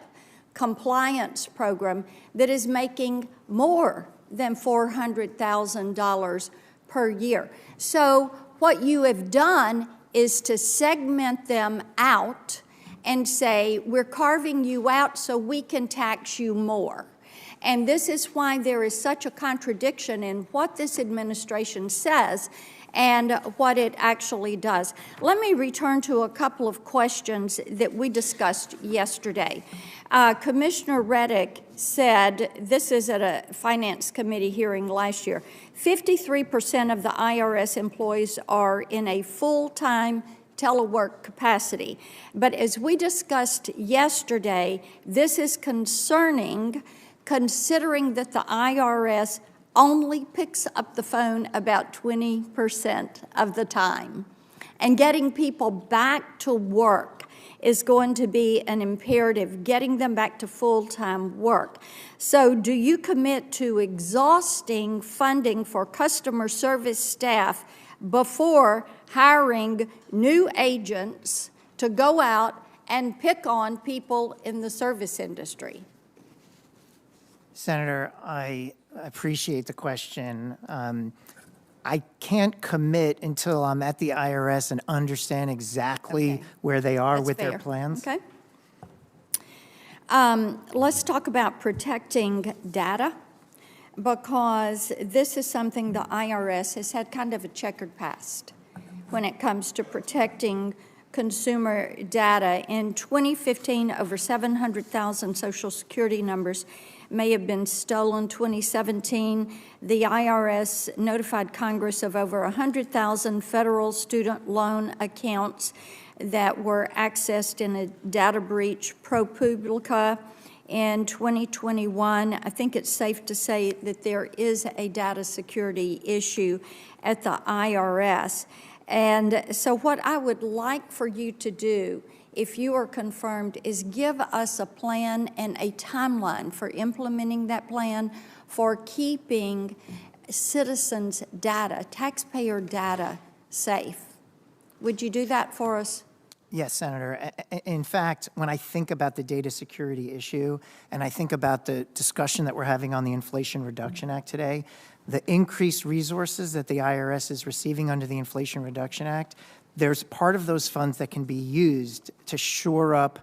compliance program that is making more than $400,000 per year. So what you have done is to segment them out and say, we're carving you out so we can tax you more. And this is why there is such a contradiction in what this administration says and what it actually does. Let me return to a couple of questions that we discussed yesterday. Commissioner Reddick said, this is at a Finance Committee hearing last year, 53% of the IRS employees are in a full-time telework capacity. But as we discussed yesterday, this is concerning, considering that the IRS only picks up the phone about 20% of the time. And getting people back to work is going to be an imperative, getting them back to full-time work. So do you commit to exhausting funding for customer service staff before hiring new agents to go out and pick on people in the service industry? Senator, I appreciate the question. I can't commit until I'm at the IRS and understand exactly where they are with their plans. Okay. Let's talk about protecting data, because this is something the IRS has had kind of a checkered past when it comes to protecting consumer data. In 2015, over 700,000 Social Security numbers may have been stolen. 2017, the IRS notified Congress of over 100,000 federal student loan accounts that were accessed in a data breach. ProPublica in 2021, I think it's safe to say that there is a data security issue at the IRS. And so what I would like for you to do, if you are confirmed, is give us a plan and a timeline for implementing that plan for keeping citizens' data, taxpayer data, safe. Would you do that for us? Yes, Senator. In fact, when I think about the data security issue and I think about the discussion that we're having on the Inflation Reduction Act today, the increased resources that the IRS is receiving under the Inflation Reduction Act, there's part of those funds that can be used to shore up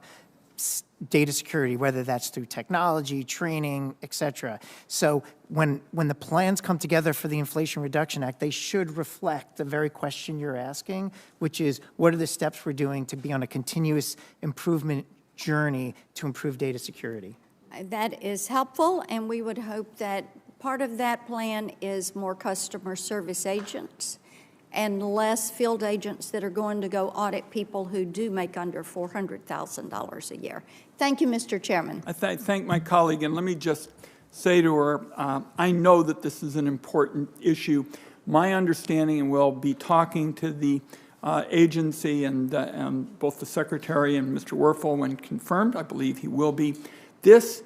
data security, whether that's through technology, training, et cetera. So when the plans come together for the Inflation Reduction Act, they should reflect the very question you're asking, which is, what are the steps we're doing to be on a continuous improvement journey to improve data security? That is helpful, and we would hope that part of that plan is more customer service agents and less field agents that are going to go audit people who do make under $400,000 a year. Thank you, Mr. Chairman. I thank my colleague, and let me just say to her, I know that this is an important issue. My understanding, and we'll be talking to the agency and both the Secretary and Mr. Werfel when confirmed, I believe he will be, this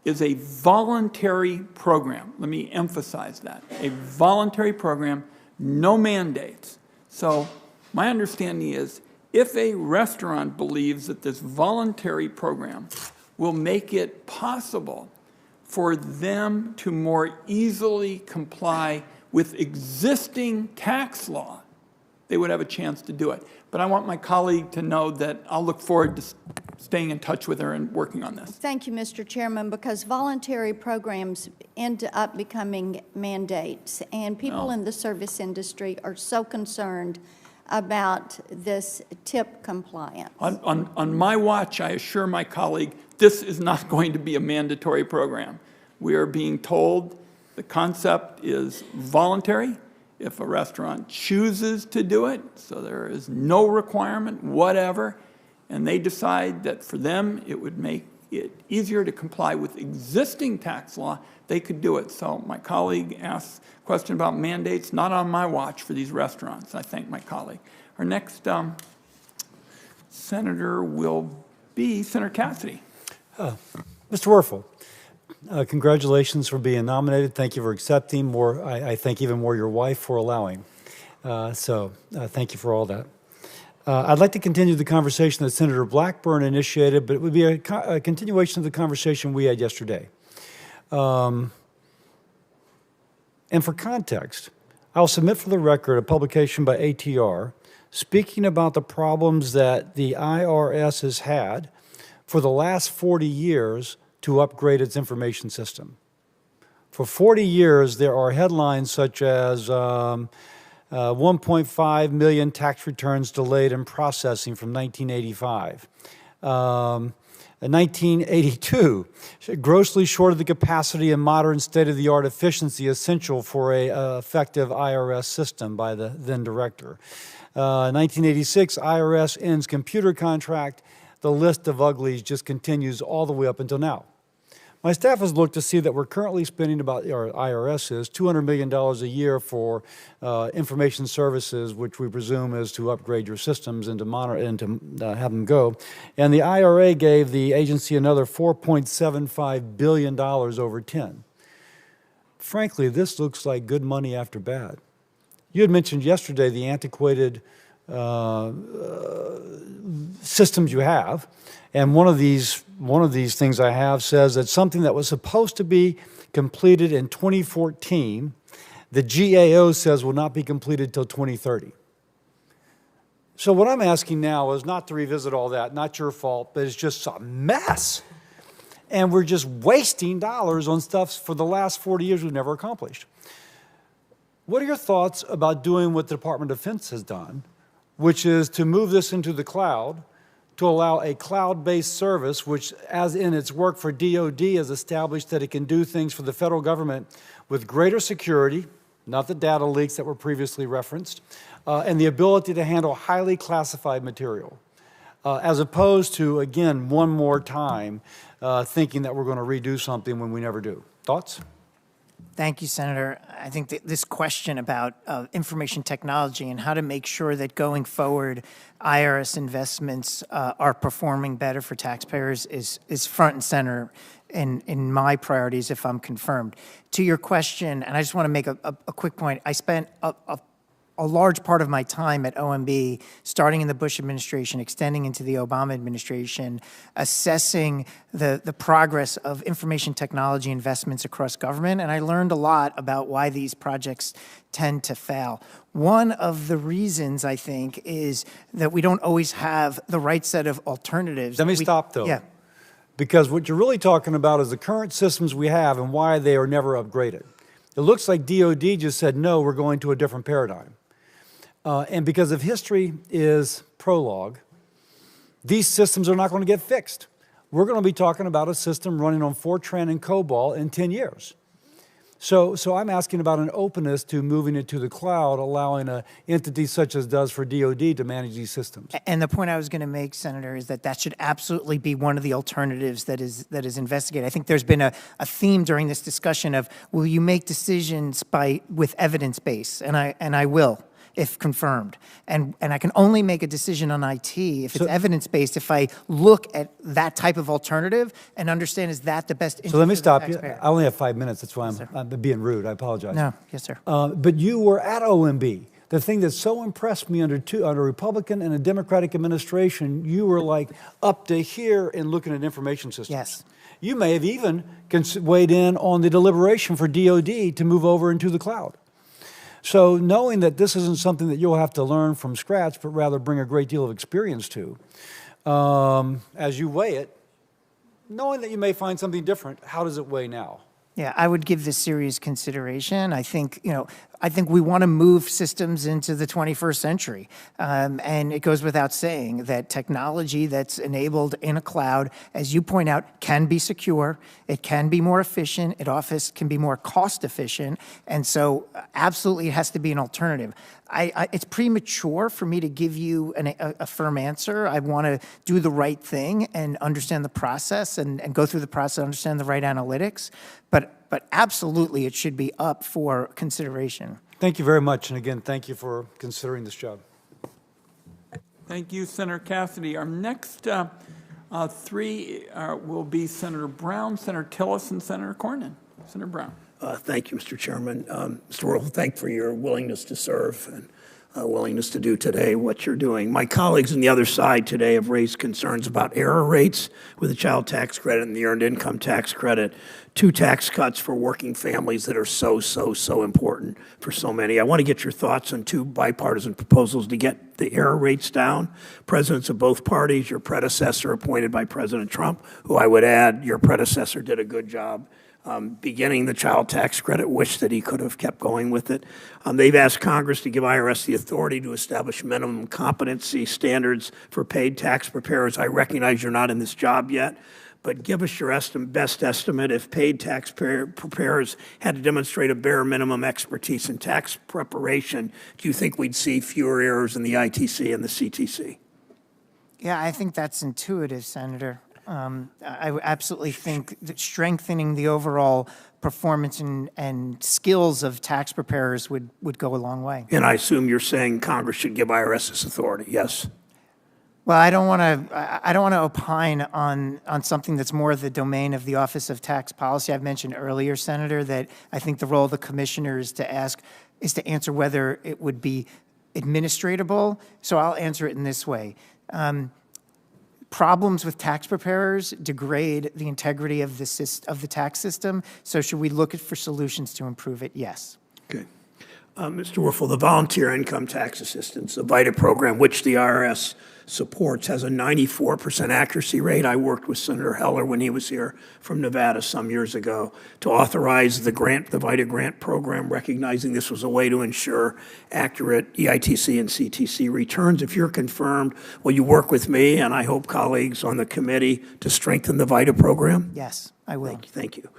is a voluntary program. Let me emphasize that. A voluntary program, no mandates. So my understanding is if a restaurant believes that this voluntary program will make it possible for them to more easily comply with existing tax law, they would have a chance to do it. But I want my colleague to know that I'll look forward to staying in touch with her and working on this. Thank you, Mr. Chairman, because voluntary programs end up becoming mandates, and people in the service industry are so concerned about this tip compliance. On my watch, I assure my colleague, this is not going to be a mandatory program. We are being told the concept is voluntary if a restaurant chooses to do it, so there is no requirement, whatever, and they decide that for them it would make it easier to comply with existing tax law, they could do it. So my colleague asked a question about mandates, not on my watch for these restaurants. I thank my colleague. Our next senator will be Senator Cassidy. Mr. Werfel, congratulations for being nominated. Thank you for accepting. I thank even more your wife for allowing. Thank you for all that. I'd like to continue the conversation that Senator Blackburn initiated, but it would be a continuation of the conversation we had yesterday. And for context, I'll submit for the record a publication by ATR speaking about the problems that the IRS has had for the last 40 years to upgrade its information system. For 40 years, there are headlines such as 1.5 million tax returns delayed in processing from 1985. In 1982, grossly short of the capacity and modern state-of-the-art efficiency essential for an effective IRS system by the then director. 1986, IRS ends computer contract. The list of uglies just continues all the way up until now. My staff has looked to see that we're currently spending about, or IRS is, $200 million a year for information services, which we presume is to upgrade your systems and to monitor and to have them go. And the IRA gave the agency another $4.75 billion over 10. Frankly, this looks like good money after bad. You had mentioned yesterday the antiquated systems you have, and one of these things I have says that something that was supposed to be completed in 2014, the GAO says will not be completed till 2030. So what I'm asking now is not to revisit all that, not your fault, but it's just a mess. And we're just wasting dollars on stuff for the last 40 years we've never accomplished. What are your thoughts about doing what the Department of Defense has done, which is to move this into the cloud, to allow a cloud-based service, which, as in its work for DOD, has established that it can do things for the federal government with greater security, not the data leaks that were previously referenced, and the ability to handle highly classified material, as opposed to, again, one more time, thinking that we're going to redo something when we never do. Thoughts? Thank you, Senator. I think that this question about information technology and how to make sure that going forward IRS investments are performing better for taxpayers is front and center in my priorities if I'm confirmed. To your question, and I just want to make a quick point, I spent a large part of my time at OMB, starting in the Bush administration, extending into the Obama administration, assessing the progress of information technology investments across government, and I learned a lot about why these projects tend to fail. One of the reasons, I think, is that we don't always have the right set of alternatives. Let me stop, though. Yeah. Because what you're really talking about is the current systems we have and why they are never upgraded. It looks like DOD just said, no, we're going to a different paradigm. And because if history is prologue, these systems are not going to get fixed. We're going to be talking about a system running on Fortran and COBOL in 10 years. So I'm asking about an openness to moving it to the cloud, allowing an entity such as does for DOD to manage these systems. And the point I was going to make, Senator, is that that should absolutely be one of the alternatives that is investigated. I think there's been a theme during this discussion of, will you make decisions with evidence base? And I will, if confirmed. And I can only make a decision on IT if it's evidence-based, if I look at that type of alternative and understand, is that the best interest So let me of the stop you. taxpayer? I only have 5 minutes. That's why I'm being rude. I apologize. No, yes, sir. But you were at OMB. The thing that so impressed me under a Republican and a Democratic administration, you were like up to here in looking at information systems. Yes. You may have even weighed in on the deliberation for DOD to move over into the cloud. So knowing that this isn't something that you'll have to learn from scratch, but rather bring a great deal of experience to, as you weigh it, knowing that you may find something different, how does it weigh now? Yeah, I would give this serious consideration. I think, I think we want to move systems into the 21st century. And it goes without saying that technology that's enabled in a cloud, as you point out, can be secure, it can be more efficient, it often can be more cost efficient, and so absolutely it has to be an alternative. It's premature for me to give you a firm answer. I want to do the right thing and understand the process and go through the process, understand the right analytics, but absolutely it should be up for consideration. Thank you very much, and again, thank you for considering this job. Thank you, Senator Cassidy. Our next three will be Senator Brown, Senator Tillis, and Senator Cornyn. Senator Brown. Thank you, Mr. Chairman. Mr. Werfel, thank you for your willingness to serve and willingness to do today what you're doing. My colleagues on the other side today have raised concerns about error rates with the child tax credit and the earned income tax credit, two tax cuts for working families that are so important for so many. I want to get your thoughts on two bipartisan proposals to get the error rates down. Presidents of both parties, your predecessor appointed by President Trump, who I would add your predecessor did a good job beginning the child tax credit, wish that he could have kept going with it. They've asked Congress to give IRS the authority to establish minimum competency standards for paid tax preparers. I recognize you're not in this job yet, but give us your best estimate if paid tax preparers had to demonstrate a bare minimum expertise in tax preparation. Do you think we'd see fewer errors in the ITC and the CTC? Yeah, I think that's intuitive, Senator. I absolutely think that strengthening the overall performance and skills of tax preparers would go a long way. And I assume you're saying Congress should give IRS this authority, yes? Well, I don't want to opine on something that's more the domain of the Office of Tax Policy. I've mentioned earlier, Senator, that I think the role of the commissioner is to answer whether it would be administratable. So I'll answer it in this way. Problems with tax preparers degrade the integrity of the tax system. So should we look for solutions to improve it? Yes. Okay. Mr. Werfel, the Volunteer Income Tax Assistance, the VITA program, which the IRS supports, has a 94% accuracy rate. I worked with Senator Heller when he was here from Nevada some years ago to authorize the VITA grant program, recognizing this was a way to ensure accurate EITC and CTC returns. If you're confirmed, will you work with me and I hope colleagues on the committee to strengthen the VITA program? Yes, I will. Thank you.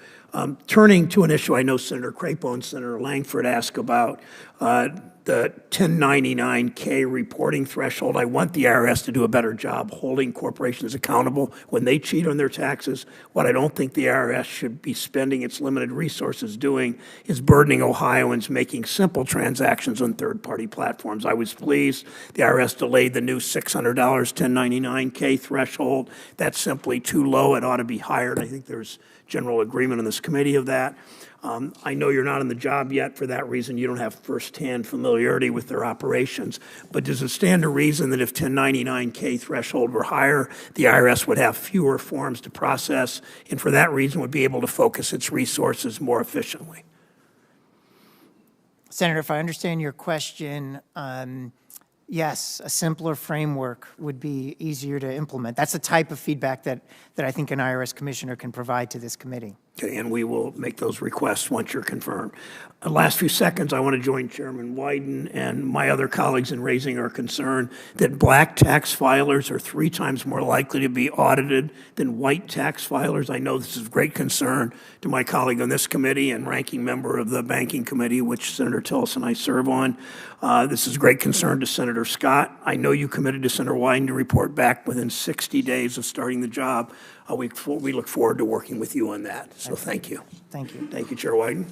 Turning to an issue I know Senator Crapo and Senator Langford asked about, the 1099-K reporting threshold. I want the IRS to do a better job holding corporations accountable when they cheat on their taxes. What I don't think the IRS should be spending its limited resources doing is burdening Ohioans making simple transactions on third-party platforms. I was pleased the IRS delayed the new $600 1099-K threshold. That's simply too low. It ought to be higher, and I think there's general agreement on this committee of that. I know you're not in the job yet. For that reason, you don't have firsthand familiarity with their operations. But does it stand to reason that if 1099-K threshold were higher, the IRS would have fewer forms to process, and for that reason would be able to focus its resources more efficiently? Senator, if I understand your question, yes, a simpler framework would be easier to implement. That's the type of feedback that I think an IRS commissioner can provide to this committee. Okay, and we will make those requests once you're confirmed. Last few seconds, I want to join Chairman Wyden and my other colleagues in raising our concern that black tax filers are 3 times more likely to be audited than white tax filers. I know this is of great concern to my colleague on this committee and ranking member of the Banking Committee, which Senator Tillis and I serve on. This is great concern to Senator Scott. I know you committed to Senator Wyden to report back within 60 days of starting the job. We look forward to working with you on that. So thank you. Thank you. Thank you, Chair Wyden.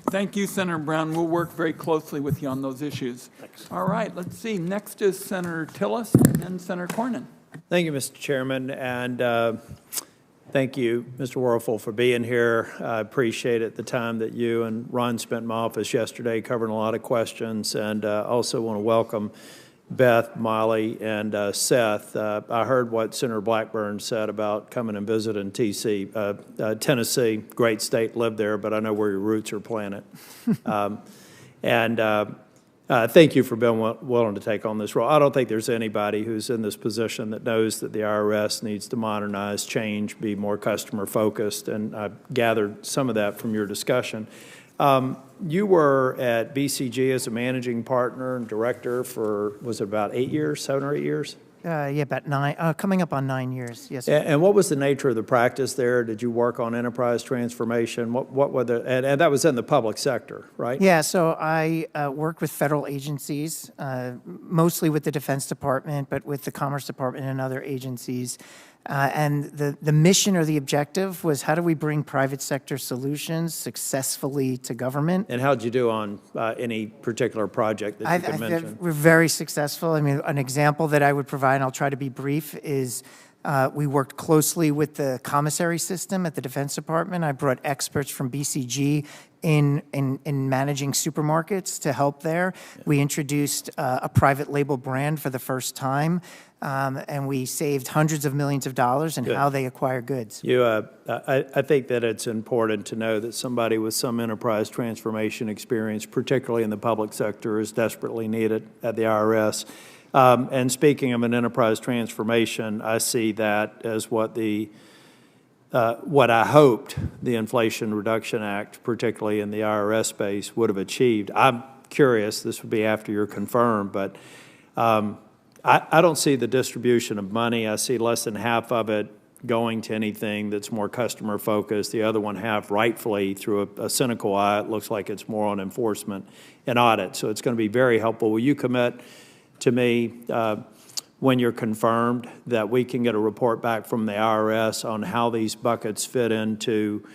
Thank you, Senator Brown. We'll work very closely with you on those issues. Thanks. All right, let's see. Next is Senator Tillis and then Senator Cornyn. Thank you, Mr. Chairman, and thank you, Mr. Werfel, for being here. I appreciate it, the time that you and Ron spent in my office yesterday covering a lot of questions, and also want to welcome Beth, Molly, and Seth. I heard what Senator Blackburn said about coming and visiting Tennessee. Great state, lived there, but I know where your roots are planted. Thank you for being willing to take on this role. I don't think there's anybody who's in this position that knows that the IRS needs to modernize, change, be more customer-focused, and I gathered some of that from your discussion. You were at BCG as a managing partner and director for, was it about 8 years, 7 or 8 years? Yeah, about 9, coming up on 9 years, yes. And what was the nature of the practice there? Did you work on enterprise transformation? What were the, and that was in the public sector, right? Yeah, so I worked with federal agencies, mostly with the Defense Department, but with the Commerce Department and other agencies. And the mission or the objective was, how do we bring private sector solutions successfully to government? And how did you do on any particular project that you could mention? We're very successful. I mean, an example that I would provide, and I'll try to be brief, is we worked closely with the commissary system at the Defense Department. I brought experts from BCG in managing supermarkets to help there. We introduced a private label brand for the first time, and we saved hundreds of millions of dollars in how they acquire goods. I think that it's important to know that somebody with some enterprise transformation experience, particularly in the public sector, is desperately needed at the IRS. And speaking of an enterprise transformation, I see that as what I hoped the Inflation Reduction Act, particularly in the IRS space, would have achieved. I'm curious, this would be after you're confirmed, but I don't see the distribution of money. I see less than half of it going to anything that's more customer focused. The other one half, rightfully, through a cynical eye, it looks like it's more on enforcement and audit. So it's going to be very helpful. Will you commit to me when you're confirmed that we can get a report back from the IRS on how these buckets fit into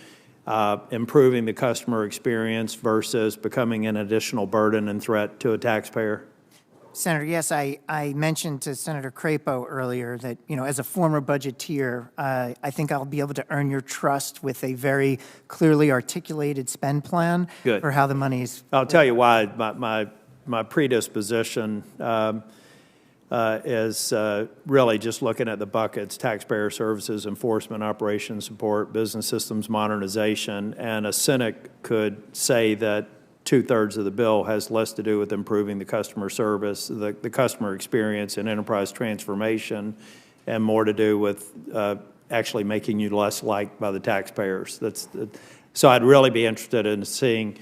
improving the customer experience versus becoming an additional burden and threat to a taxpayer? Senator, yes, I mentioned to Senator Crapo earlier that, you know, as a former budgeteer, I think I'll be able to earn your trust with a very clearly articulated spend plan for how the money's. I'll tell you why. My predisposition is really just looking at the buckets: taxpayer services, enforcement, operations support, business systems modernization, and a cynic could say that 2/3 of the bill has less to do with improving the customer service, the customer experience and enterprise transformation, and more to do with actually making you less liked by the taxpayers. So I'd really be interested in seeing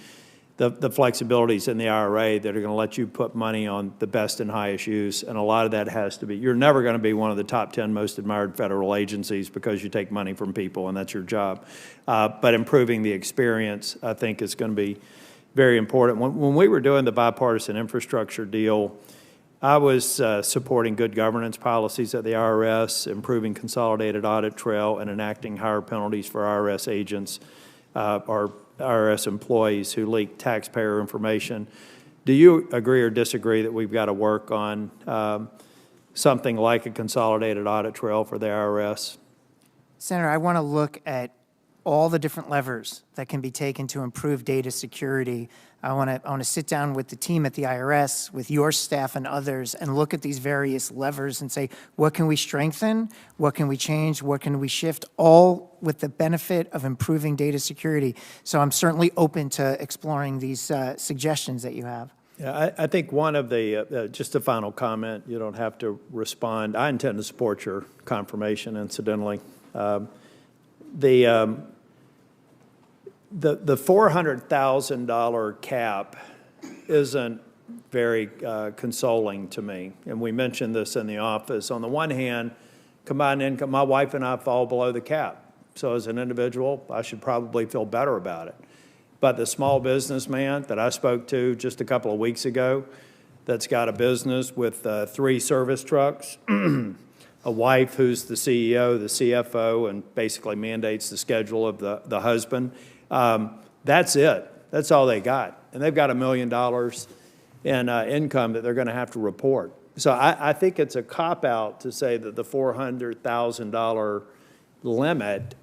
the flexibilities in the IRA that are going to let you put money on the best and highest use, and a lot of that has to be, you're never going to be one of the top 10 most admired federal agencies because you take money from people and that's your job. But improving the experience, I think, is going to be very important. When we were doing the bipartisan infrastructure deal, I was supporting good governance policies at the IRS, improving consolidated audit trail, and enacting higher penalties for IRS agents or IRS employees who leak taxpayer information. Do you agree or disagree that we've got to work on something like a consolidated audit trail for the IRS? Senator, I want to look at all the different levers that can be taken to improve data security. I want to sit down with the team at the IRS, with your staff and others, and look at these various levers and say, what can we strengthen? What can we change? What can we shift? All with the benefit of improving data security. So I'm certainly open to exploring these suggestions that you have. Yeah, I think one of the, just a final comment, you don't have to respond. I intend to support your confirmation, incidentally. The $400,000 cap isn't very consoling to me, and we mentioned this in the office. On the one hand, combined income, my wife and I fall below the cap, so as an individual, I should probably feel better about it. But the small businessman that I spoke to just a couple of weeks ago that's got a business with 3 service trucks, a wife who's the CEO, the CFO, and basically mandates the schedule of the husband, that's it. That's all they got. And they've got $1 million in income that they're going to have to report. So I think it's a cop-out to say that the $400,000 limit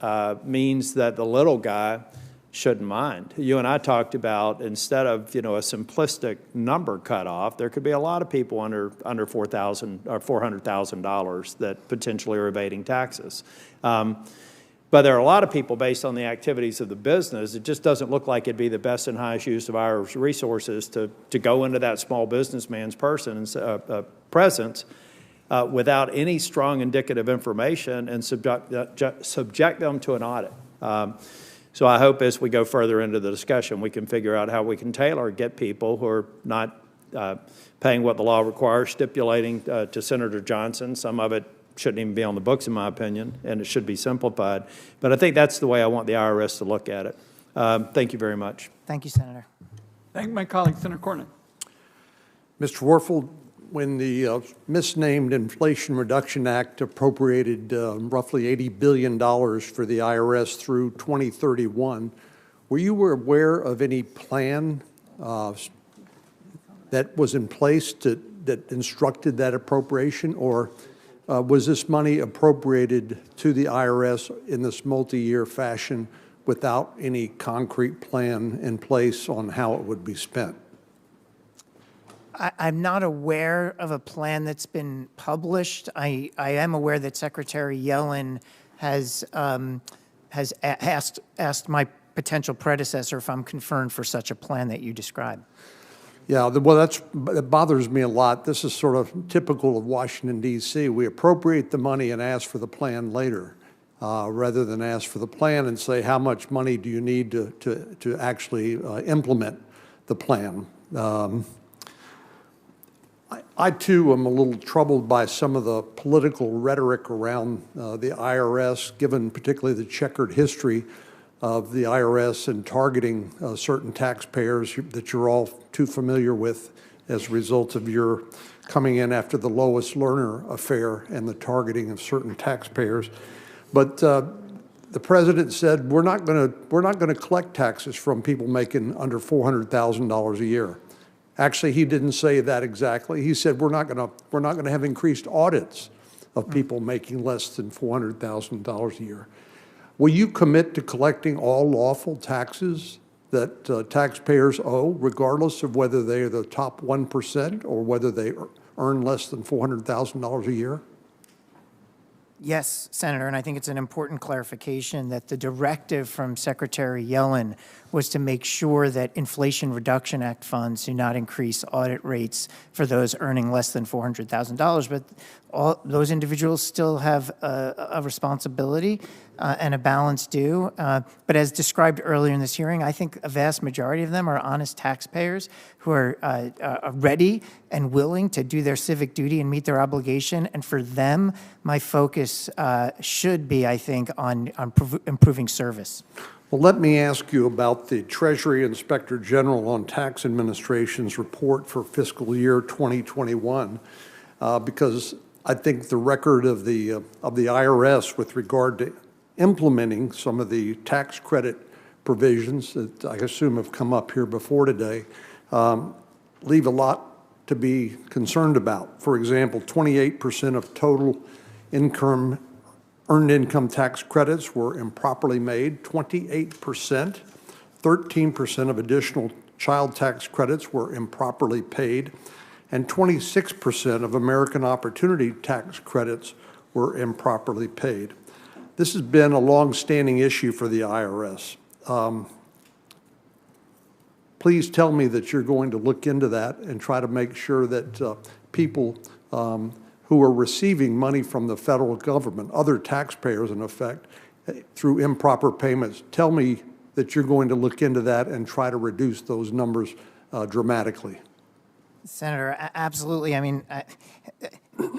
means that the little guy shouldn't mind. You and I talked about, instead of, a simplistic number cutoff, there could be a lot of people under $4,000 or $400,000 that potentially are evading taxes. But there are a lot of people, based on the activities of the business, it just doesn't look like it'd be the best and highest use of our resources to go into that small businessman's presence without any strong indicative information and subject them to an audit. So I hope as we go further into the discussion, we can figure out how we can tailor, get people who are not paying what the law requires, stipulating to Senator Johnson. Some of it shouldn't even be on the books, in my opinion, and it should be simplified. But I think that's the way I want the IRS to look at it. Thank you very much. Thank you, Senator. Thank my colleague, Senator Cornyn. Mr. Werfel, when the misnamed Inflation Reduction Act appropriated roughly $80 billion for the IRS through 2031, were you aware of any plan that was in place that instructed that appropriation, or was this money appropriated to the IRS in this multi-year fashion without any concrete plan in place on how it would be spent? I'm not aware of a plan that's been published. I am aware that Secretary Yellen has asked my potential predecessor if I'm confirmed for such a plan that you described. Yeah, well, that bothers me a lot. This is sort of typical of Washington, D.C. We appropriate the money and ask for the plan later, rather than ask for the plan and say, how much money do you need to actually implement the plan? I, too, am a little troubled by some of the political rhetoric around the IRS, given particularly the checkered history of the IRS and targeting certain taxpayers that you're all too familiar with as a result of your coming in after the Lois Lerner affair and the targeting of certain taxpayers. But the president said we're not going to collect taxes from people making under $400,000 a year. Actually, he didn't say that exactly. He said we're not going to have increased audits of people making less than $400,000 a year. Will you commit to collecting all lawful taxes that taxpayers owe, regardless of whether they are the top 1% or whether they earn less than $400,000 a year? Yes, Senator, and I think it's an important clarification that the directive from Secretary Yellen was to make sure that Inflation Reduction Act funds do not increase audit rates for those earning less than $400,000, but all those individuals still have a responsibility and a balance due. But as described earlier in this hearing, I think a vast majority of them are honest taxpayers who are ready and willing to do their civic duty and meet their obligation. And for them, my focus should be, I think, on improving service. Well, let me ask you about the Treasury Inspector General on Tax Administration's report for fiscal year 2021, because I think the record of the IRS with regard to implementing some of the tax credit provisions that I assume have come up here before today leave a lot to be concerned about. For example, 28% of total earned income tax credits were improperly made, 28%, 13% of additional child tax credits were improperly paid, and 26% of American Opportunity tax credits were improperly paid. This has been a long-standing issue for the IRS. Please tell me that you're going to look into that and try to make sure that people who are receiving money from the federal government, other taxpayers in effect, through improper payments, tell me that you're going to look into that and try to reduce those numbers dramatically. Senator, absolutely. I mean,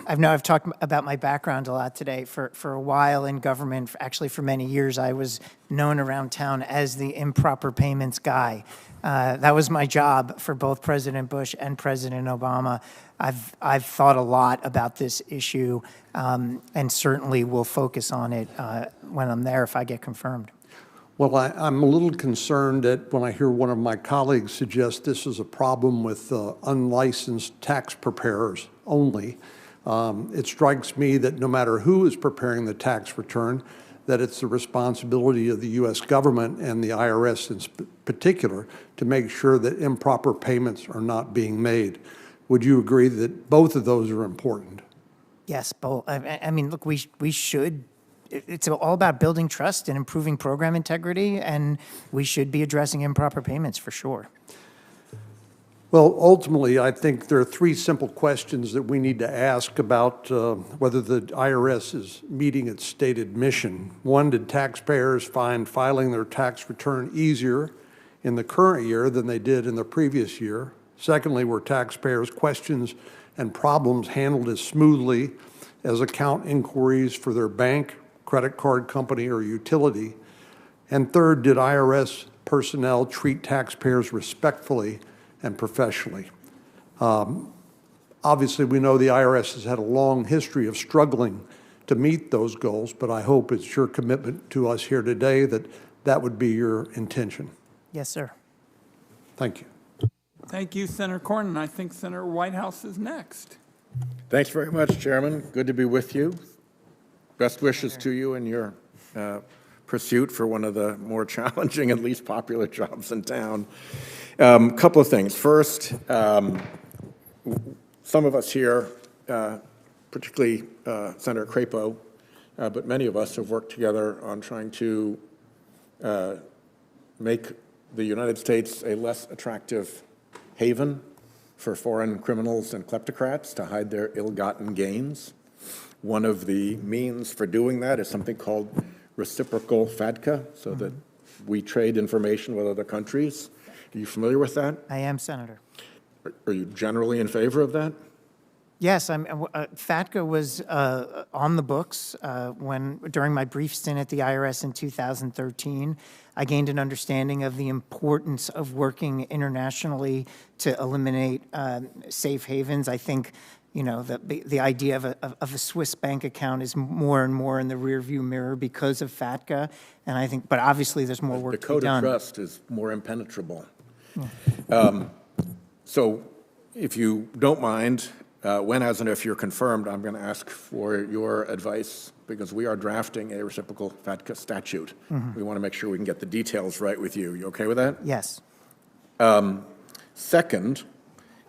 I've talked about my background a lot today. For a while in government, actually for many years, I was known around town as the improper payments guy. That was my job for both President Bush and President Obama. I've thought a lot about this issue, and certainly will focus on it when I'm there if I get confirmed. Well, I'm a little concerned that when I hear one of my colleagues suggest this is a problem with unlicensed tax preparers only. It strikes me that no matter who is preparing the tax return, that it's the responsibility of the U.S. government and the IRS in particular to make sure that improper payments are not being made. Would you agree that both of those are important? Yes, both. I mean, look, we should. It's all about building trust and improving program integrity, and we should be addressing improper payments for sure. Well, ultimately, I think there are three simple questions that we need to ask about whether the IRS is meeting its stated mission. One, did taxpayers find filing their tax return easier in the current year than they did in the previous year? Secondly, were taxpayers' questions and problems handled as smoothly as account inquiries for their bank, credit card company, or utility? And third, did IRS personnel treat taxpayers respectfully and professionally? Obviously, we know the IRS has had a long history of struggling to meet those goals, but I hope it's your commitment to us here today that that would be your intention. Yes, sir. Thank you. Thank you, Senator Cornyn. I think Senator Whitehouse is next. Thanks very much, Chairman. Good to be with you. Best wishes to you in your pursuit for one of the more challenging and least popular jobs in town. Couple of things. First, some of us here, particularly Senator Crapo, but many of us have worked together on trying to make the United States a less attractive haven for foreign criminals and kleptocrats to hide their ill-gotten gains. One of the means for doing that is something called reciprocal FATCA, so that we trade information with other countries. Are you familiar with that? I am, Senator. Are you generally in favor of that? Yes, FATCA was on the books during my brief stint at the IRS in 2013. I gained an understanding of the importance of working internationally to eliminate safe havens. I think, you know, the idea of a Swiss bank account is more and more in the rearview mirror because of FATCA, and I think, but obviously there's more work to be done. The code of trust is more impenetrable. Yeah. So, if you don't mind, when, as and if you're confirmed, I'm going to ask for your advice because we are drafting a reciprocal FATCA statute. We want to make sure we can get the details right with you. You okay with that? Yes. Second,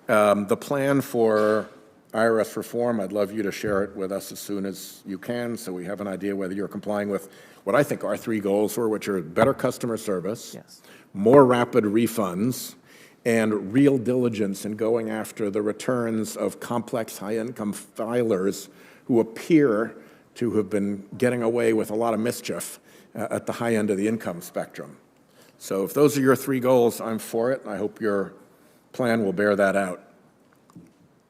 the plan for IRS reform, I'd love you to share it with us as soon as you can so we have an idea whether you're complying with what I think our three goals were, which are better customer service, more rapid refunds, and real diligence in going after the returns of complex high-income filers who appear to have been getting away with a lot of mischief at the high end of the income spectrum. So if those are your three goals, I'm for it, and I hope your plan will bear that out.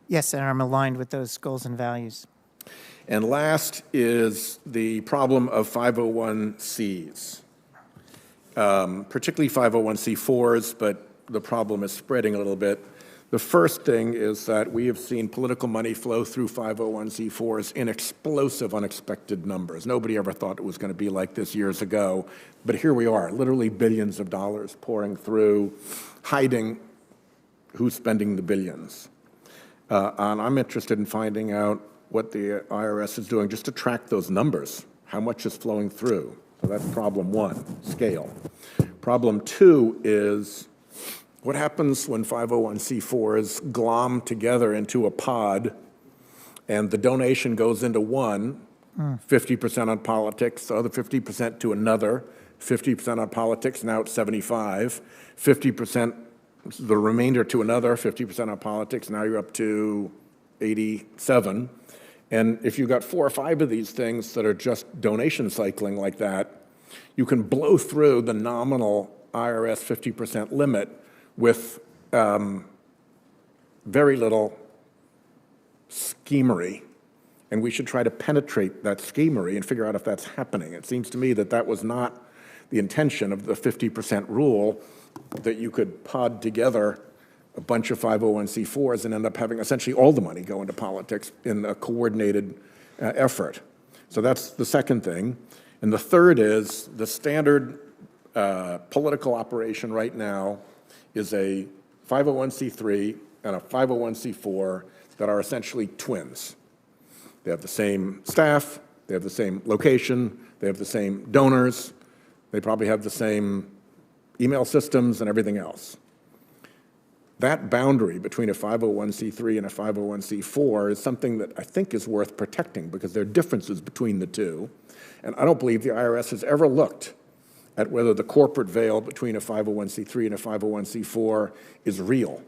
Yes, Senator, I'm aligned with those goals and values. And last is the problem of 501Cs, particularly 501c4s, but the problem is spreading a little bit. The first thing is that we have seen political money flow through 501c4s in explosive, unexpected numbers. Nobody ever thought it was going to be like this years ago, but here we are, literally billions of dollars pouring through, hiding who's spending the billions. And I'm interested in finding out what the IRS is doing just to track those numbers, how much is flowing through. So that's problem one, scale. Problem two is what happens when 501c4s glom together into a pod and the donation goes into one, 50% on politics, the other 50% to another, 50% on politics, now it's 75, 50% the remainder to another, 50% on politics, now you're up to 87. And if you've got 4 or 5 of these things that are just donation cycling like that, you can blow through the nominal IRS 50% limit with very little schemery, and we should try to penetrate that schemery and figure out if that's happening. It seems to me that that was not the intention of the 50% rule, that you could pod together a bunch of 501c4s and end up having essentially all the money go into politics in a coordinated effort. So that's the second thing. And the third is the standard political operation right now is a 501c3 and a 501c4 that are essentially twins. They have the same staff, they have the same location, they have the same donors, they probably have the same email systems and everything else. That boundary between a 501c3 and a 501c4 is something that I think is worth protecting because there are differences between the two. And I don't believe the IRS has ever looked at whether the corporate veil between a 501c3 and a 501c4 is real,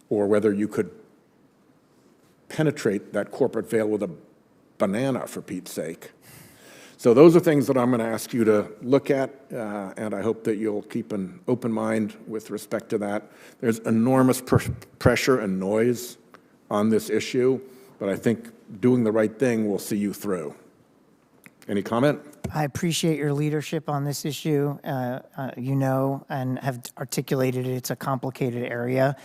or whether you could penetrate that corporate veil with a banana, for Pete's sake. So those are things that I'm going to ask you to look at, and I hope that you'll keep an open mind with respect to that. There's enormous pressure and noise on this issue, but I think doing the right thing will see you through. Any comment? I appreciate your leadership on this issue. You know, and have articulated it. It's a complicated area.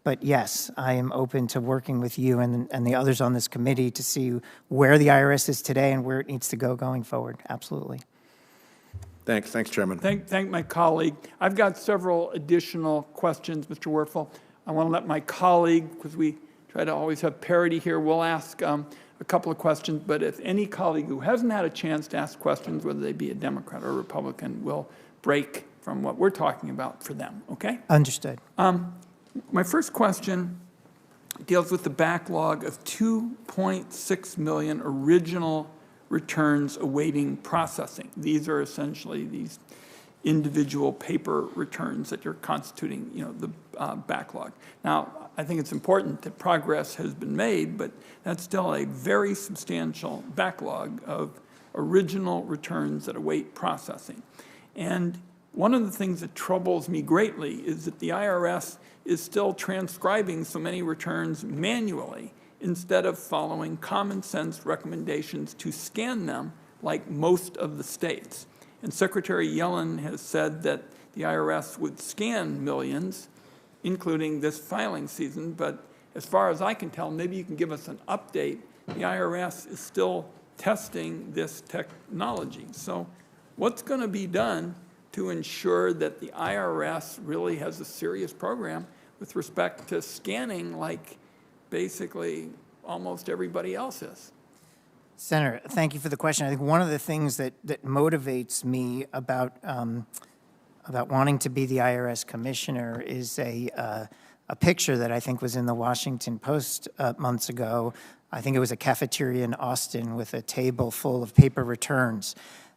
But yes, I am open to working with you and the others on this committee to see where the IRS is today and where it needs to go going forward. Absolutely. Thanks, Chairman. Thank my colleague. I've got several additional questions, Mr. Werfel. I want to let my colleague, because we try to always have parity here, we'll ask a couple of questions. But if any colleague who hasn't had a chance to ask questions, whether they be a Democrat or a Republican, will break from what we're talking about for them, okay? Understood. My first question deals with the backlog of 2.6 million original returns awaiting processing. These are essentially these individual paper returns that are constituting, the backlog. Now, I think it's important that progress has been made, but that's still a very substantial backlog of original returns that await processing. And one of the things that troubles me greatly is that the IRS is still transcribing so many returns manually instead of following common sense recommendations to scan them like most of the states. And Secretary Yellen has said that the IRS would scan millions, including this filing season, but as far as I can tell, maybe you can give us an update. The IRS is still testing this technology. So what's going to be done to ensure that the IRS really has a serious program with respect to scanning like basically almost everybody else is? Senator, thank you for the question. I think one of the things that motivates me about wanting to be the IRS commissioner is a picture that I think was in the Washington Post months ago. I think it was a cafeteria in Austin with a table full of paper returns.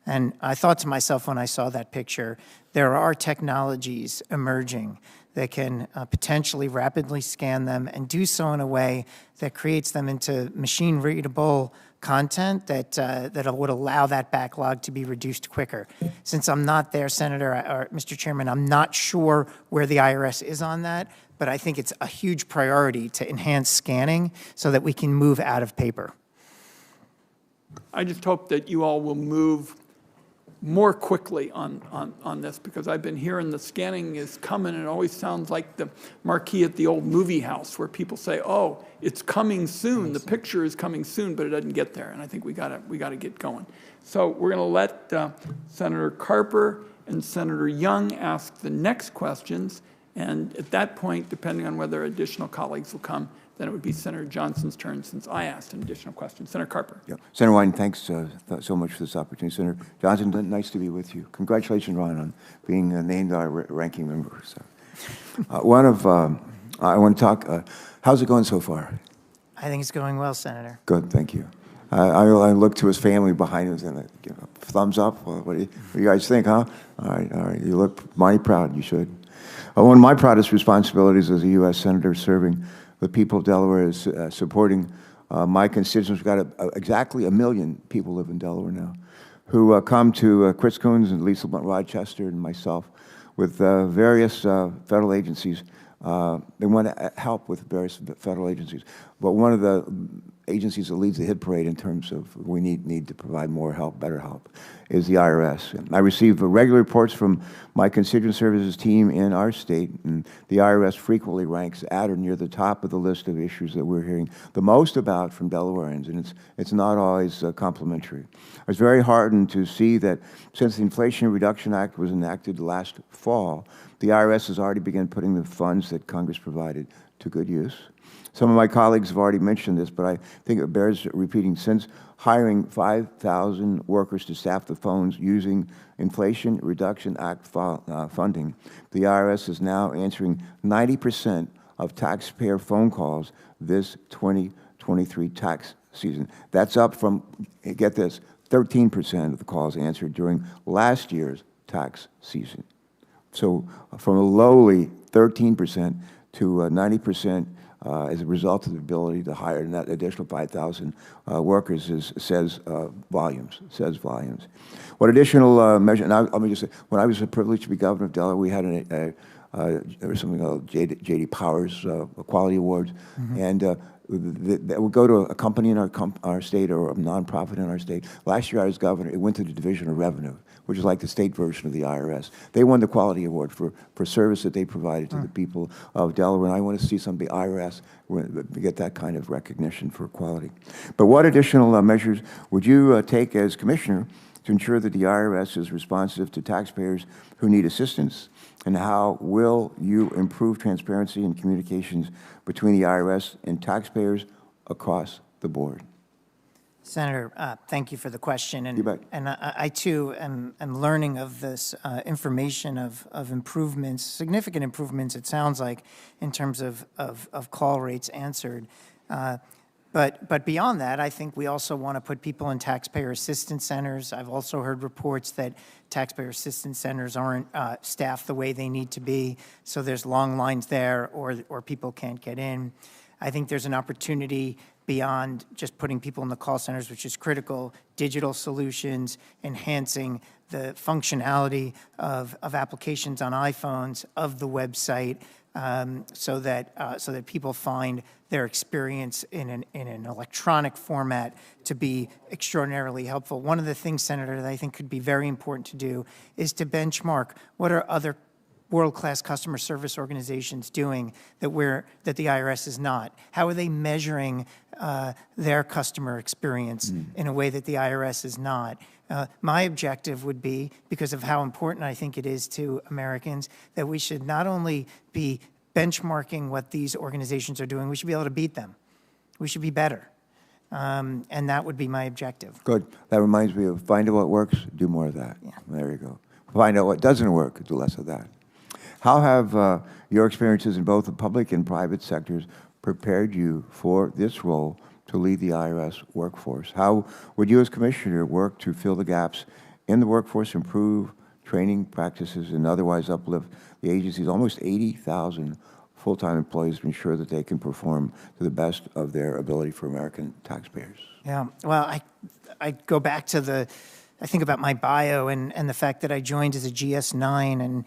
And I thought to myself when I saw that picture, there are technologies emerging that can potentially rapidly scan them and do so in a way that creates them into machine-readable content that would allow that backlog to be reduced quicker. Since I'm not there, Senator, or Mr. Chairman, I'm not sure where the IRS is on that, but I think it's a huge priority to enhance scanning so that we can move out of paper. I just hope that you all will move more quickly on this, because I've been hearing the scanning is coming, and it always sounds like the marquee at the old movie house where people say, oh, it's coming soon, the picture is coming soon, but it doesn't get there, and I think we gotta get going. So we're gonna let Senator Carper and Senator Young ask the next questions, and at that point, depending on whether additional colleagues will come, then it would be Senator Johnson's turn since I asked an additional question. Senator Carper. Yeah. Senator Wyden, thanks so much for this opportunity. Senator Johnson, nice to be with you. Congratulations, Ron, on being named our ranking member. So, I want to talk, how's it going so far? I think it's going well, Senator. Good, thank you. I look to his family behind us and give a thumbs up. What do you guys think, huh? All right, you look mighty proud, you should. One of my proudest responsibilities as a U.S. Senator serving the people of Delaware is supporting my constituents. We've got exactly 1 million people live in Delaware now. who come to Chris Coons and Lisa Rochester and myself with various federal agencies. They want to help with various federal agencies. But one of the agencies that leads the hit parade in terms of we need to provide more help, better help, is the IRS. And I receive regular reports from my constituent services team in our state, and the IRS frequently ranks at or near the top of the list of issues that we're hearing the most about from Delawareans, and it's not always complimentary. I was very heartened to see that since the Inflation Reduction Act was enacted last fall, the IRS has already begun putting the funds that Congress provided to good use. Some of my colleagues have already mentioned this, but I think it bears repeating. Since hiring 5,000 workers to staff the phones using Inflation Reduction Act funding, the IRS is now answering 90% of taxpayer phone calls this 2023 tax season. That's up from, get this, 13% of the calls answered during last year's tax season. So from a lowly 13% to 90% as a result of the ability to hire that additional 5,000 workers says volumes. What additional measure? Now, let me just say, when I was privileged to be governor of Delaware, we had there was something called J.D. Powers Quality Awards, and that would go to a company in our state or a nonprofit in our state. Last year I was governor. It went to the Division of Revenue, which is like the state version of the IRS. They won the Quality Award for service that they provided to the people of Delaware, and I want to see some of the IRS get that kind of recognition for quality. But what additional measures would you take as commissioner to ensure that the IRS is responsive to taxpayers who need assistance? And how will you improve transparency and communications between the IRS and taxpayers across the board? Senator, thank you for the question. And, you bet. And I too am learning of this information of improvements, significant improvements, it sounds like, in terms of call rates answered. But beyond that, I think we also want to put people in taxpayer assistance centers. I've also heard reports that taxpayer assistance centers aren't staffed the way they need to be, so there's long lines there or people can't get in. I think there's an opportunity beyond just putting people in the call centers, which is critical, digital solutions, enhancing the functionality of applications on iPhones, of the website, so that people find their experience in an electronic format to be extraordinarily helpful. One of the things, Senator, that I think could be very important to do is to benchmark what are other world-class customer service organizations doing that the IRS is not. How are they measuring their customer experience in a way that the IRS is not? My objective would be, because of how important I think it is to Americans, that we should not only be benchmarking what these organizations are doing, we should be able to beat them. We should be better. And that would be my objective. Good. That reminds me of find out what works, do more of that. Yeah. There you go. Find out what doesn't work, do less of that. How have your experiences in both the public and private sectors prepared you for this role to lead the IRS workforce? How would you as Commissioner work to fill the gaps in the workforce, improve training practices, and otherwise uplift the agency's almost 80,000 full-time employees to ensure that they can perform to the best of their ability for American taxpayers? Yeah, well, I go back to I think about my bio and the fact that I joined as a GS-9 and,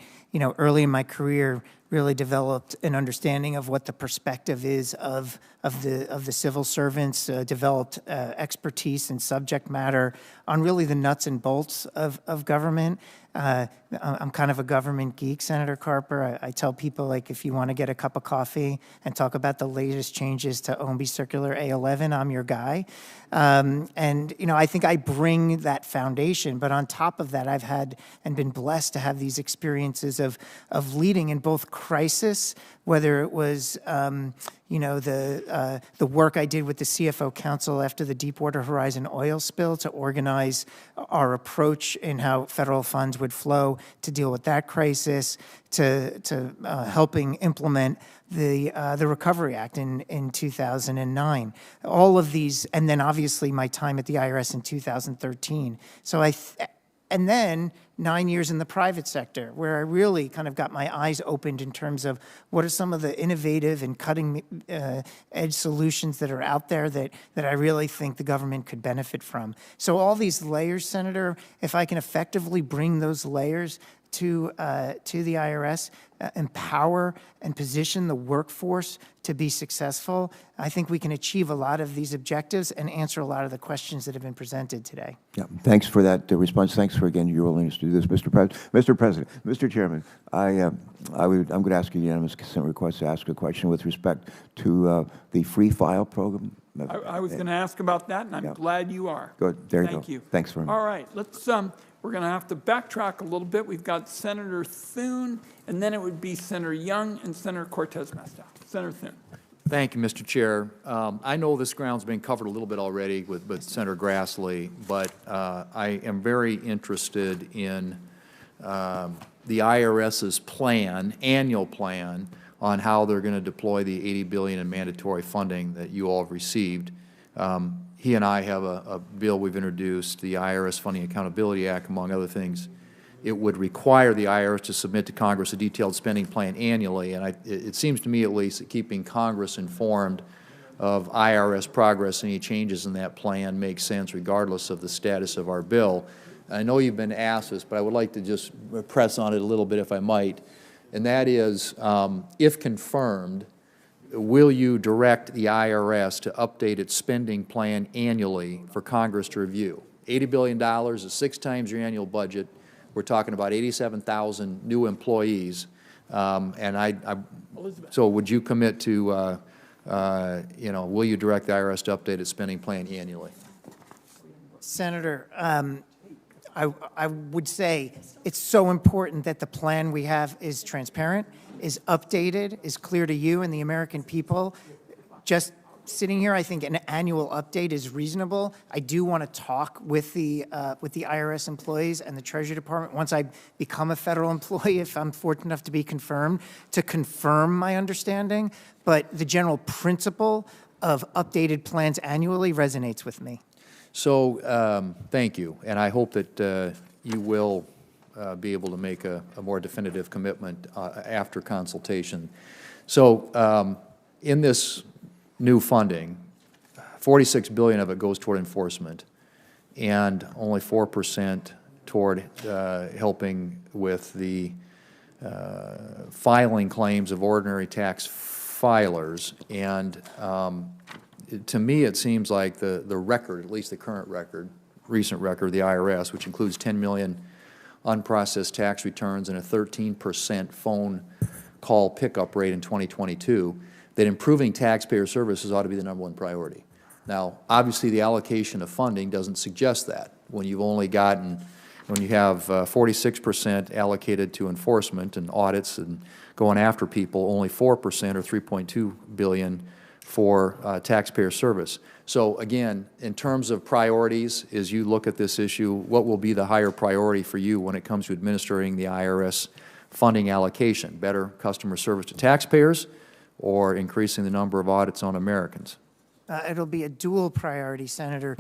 early in my career really developed an understanding of what the perspective is of the civil servants, developed expertise and subject matter on really the nuts and bolts of government. I'm kind of a government geek, Senator Carper. I tell people, like, if you want to get a cup of coffee and talk about the latest changes to OMB Circular A11, I'm your guy. And, I think I bring that foundation. But on top of that, I've had and been blessed to have these experiences of leading in both crisis, whether it was, the work I did with the CFO Council after the Deepwater Horizon oil spill to organize our approach in how federal funds would flow to deal with that crisis, to helping implement the Recovery Act in 2009. All of these, and then obviously my time at the IRS in 2013. So And then 9 years in the private sector, where I really kind of got my eyes opened in terms of what are some of the innovative and cutting edge solutions that are out there that I really think the government could benefit from. So all these layers, Senator, if I can effectively bring those layers to the IRS, empower and position the workforce to be successful, I think we can achieve a lot of these objectives and answer a lot of the questions that have been presented today. Yeah, thanks for that response. Thanks for, again, your willingness to do this, Mr. President. Mr. Chairman, I'm going to ask a unanimous consent request to ask a question with respect to the free file program. I was going to ask about that, and I'm glad you are. Good. There you go. Thank you. Thanks very much. All right. Let's. We're going to have to backtrack a little bit. We've got Senator Thune, and then it would be Senator Young and Senator Cortez Masto. Senator Thune. Thank you, Mr. Chair. I know this ground's been covered a little bit already with Senator Grassley, but I am very interested in the IRS's plan, annual plan, on how they're going to deploy the $80 billion in mandatory funding that you all have received. He and I have a bill we've introduced, the IRS Funding Accountability Act, among other things. It would require the IRS to submit to Congress a detailed spending plan annually, and it seems to me at least that keeping Congress informed of IRS progress and any changes in that plan makes sense regardless of the status of our bill. I know you've been asked this, but I would like to just press on it a little bit if I might, and that is, if confirmed, will you direct the IRS to update its spending plan annually for Congress to review? $80 billion is 6 times your annual budget. We're talking about 87,000 new employees. So would you commit to, will you direct the IRS to update its spending plan annually? Senator, I would say it's so important that the plan we have is transparent, is updated, is clear to you and the American people. Just sitting here, I think an annual update is reasonable. I do want to talk with the IRS employees and the Treasury Department once I become a federal employee, if I'm fortunate enough to be confirmed, to confirm my understanding. But the general principle of updated plans annually resonates with me. So thank you, and I hope that you will be able to make a more definitive commitment after consultation. So in this new funding, $46 billion of it goes toward enforcement, and only 4% toward helping with the filing claims of ordinary tax filers. And to me, it seems like the record, at least the current record, recent record of the IRS, which includes 10 million unprocessed tax returns and a 13% phone call pickup rate in 2022, that improving taxpayer services ought to be the #1 priority. Now, obviously, the allocation of funding doesn't suggest that. When you've only gotten, when you have 46% allocated to enforcement and audits and going after people, only 4% or $3.2 billion for taxpayer service. So again, in terms of priorities, as you look at this issue, what will be the higher priority for you when it comes to administering the IRS funding allocation? Better customer service to taxpayers or increasing the number of audits on Americans? It'll be a dual priority, Senator,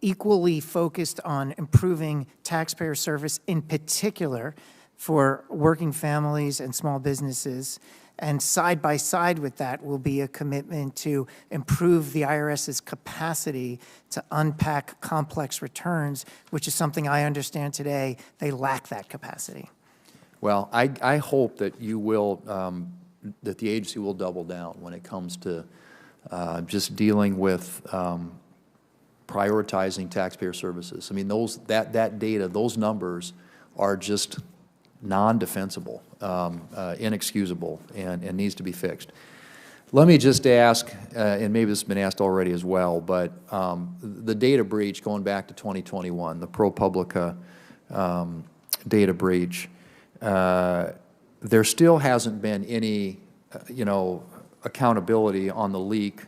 equally focused on improving taxpayer service, in particular for working families and small businesses. And side by side with that will be a commitment to improve the IRS's capacity to unpack complex returns, which is something I understand today they lack that capacity. Well, I hope that you will, that the agency will double down when it comes to just dealing with prioritizing taxpayer services. I mean, that data, those numbers are just non-defensible, inexcusable, and needs to be fixed. Let me just ask, and maybe this has been asked already as well, but the data breach going back to 2021, the ProPublica data breach, there still hasn't been any, accountability on the leak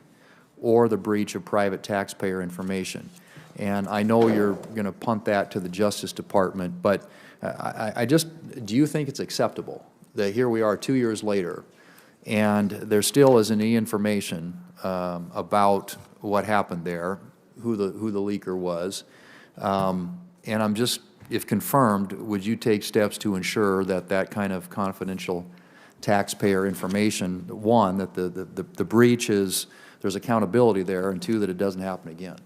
or the breach of private taxpayer information. And I know you're going to punt that to the Justice Department, but do you think it's acceptable that here we are 2 years later and there still isn't any information about what happened there, who the leaker was, and I'm just if confirmed, would you take steps to ensure that that kind of confidential taxpayer information, one, that the breach is, there's accountability there, and two, that it doesn't happen again?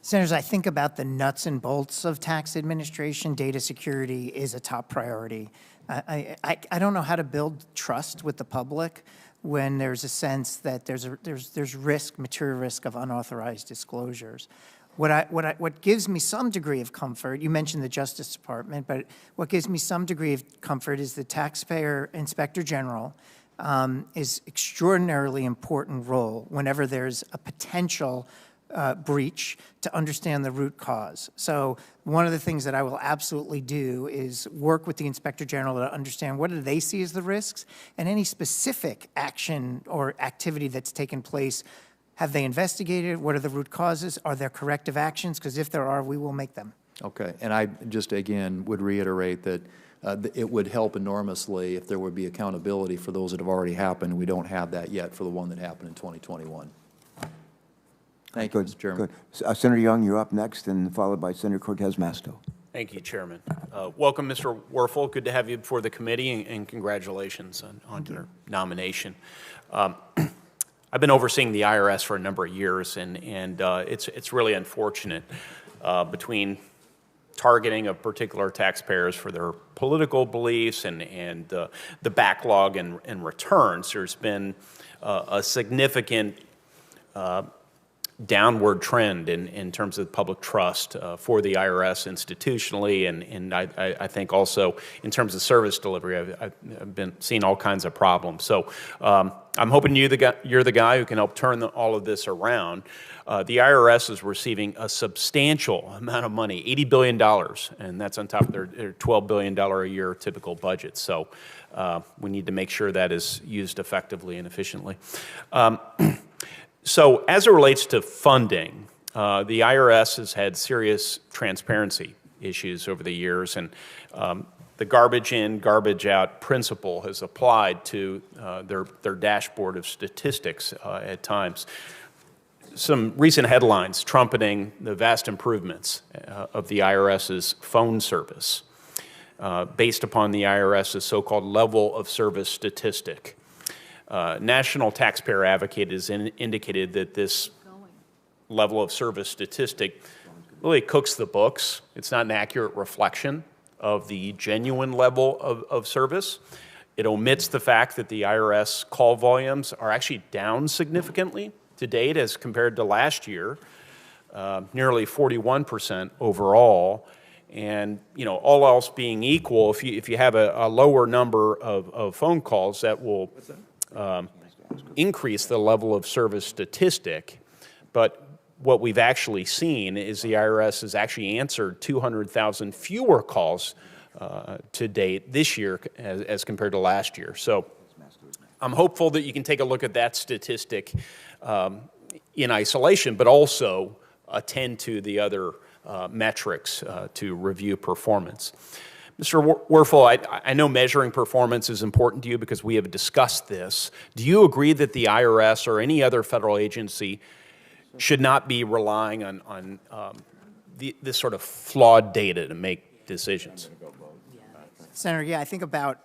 Senators, I think about the nuts and bolts of tax administration. Data security is a top priority. I don't know how to build trust with the public when there's a sense that there's risk, material risk of unauthorized disclosures. What gives me some degree of comfort, you mentioned the Justice Department, but what gives me some degree of comfort is the Taxpayer Inspector General is extraordinarily important role whenever there's a potential breach to understand the root cause. So one of the things that I will absolutely do is work with the Inspector General to understand what do they see as the risks and any specific action or activity that's taken place. Have they investigated? What are the root causes? Are there corrective actions? Because if there are, we will make them. Okay, and I just again would reiterate that it would help enormously if there would be accountability for those that have already happened. We don't have that yet for the one that happened in 2021. Thank you, Mr. Chairman. Good. Senator Young, you're up next, and followed by Senator Cortez Masto. Thank you, Chairman. Welcome, Mr. Werfel. Good to have you before the committee, and congratulations on your nomination. I've been overseeing the IRS for a number of years, and it's really unfortunate between targeting of particular taxpayers for their political beliefs and the backlog and returns. There's been a significant downward trend in terms of public trust for the IRS institutionally, and I think also in terms of service delivery. I've been seeing all kinds of problems. So I'm hoping you're the guy who can help turn all of this around. The IRS is receiving a substantial amount of money, $80 billion, and that's on top of their $12 billion a year typical budget. So we need to make sure that is used effectively and efficiently. So as it relates to funding, the IRS has had serious transparency issues over the years, and the garbage in, garbage out principle has applied to their dashboard of statistics at times. Some recent headlines trumpeting the vast improvements of the IRS's phone service based upon the IRS's so-called level of service statistic. National Taxpayer Advocate has indicated that this level of service statistic really cooks the books. It's not an accurate reflection of the genuine level of service. It omits the fact that the IRS call volumes are actually down significantly to date as compared to last year, nearly 41% overall. And all else being equal, if you have a lower number of phone calls, that will increase the level of service statistic. But what we've actually seen is the IRS has actually answered 200,000 fewer calls to date this year as compared to last year. So I'm hopeful that you can take a look at that statistic in isolation, but also attend to the other metrics to review performance. Mr. Werfel, I know measuring performance is important to you because we have discussed this. Do you agree that the IRS or any other federal agency should not be relying on this sort of flawed data to make decisions? Senator, yeah, I think about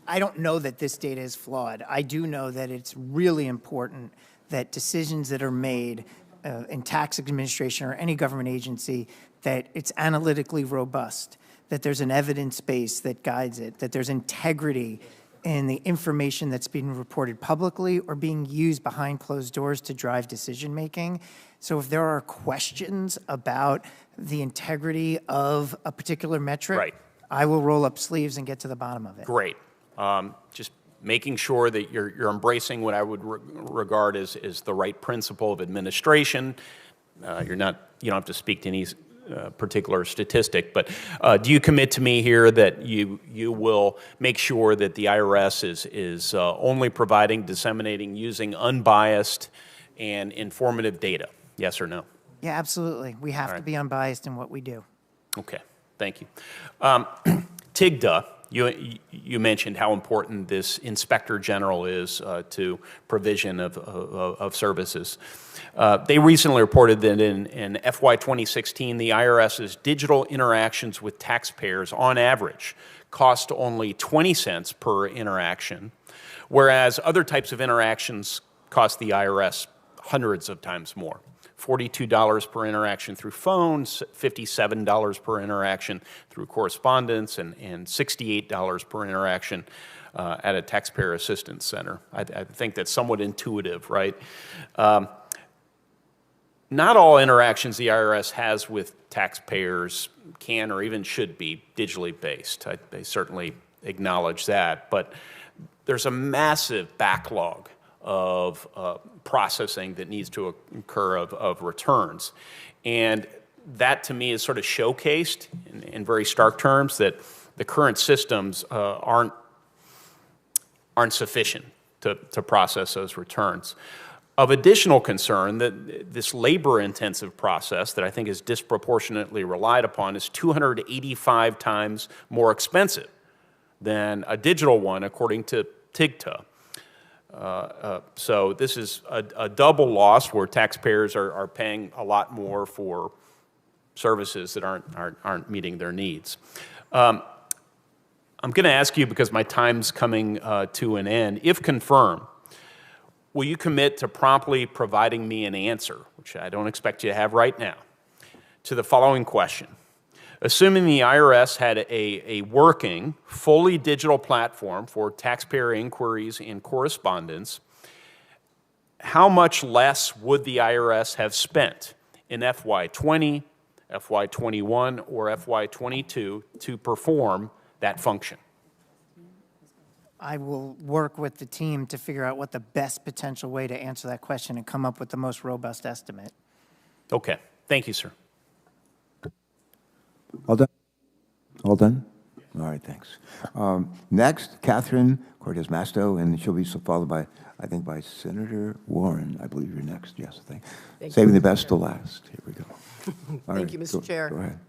I don't know that this data is flawed. I do know that it's really important that decisions that are made in tax administration or any government agency, that it's analytically robust, that there's an evidence base that guides it, that there's integrity in the information that's being reported publicly or being used behind closed doors to drive decision-making. So if there are questions about the integrity of a particular metric, right, I will roll up sleeves and get to the bottom of it. Great. Just making sure that you're embracing what I would regard as the right principle of administration. You don't have to speak to any particular statistic, but do you commit to me here that you will make sure that the IRS is only providing, disseminating, using unbiased and informative data? Yes or no? Yeah, absolutely. We have to be unbiased in what we do. Okay, thank you. TIGTA You mentioned how important this Inspector General is to provision of services. They recently reported that in FY 2016, the IRS's digital interactions with taxpayers on average cost only 20 cents per interaction, whereas other types of interactions cost the IRS hundreds of times more. $42 per interaction through phones, $57 per interaction through correspondence, and $68 per interaction at a taxpayer assistance center. I think that's somewhat intuitive, right? Not all interactions the IRS has with taxpayers can or even should be digitally based. I certainly acknowledge that, but there's a massive backlog of processing that needs to occur of returns. And that, to me, is sort of showcased in very stark terms that the current systems aren't sufficient to process those returns. Of additional concern, that this labor-intensive process that I think is disproportionately relied upon is 285 times more expensive than a digital one, according to TIGTA. So this is a double loss where taxpayers are paying a lot more for services that aren't meeting their needs. I'm going to ask you, because my time's coming to an end, if confirmed, will you commit to promptly providing me an answer, which I don't expect you to have right now, to the following question? Assuming the IRS had a working, fully digital platform for taxpayer inquiries and correspondence, how much less would the IRS have spent in FY 20, FY 21, or FY 22 to perform that function? I will work with the team to figure out what the best potential way to answer that question and come up with the most robust estimate. Okay. Thank you, sir. All done? All done? All right, thanks. Next, Catherine Cortez Masto, and she'll be followed by, I think, by Senator Warren. I believe you're next. Yes, Thank saving you, the best to last. Here we go. Thank you, Mr. Chair. Go ahead.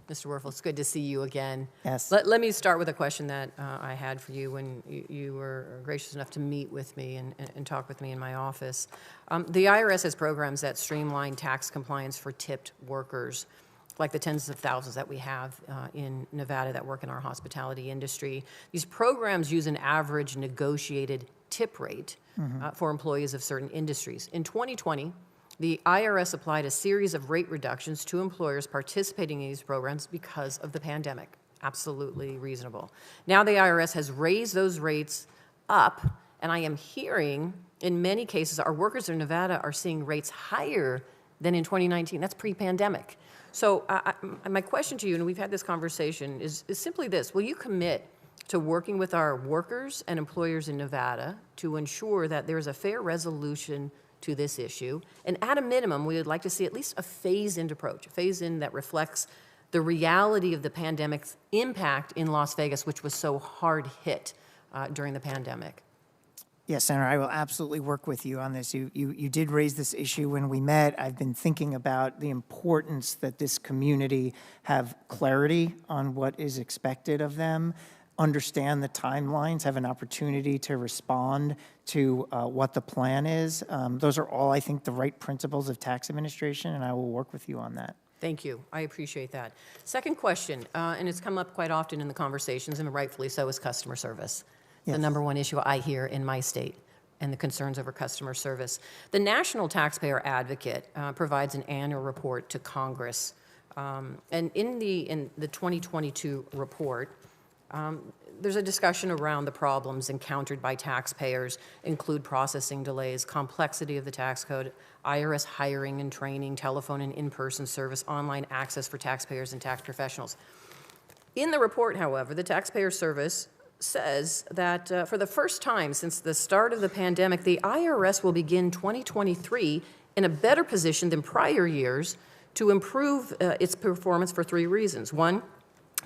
Mr. Werfel, it's good to see you again. Yes. Let me start with a question that I had for you when you were gracious enough to meet with me and talk with me in my office. The IRS has programs that streamline tax compliance for tipped workers, like the tens of thousands that we have in Nevada that work in our hospitality industry. These programs use an average negotiated tip rate for employees of certain industries. In 2020, the IRS applied a series of rate reductions to employers participating in these programs because of the pandemic. Absolutely reasonable. Now the IRS has raised those rates up, and I am hearing in many cases our workers in Nevada are seeing rates higher than in 2019. That's pre-pandemic. So my question to you, and we've had this conversation, is simply this. Will you commit to working with our workers and employers in Nevada to ensure that there's a fair resolution to this issue? And at a minimum, we would like to see at least a phased-in approach, a phase-in that reflects the reality of the pandemic's impact in Las Vegas, which was so hard hit during the pandemic. Yes, Senator, I will absolutely work with you on this. You did raise this issue when we met. I've been thinking about the importance that this community have clarity on what is expected of them, understand the timelines, have an opportunity to respond to what the plan is. Those are all, I think, the right principles of tax administration, and I will work with you on that. Thank you. I appreciate that. Second question, and it's come up quite often in the conversations, and rightfully so, is customer service. Yes. The number one issue I hear in my state, and the concerns over customer service. The National Taxpayer Advocate provides an annual report to Congress. And in the 2022 report, there's a discussion around the problems encountered by taxpayers, include processing delays, complexity of the tax code, IRS hiring and training, telephone and in-person service, online access for taxpayers and tax professionals. In the report, however, the Taxpayer Service says that for the first time since the start of the pandemic, the IRS will begin 2023 in a better position than prior years to improve its performance for three reasons. One,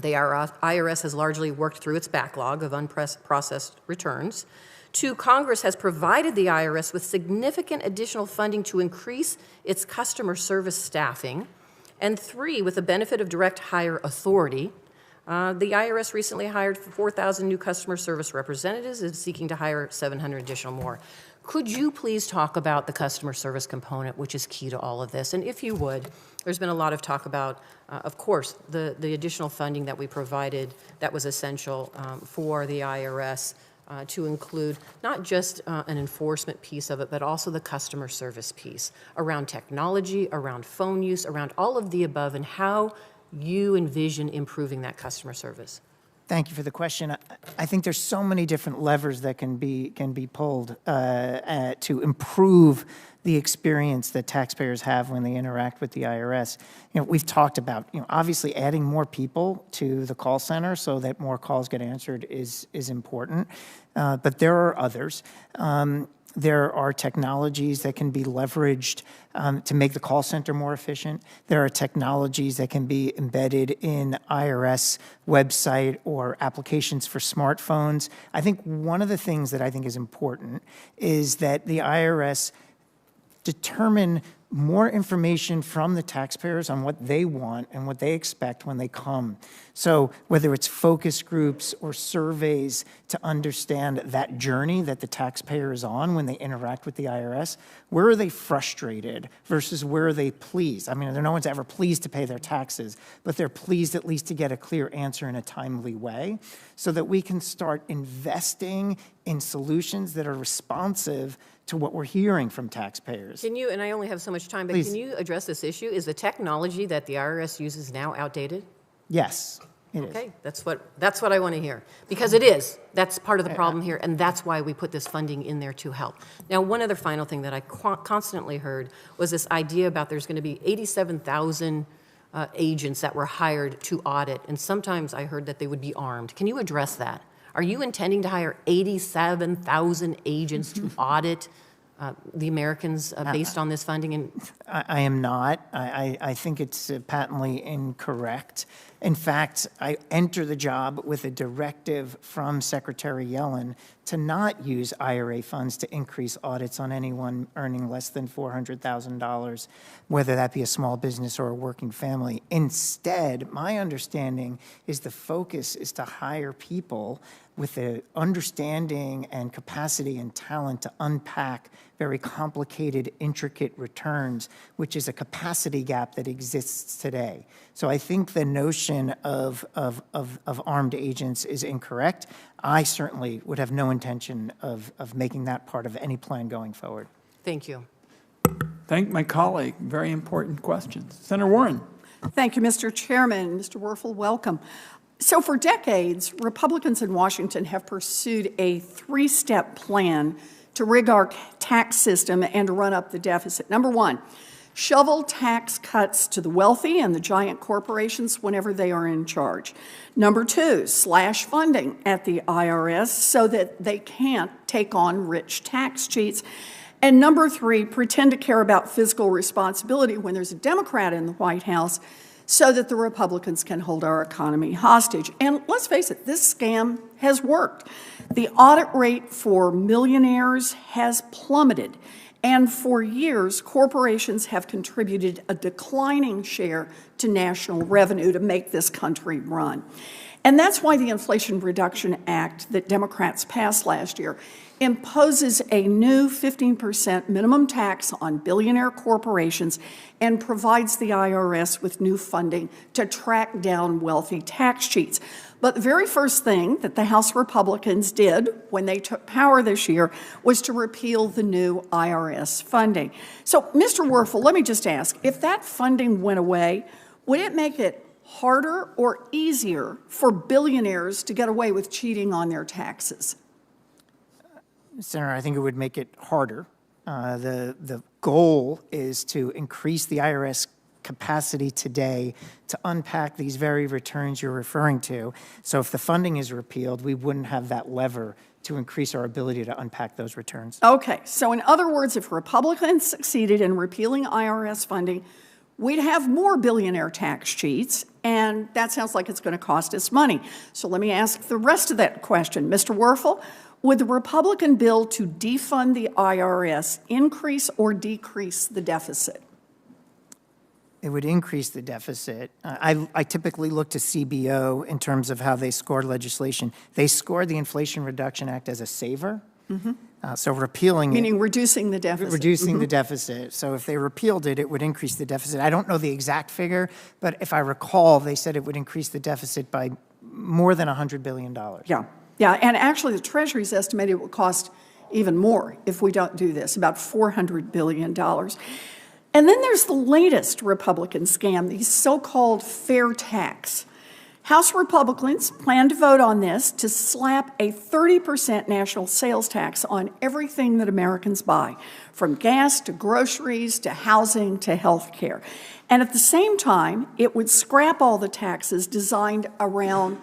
the IRS has largely worked through its backlog of unprocessed returns. Two, Congress has provided the IRS with significant additional funding to increase its customer service staffing. And three, with the benefit of direct hire authority, The IRS recently hired 4,000 new customer service representatives and is seeking to hire 700 additional more. Could you please talk about the customer service component, which is key to all of this? And if you would, there's been a lot of talk about, of course, the additional funding that we provided that was essential for the IRS to include not just an enforcement piece of it, but also the customer service piece around technology, around phone use, around all of the above, and how you envision improving that customer service. Thank you for the question. I think there's so many different levers that can be pulled to improve the experience that taxpayers have when they interact with the IRS. We've talked about, obviously adding more people to the call center so that more calls get answered is important, but there are others. There are technologies that can be leveraged to make the call center more efficient. There are technologies that can be embedded in IRS website or applications for smartphones. I think one of the things that I think is important is that the IRS determine more information from the taxpayers on what they want and what they expect when they come. So whether it's focus groups or surveys to understand that journey that the taxpayer is on when they interact with the IRS, where are they frustrated versus where are they pleased? I mean, no one's ever pleased to pay their taxes, but they're pleased at least to get a clear answer in a timely way so that we can start investing in solutions that are responsive to what we're hearing from taxpayers. Can you, and I only have so much time, but Please. Can you address this issue? Is the technology that the IRS uses now outdated? Yes, it is. Okay, that's what I want to hear, because it is. That's part of the problem here, and that's why we put this funding in there to help. Now, one other final thing that I constantly heard was this idea about there's going to be 87,000 agents that were hired to audit, and sometimes I heard that they would be armed. Can you address that? Are you intending to hire 87,000 agents to audit the Americans based on this funding? And I am not. I think it's patently incorrect. In fact, I enter the job with a directive from Secretary Yellen to not use IRA funds to increase audits on anyone earning less than $400,000, whether that be a small business or a working family. Instead, my understanding is the focus is to hire people with the understanding and capacity and talent to unpack very complicated, intricate returns, which is a capacity gap that exists today. So I think the notion of armed agents is incorrect. I certainly would have no intention of making that part of any plan going forward. thank you. Thank my colleague. Very important questions. Senator Warren. Thank you, Mr. Chairman. Mr. Werfel, welcome. So for decades, Republicans in Washington have pursued a three-step plan to rig our tax system and to run up the deficit. Number one, shovel tax cuts to the wealthy and the giant corporations whenever they are in charge. Number two, slash funding at the IRS so that they can't take on rich tax cheats. And number three, pretend to care about fiscal responsibility when there's a Democrat in the White House so that the Republicans can hold our economy hostage. And let's face it, this scam has worked. The audit rate for millionaires has plummeted. And for years, corporations have contributed a declining share to national revenue to make this country run. And that's why the Inflation Reduction Act that Democrats passed last year imposes a new 15% minimum tax on billionaire corporations and provides the IRS with new funding to track down wealthy tax cheats. But the very first thing that the House Republicans did when they took power this year was to repeal the new IRS funding. So, Mr. Werfel, let me just ask, if that funding went away, would it make it harder or easier for billionaires to get away with cheating on their taxes? Senator, I think it would make it harder. The goal is to increase the IRS capacity today to unpack these very returns you're referring to. So if the funding is repealed, we wouldn't have that lever to increase our ability to unpack those returns. Okay, so in other words, if Republicans succeeded in repealing IRS funding, we'd have more billionaire tax cheats, and that sounds like it's going to cost us money. So let me ask the rest of that question. Mr. Werfel, would the Republican bill to defund the IRS increase or decrease the deficit? It would increase the deficit. I typically look to CBO in terms of how they scored legislation. They scored the Inflation Reduction Act as a saver. So repealing Meaning reducing the deficit. Reducing the deficit. So if they repealed it, it would increase the deficit. I don't know the exact figure, but if I recall, they said it would increase the deficit by more than $100 billion. Yeah, yeah, and actually the Treasury's estimated it will cost even more if we don't do this, about $400 billion. And then there's the latest Republican scam, the so-called fair tax. House Republicans plan to vote on this to slap a 30% national sales tax on everything that Americans buy, from gas to groceries to housing to health care. And at the same time, it would scrap all the taxes designed around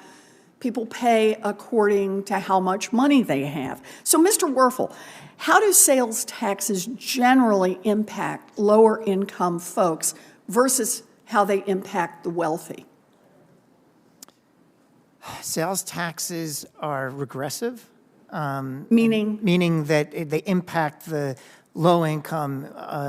people pay according to how much money they have. So, Mr. Werfel, how do sales taxes generally impact lower income folks versus how they impact the wealthy? Sales taxes are regressive. Meaning? Meaning that they impact the low income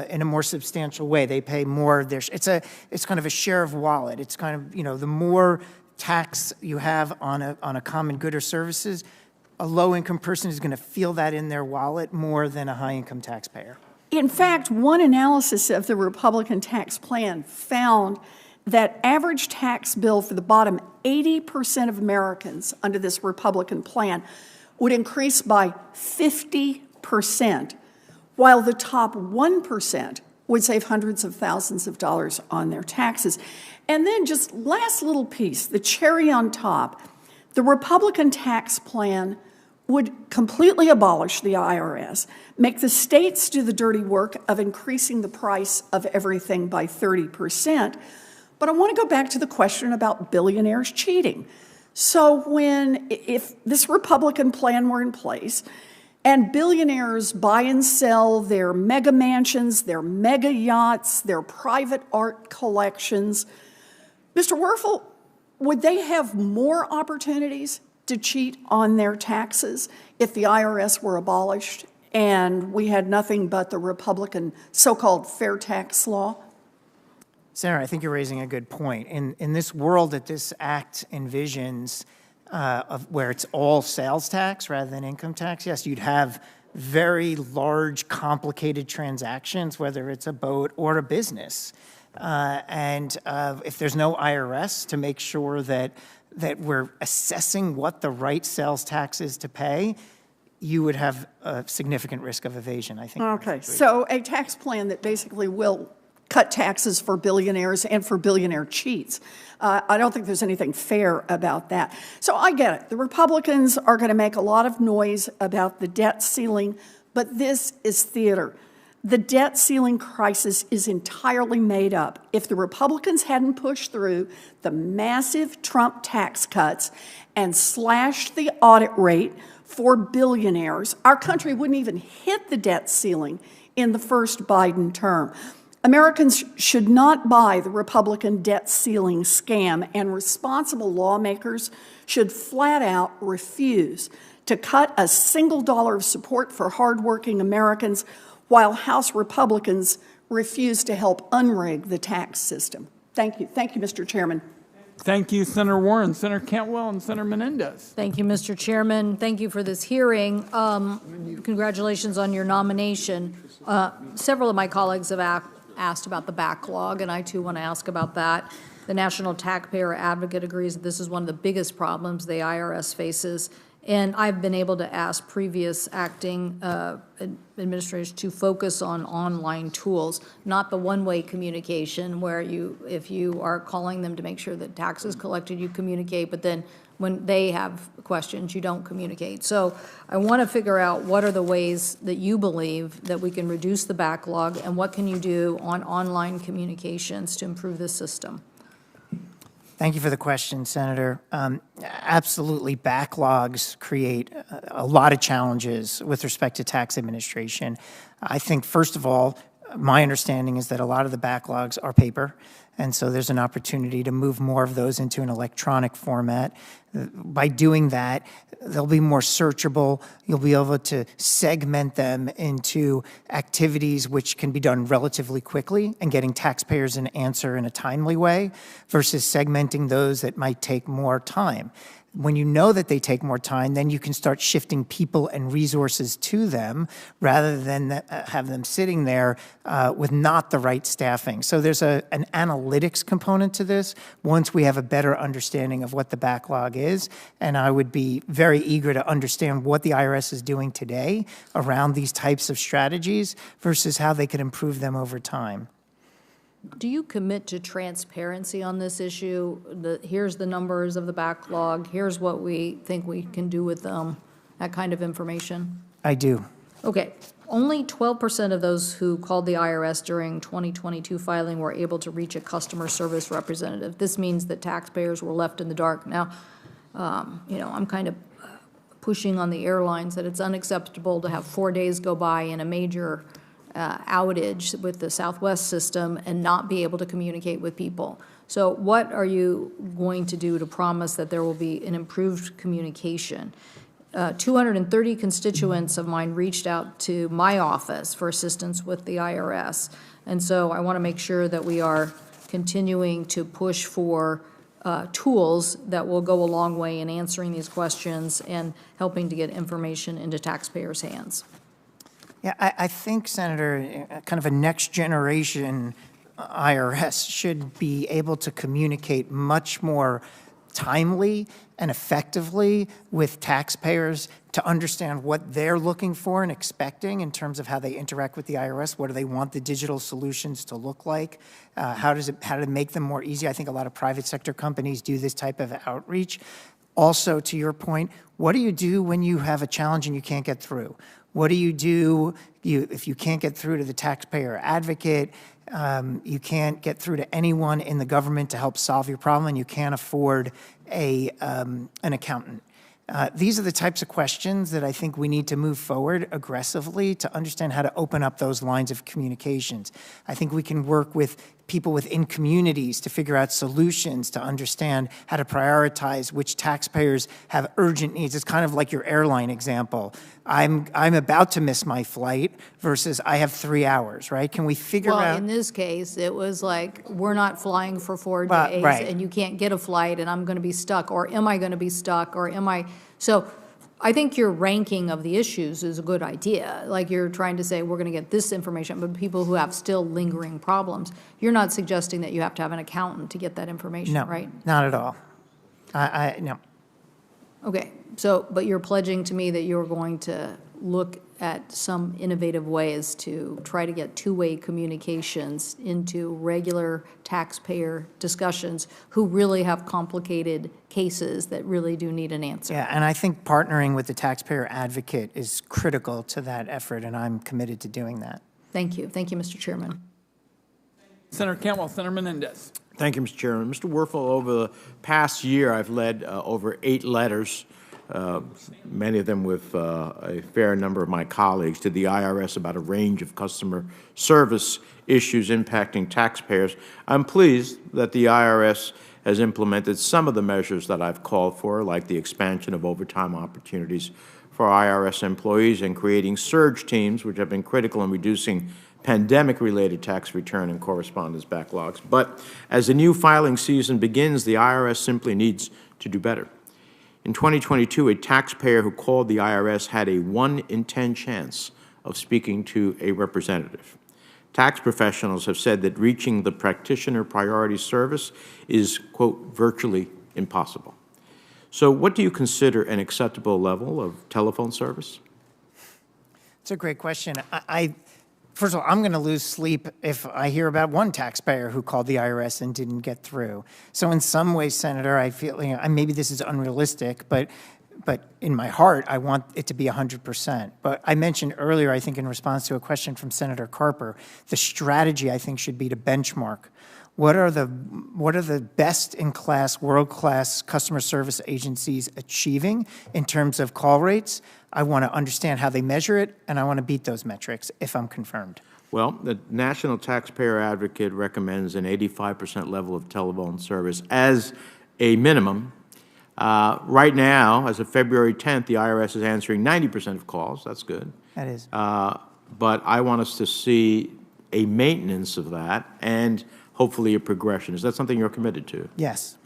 in a more substantial way. They pay more. It's kind of a share of wallet. It's kind of, the more tax you have on a common good or services, a low income person is going to feel that in their wallet more than a high income taxpayer. In fact, one analysis of the Republican tax plan found that average tax bill for the bottom 80% of Americans under this Republican plan would increase by 50%, while the top 1% would save hundreds of thousands of dollars on their taxes. And then just last little piece, the cherry on top, the Republican tax plan would completely abolish the IRS, make the states do the dirty work of increasing the price of everything by 30%. But I want to go back to the question about billionaires cheating. So if this Republican plan were in place and billionaires buy and sell their mega mansions, their mega yachts, their private art collections, Mr. Werfel, would they have more opportunities to cheat on their taxes if the IRS were abolished and we had nothing but the Republican so-called fair tax law? Senator, I think you're raising a good point. In this world that this act envisions, where it's all sales tax rather than income tax, yes, you'd have very large, complicated transactions, whether it's a boat or a business. And if there's no IRS to make sure that we're assessing what the right sales tax is to pay, you would have a significant risk of evasion, I think. Okay, so a tax plan that basically will cut taxes for billionaires and for billionaire cheats. I don't think there's anything fair about that. So I get it. The Republicans are going to make a lot of noise about the debt ceiling, but this is theater. The debt ceiling crisis is entirely made up. If the Republicans hadn't pushed through the massive Trump tax cuts and slashed the audit rate for billionaires, our country wouldn't even hit the debt ceiling in the first Biden term. Americans should not buy the Republican debt ceiling scam, and responsible lawmakers should flat out refuse to cut a single dollar of support for hardworking Americans while House Republicans refuse to help unrig the tax system. Thank you. Thank you, Mr. Chairman. Thank you, Senator Warren, Senator Cantwell, and Senator Menendez. Thank you, Mr. Chairman. Thank you for this hearing. Congratulations on your nomination. Several of my colleagues have asked about the backlog, and I too want to ask about that. The National Taxpayer Advocate agrees that this is one of the biggest problems the IRS faces, and I've been able to ask previous acting administrators to focus on online tools, not the one-way communication where if you are calling them to make sure that tax is collected, you communicate, but then when they have questions, you don't communicate. So I want to figure out what are the ways that you believe that we can reduce the backlog, and what can you do on online communications to improve the system? Thank you for the question, Senator. Absolutely, backlogs create a lot of challenges with respect to tax administration. I think, first of all, my understanding is that a lot of the backlogs are paper. And so there's an opportunity to move more of those into an electronic format. By doing that, they'll be more searchable. You'll be able to segment them into activities which can be done relatively quickly and getting taxpayers an answer in a timely way versus segmenting those that might take more time. When you know that they take more time, then you can start shifting people and resources to them rather than have them sitting there with not the right staffing. So there's an analytics component to this once we have a better understanding of what the backlog is. And I would be very eager to understand what the IRS is doing today around these types of strategies versus how they could improve them over time. Do you commit to transparency on this issue? Here's the numbers of the backlog, here's what we think we can do with them, that kind of information? I do. Okay. Only 12% of those who called the IRS during 2022 filing were able to reach a customer service representative. This means that taxpayers were left in the dark. Now, I'm kind of pushing on the airlines that it's unacceptable to have 4 days go by in a major outage with the Southwest system and not be able to communicate with people. So what are you going to do to promise that there will be an improved communication? 230 constituents of mine reached out to my office for assistance with the IRS. And so I want to make sure that we are continuing to push for tools that will go a long way in answering these questions and helping to get information into taxpayers' hands. Yeah, I think, Senator, kind of a next generation IRS should be able to communicate much more timely and effectively with taxpayers to understand what they're looking for and expecting in terms of how they interact with the IRS. What do they want the digital solutions to look like? How to make them more easy? I think a lot of private sector companies do this type of outreach. Also, to your point, what do you do when you have a challenge and you can't get through? What do you do if you can't get through to the taxpayer advocate? You can't get through to anyone in the government to help solve your problem, and you can't afford an accountant. These are the types of questions that I think we need to move forward aggressively to understand how to open up those lines of communications. I think we can work with people within communities to figure out solutions to understand how to prioritize which taxpayers have urgent needs. It's kind of like your airline example. I'm about to miss my flight versus I have 3 hours, right? Can we figure out? Well, in this case, it was like, we're not flying for 4 days, right. and you can't get a flight, and I'm going to be stuck, or am I going to be stuck, or am I? So I think your ranking of the issues is a good idea. Like, you're trying to say, we're going to get this information, but people who have still lingering problems, you're not suggesting that you have to have an accountant to get that information, No, right? not at all. No. Okay, so, but you're pledging to me that you're going to look at some innovative ways to try to get two-way communications into regular taxpayer discussions who really have complicated cases that really do need an answer. Yeah, and I think partnering with the taxpayer advocate is critical to that effort, and I'm committed to doing that. Thank you. Thank you, Mr. Chairman. Senator Cantwell, Senator Menendez. Thank you, Mr. Chairman. Mr. Werfel, over the past year, I've led over 8 letters, many of them with a fair number of my colleagues, to the IRS about a range of customer service issues impacting taxpayers. I'm pleased that the IRS has implemented some of the measures that I've called for, like the expansion of overtime opportunities for IRS employees and creating surge teams, which have been critical in reducing pandemic-related tax return and correspondence backlogs. But as the new filing season begins, the IRS simply needs to do better. In 2022, a taxpayer who called the IRS had a 1 in 10 chance of speaking to a representative. Tax professionals have said that reaching the practitioner priority service is, quote, virtually impossible. So what do you consider an acceptable level of telephone service? It's a great question. First of all, I'm going to lose sleep if I hear about one taxpayer who called the IRS and didn't get through. So in some ways, Senator, I feel, maybe this is unrealistic, but in my heart, I want it to be 100%. But I mentioned earlier, I think in response to a question from Senator Carper, the strategy, I think, should be to benchmark. What are the best-in-class, world-class customer service agencies achieving in terms of call rates? I want to understand how they measure it, and I want to beat those metrics if I'm confirmed. Well, the National Taxpayer Advocate recommends an 85% level of telephone service as a minimum. Right now, as of February 10th, the IRS is answering 90% of calls. That's good. That is. But I want us to see a maintenance of that and hopefully a progression. Is that something you're committed to? Yes.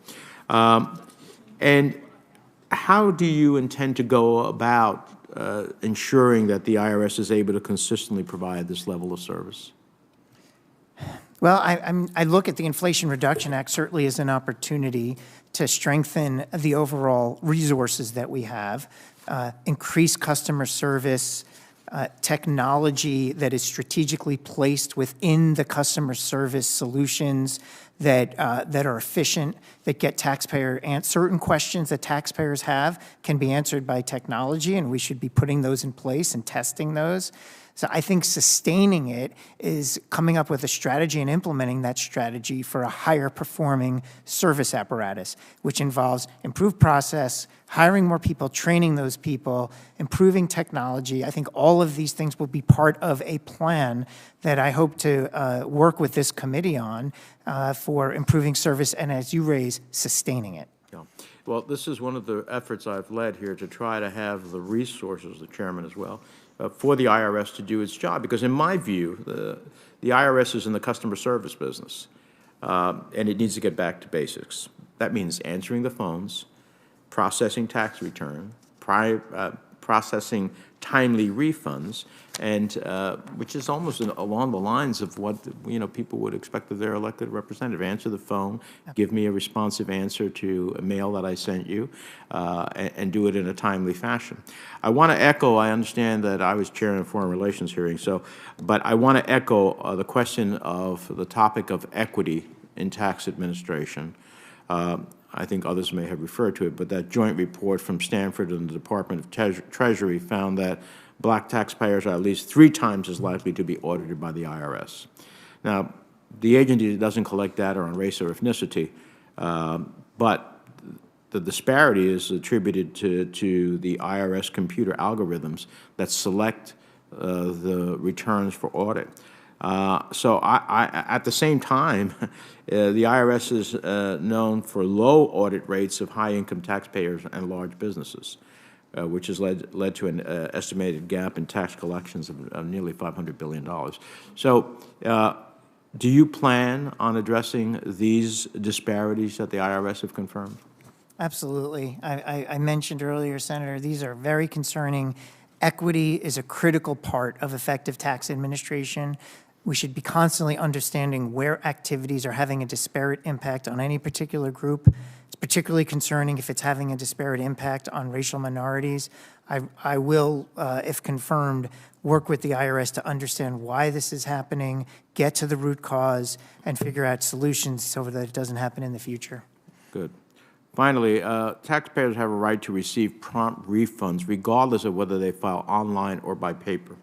And how do you intend to go about ensuring that the IRS is able to consistently provide this level of service? Well, I look at the Inflation Reduction Act certainly as an opportunity to strengthen the overall resources that we have, increase customer service, technology that is strategically placed within the customer service solutions that are efficient, that get certain questions that taxpayers have can be answered by technology, and we should be putting those in place and testing those. So I think sustaining it is coming up with a strategy and implementing that strategy for a higher performing service apparatus, which involves improved process, hiring more people, training those people, improving technology. I think all of these things will be part of a plan that I hope to work with this committee on for improving service and, as you raise, sustaining it. Yeah. Well, this is one of the efforts I've led here to try to have the resources, the chairman as well, for the IRS to do its job. Because in my view, the IRS is in the customer service business, and it needs to get back to basics. That means answering the phones, processing tax return, processing timely refunds, and which is almost along the lines of what people would expect of their elected representative. Answer the phone, give me a responsive answer to a mail that I sent you, and do it in a timely fashion. I want to echo, I understand that I was chairing a foreign relations hearing, but I want to echo the question of the topic of equity in tax administration. I think others may have referred to it, but that joint report from Stanford and the Department of Treasury found that black taxpayers are at least 3 times as likely to be audited by the IRS. Now, the agency doesn't collect data on race or ethnicity, but the disparity is attributed to the IRS computer algorithms that select the returns for audit. So at the same time, the IRS is known for low audit rates of high-income taxpayers and large businesses, which has led to an estimated gap in tax collections of nearly $500 billion. So do you plan on addressing these disparities that the IRS have confirmed? Absolutely. I mentioned earlier, Senator, these are very concerning. Equity is a critical part of effective tax administration. We should be constantly understanding where activities are having a disparate impact on any particular group. It's particularly concerning if it's having a disparate impact on racial minorities. I will, if confirmed, work with the IRS to understand why this is happening, get to the root cause, and figure out solutions so that it doesn't happen in the future. Good. Finally, taxpayers have a right to receive prompt refunds regardless of whether they file online or by paper.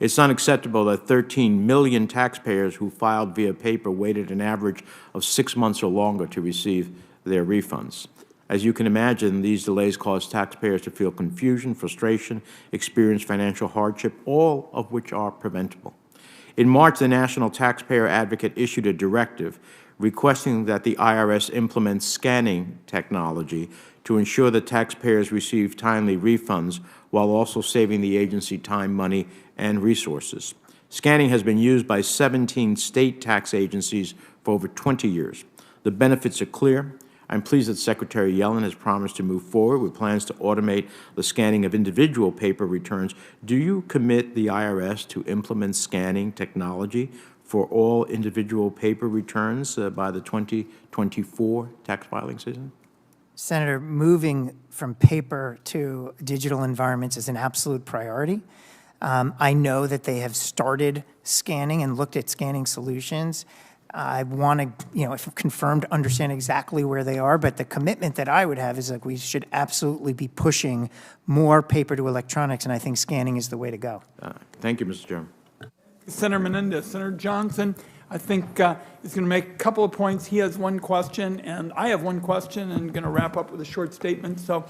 It's unacceptable that 13 million taxpayers who filed via paper waited an average of 6 months or longer to receive their refunds. As you can imagine, these delays cause taxpayers to feel confusion, frustration, experience financial hardship, all of which are preventable. In March, the National Taxpayer Advocate issued a directive requesting that the IRS implement scanning technology to ensure that taxpayers receive timely refunds while also saving the agency time, money, and resources. Scanning has been used by 17 state tax agencies for over 20 years. The benefits are clear. I'm pleased that Secretary Yellen has promised to move forward with plans to automate the scanning of individual paper returns. Do you commit the IRS to implement scanning technology for all individual paper returns by the 2024 tax filing season? Senator, moving from paper to digital environments is an absolute priority. I know that they have started scanning and looked at scanning solutions. I want to, if confirmed, understand exactly where they are, but the commitment that I would have is that we should absolutely be pushing more paper to electronics, and I think scanning is the way to go. Thank you, Mr. Chairman. Senator Menendez. Senator Johnson, I think is going to make a couple of points. He has one question, and I have one question, and going to wrap up with a short statement. So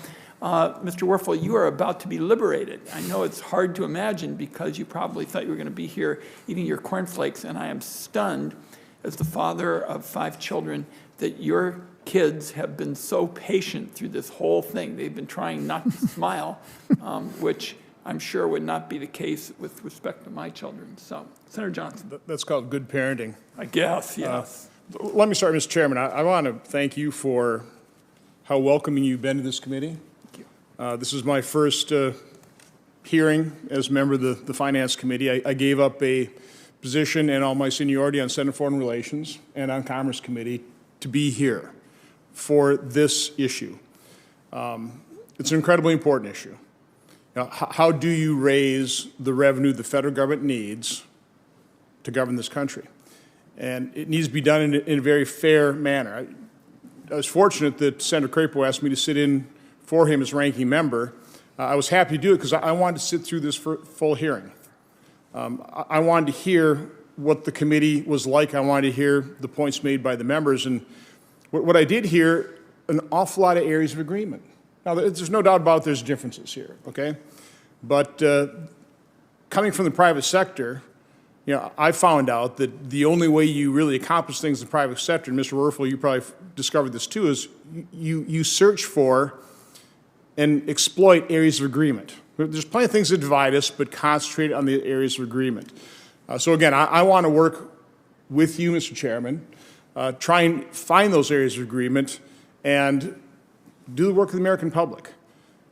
Mr. Werfel, you are about to be liberated. I know it's hard to imagine because you probably thought you were going to be here eating your cornflakes, and I am stunned as the father of 5 children that your kids have been so patient through this whole thing. They've been trying not to smile, which I'm sure would not be the case with respect to my children. So, Senator Johnson. That's called good parenting. I guess, yes. Let me start, Mr. Chairman. I want to thank you for how welcoming you've been to this committee. This is my first hearing as a member of the Finance Committee. I gave up a position and all my seniority on Senate Foreign Relations and on Commerce Committee to be here for this issue. It's an incredibly important issue. Now, how do you raise the revenue the federal government needs to govern this country? And it needs to be done in a very fair manner. I was fortunate that Senator Crapo asked me to sit in for him as ranking member. I was happy to do it because I wanted to sit through this full hearing. I wanted to hear what the committee was like. I wanted to hear the points made by the members. And what I did hear, an awful lot of areas of agreement. Now, there's no doubt about there's differences here, okay? But coming from the private sector, I found out that the only way you really accomplish things in the private sector, and Mr. Werfel, you probably discovered this too, is you search for and exploit areas of agreement. There's plenty of things that divide us, but concentrate on the areas of agreement. So again, I want to work with you, Mr. Chairman, try and find those areas of agreement and do the work of the American public.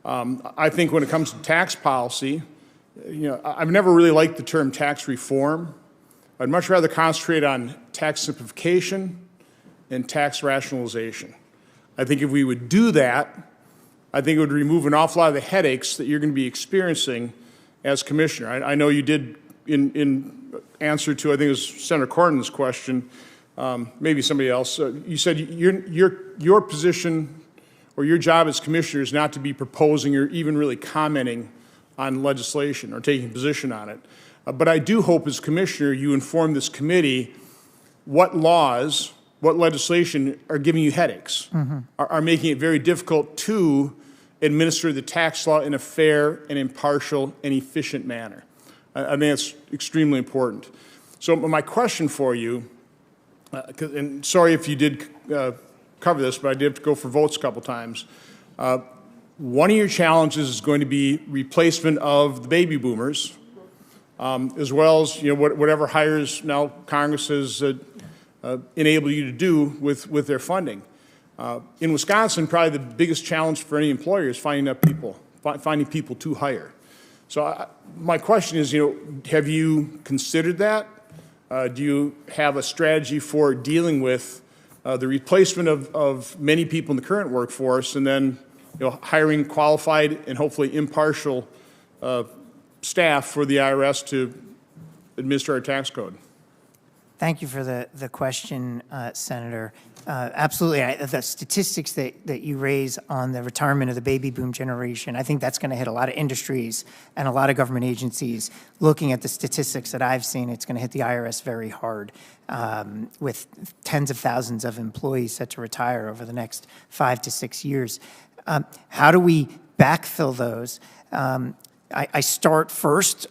I think when it comes to tax policy, I've never really liked the term tax reform. I'd much rather concentrate on tax simplification and tax rationalization. I think if we would do that, I think it would remove an awful lot of the headaches that you're going to be experiencing as commissioner. I know you did in answer to, I think it was Senator Cornyn's question, maybe somebody else, you said your position or your job as commissioner is not to be proposing or even really commenting on legislation or taking a position on it. But I do hope as commissioner you inform this committee what laws, what legislation are giving you headaches, are making it very difficult to administer the tax law in a fair and impartial and efficient manner. I think that's extremely important. So my question for you, and sorry if you did cover this, but I did have to go for votes a couple times. One of your challenges is going to be replacement of the baby boomers, as well as whatever hires now Congress has enabled you to do with their funding. In Wisconsin, probably the biggest challenge for any employer is finding people to hire. So my question is, have you considered that? Do you have a strategy for dealing with the replacement of many people in the current workforce, and then hiring qualified and hopefully impartial staff for the IRS to administer our tax code? Thank you for the question, Senator. Absolutely. The statistics that you raise on the retirement of the baby boom generation, I think that's going to hit a lot of industries and a lot of government agencies. Looking at the statistics that I've seen, it's going to hit the IRS very hard, with tens of thousands of employees set to retire over the next 5 to 6 years. How do we backfill those? I start first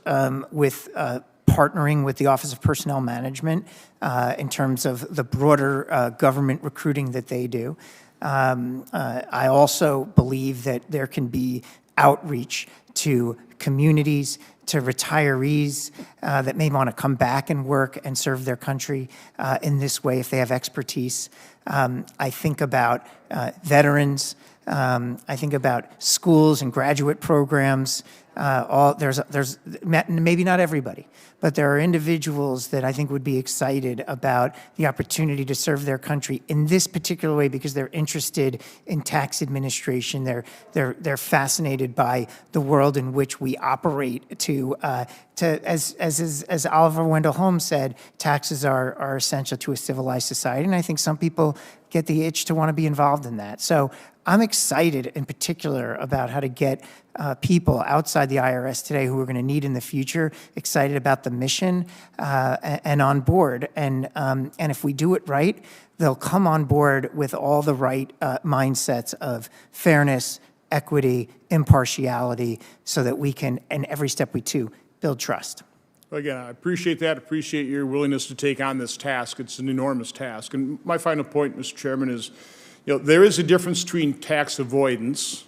with partnering with the Office of Personnel Management in terms of the broader government recruiting that they do. I also believe that there can be outreach to communities, to retirees that may want to come back and work and serve their country in this way if they have expertise. I think about veterans. I think about schools and graduate programs. There's maybe not everybody, but there are individuals that I think would be excited about the opportunity to serve their country in this particular way because they're interested in tax administration. They're fascinated by the world in which we operate. As Oliver Wendell Holmes said, taxes are essential to a civilized society, and I think some people get the itch to want to be involved in that. So I'm excited in particular about how to get people outside the IRS today who we're going to need in the future excited about the mission and on board. And if we do it right, they'll come on board with all the right mindsets of fairness, equity, impartiality, so that we can, in every step we do, build trust. Again, I appreciate that, appreciate your willingness to take on this task. It's an enormous task. And my final point, Mr. Chairman, is there is a difference between tax avoidance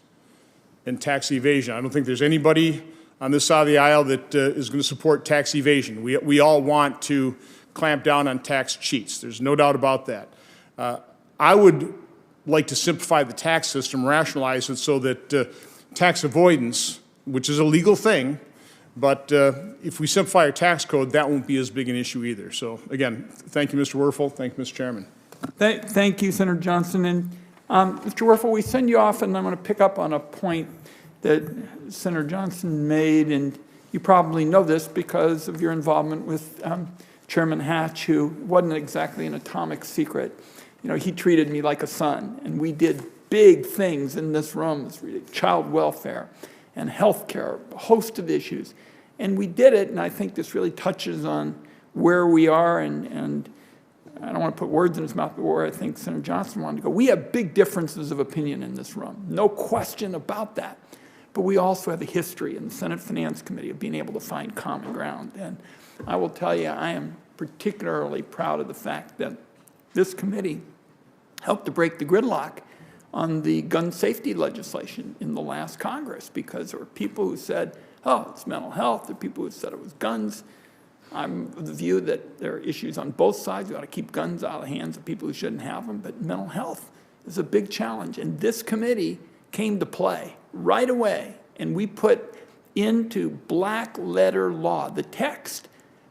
and tax evasion. I don't think there's anybody on this side of the aisle that is going to support tax evasion. We all want to clamp down on tax cheats. There's no doubt about that. I would like to simplify the tax system, rationalize it so that tax avoidance, which is a legal thing, but if we simplify our tax code, that won't be as big an issue either. So again, thank you, Mr. Werfel. Thank you, Mr. Chairman. Thank you, Senator Johnson. And Mr. Werfel, we send you off, and I'm going to pick up on a point that Senator Johnson made, and you probably know this because of your involvement with Chairman Hatch, who wasn't exactly an atomic secret. He treated me like a son, and we did big things in this room, child welfare and health care, a host of issues. And we did it, and I think this really touches on where we are, and I don't want to put words in his mouth, but where I think Senator Johnson wanted to go. We have big differences of opinion in this room, no question about that. But we also have a history in the Senate Finance Committee of being able to find common ground. And I will tell you, I am particularly proud of the fact that this committee helped to break the gridlock on the gun safety legislation in the last Congress, because there were people who said, oh, it's mental health. There are people who said it was guns. I'm of the view that there are issues on both sides. We ought to keep guns out of the hands of people who shouldn't have them, but mental health is a big challenge. And this committee came to play right away, and we put into black letter law the text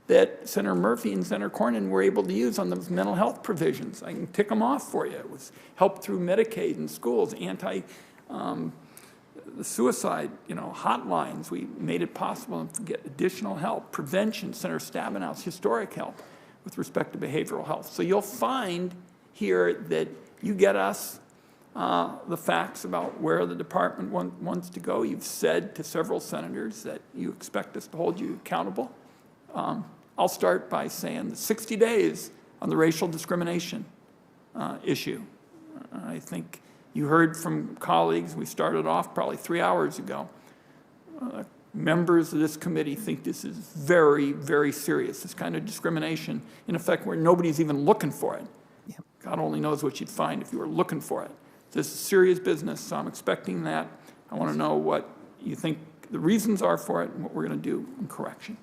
that Senator Murphy and Senator Cornyn were able to use on those mental health provisions. I can tick them off for you. It was help through Medicaid in schools, the suicide, hotlines. We made it possible to get additional help, prevention, Senator Stabenow's historic help with respect to behavioral health. So you'll find here that you get us the facts about where the department wants to go. You've said to several senators that you expect us to hold you accountable. I'll start by saying the 60 days on the racial discrimination issue. I think you heard from colleagues, we started off probably 3 hours ago. Members of this committee think this is very, very serious, this kind of discrimination, in effect, where nobody's even looking for it. Yep. God only knows what you'd find if you were looking for it. This is serious business, so I'm expecting that. I want to know what you think the reasons are for it and what we're going to do in correction.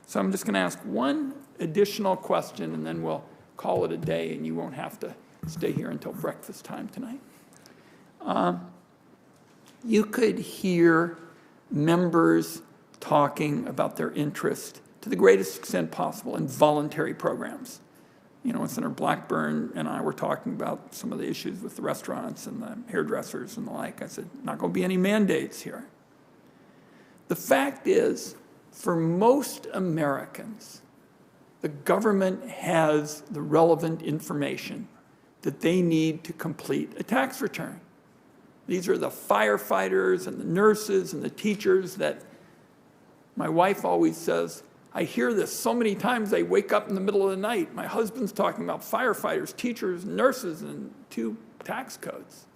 So I'm just going to ask one additional question, and then we'll call it a day, and you won't have to stay here until breakfast time tonight. You could hear members talking about their interest to the greatest extent possible in voluntary programs. When Senator Blackburn and I were talking about some of the issues with the restaurants and the hairdressers and the like, I said, not going to be any mandates here. The fact is, for most Americans, the government has the relevant information that they need to complete a tax return. These are the firefighters and the nurses and the teachers that my wife always says, I hear this so many times I wake up in the middle of the night. My husband's talking about firefighters, teachers, nurses, and 2 tax codes.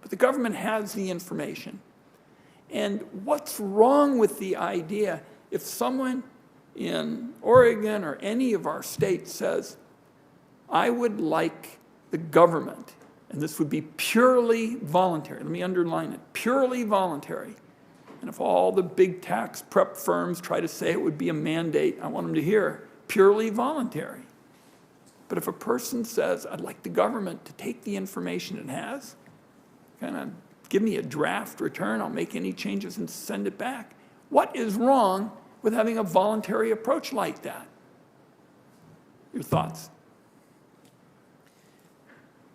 But the government has the information. And what's wrong with the idea if someone in Oregon or any of our states says, I would like the government, and this would be purely voluntary, let me underline it, purely voluntary. And if all the big tax prep firms try to say it would be a mandate, I want them to hear purely voluntary. But if a person says, I'd like the government to take the information it has, kind of give me a draft return, I'll make any changes and send it back. What is wrong with having a voluntary approach like that? Your thoughts?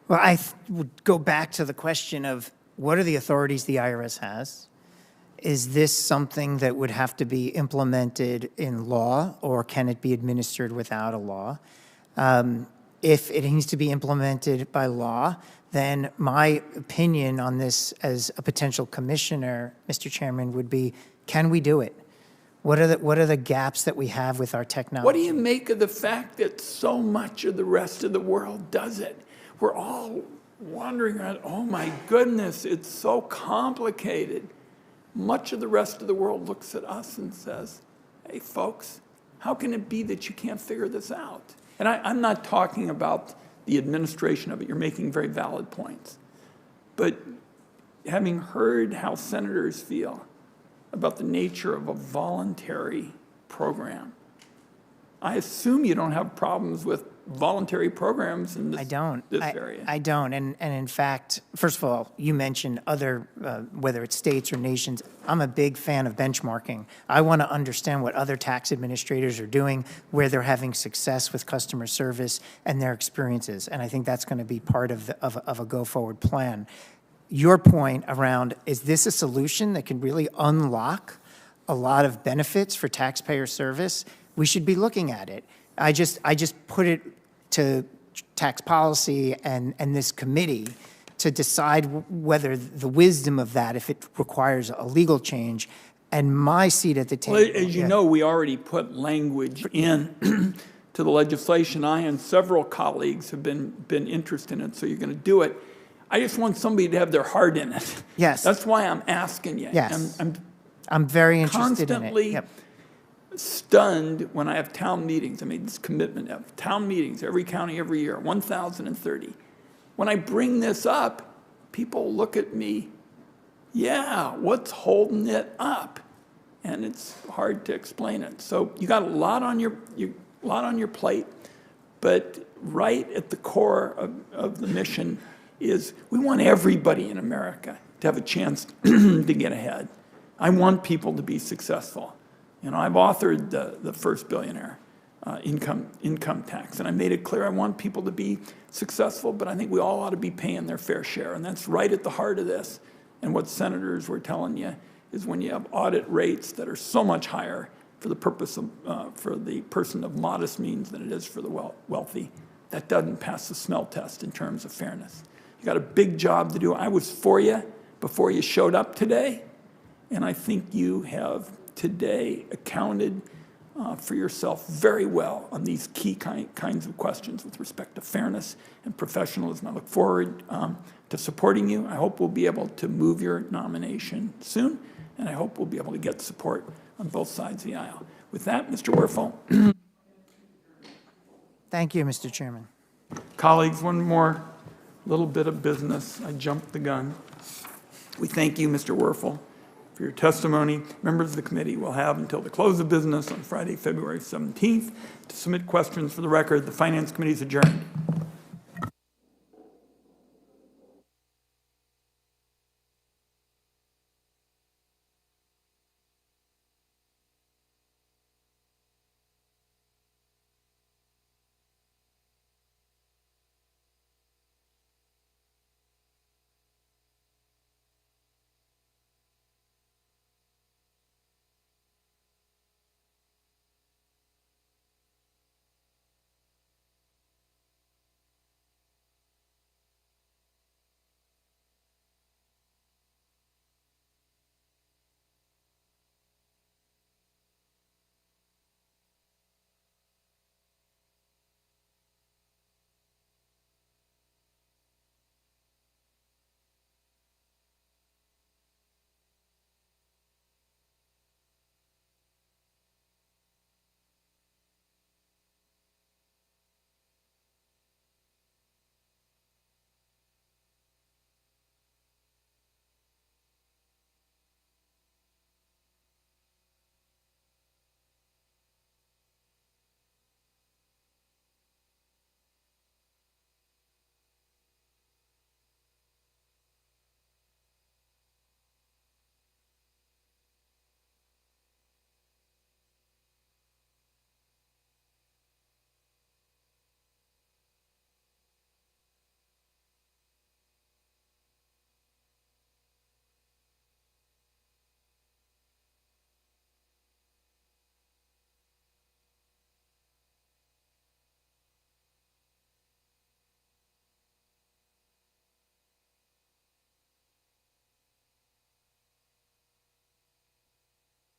Well, I would go back to the question of what are the authorities the IRS has? Is this something that would have to be implemented in law, or can it be administered without a law? If it needs to be implemented by law, then my opinion on this as a potential commissioner, Mr. Chairman, would be, can we do it? What are the gaps that we have with our technology? What do you make of the fact that so much of the rest of the world does it? We're all wandering around, oh my goodness, it's so complicated. Much of the rest of the world looks at us and says, hey folks, how can it be that you can't figure this out? And I'm not talking about the administration of it. You're making very valid points. But having heard how senators feel about the nature of a voluntary program, I assume you don't have problems with voluntary programs in this, area. I don't. And in fact, first of all, you mentioned other, whether it's states or nations. I'm a big fan of benchmarking. I want to understand what other tax administrators are doing, where they're having success with customer service and their experiences. And I think that's going to be part of a go-forward plan. Your point around, is this a solution that can really unlock a lot of benefits for taxpayer service? We should be looking at it. I just put it to tax policy and this committee to decide whether the wisdom of that, if it requires a legal change. And my seat at the table. Well, as you know, we already put language in to the legislation. I and several colleagues have been interested in it, so you're going to do it. I just want somebody to have their heart in it. Yes. That's why I'm asking you. Yes. I'm very interested in it. Constantly stunned when I have town meetings. I made this commitment to have town meetings, every county, every year, 1,030. When I bring this up, people look at me, yeah, what's holding it up? And it's hard to explain it. So you got a lot on your plate, but right at the core of the mission is we want everybody in America to have a chance to get ahead. I want people to be successful. You know, I've authored the first billionaire income tax, and I made it clear I want people to be successful, but I think we all ought to be paying their fair share, and that's right at the heart of this. And what senators were telling you is when you have audit rates that are so much higher for the purpose of for the person of modest means than it is for the wealthy, that doesn't pass the smell test in terms of fairness. You got a big job to do. I was for you before you showed up today, and I think you have today accounted for yourself very well on these key kinds of questions with respect to fairness and professionalism. I look forward to supporting you. I hope we'll be able to move your nomination soon, and I hope we'll be able to get support on both sides of the aisle. With that, Mr. Werfel. Thank you, Mr. Chairman. Colleagues, one more little bit of business. I jumped the gun. We thank you, Mr. Werfel, for your testimony. Members of the committee will have until the close of business on Friday, February 17th to submit questions for the record. The Finance Committee is adjourned.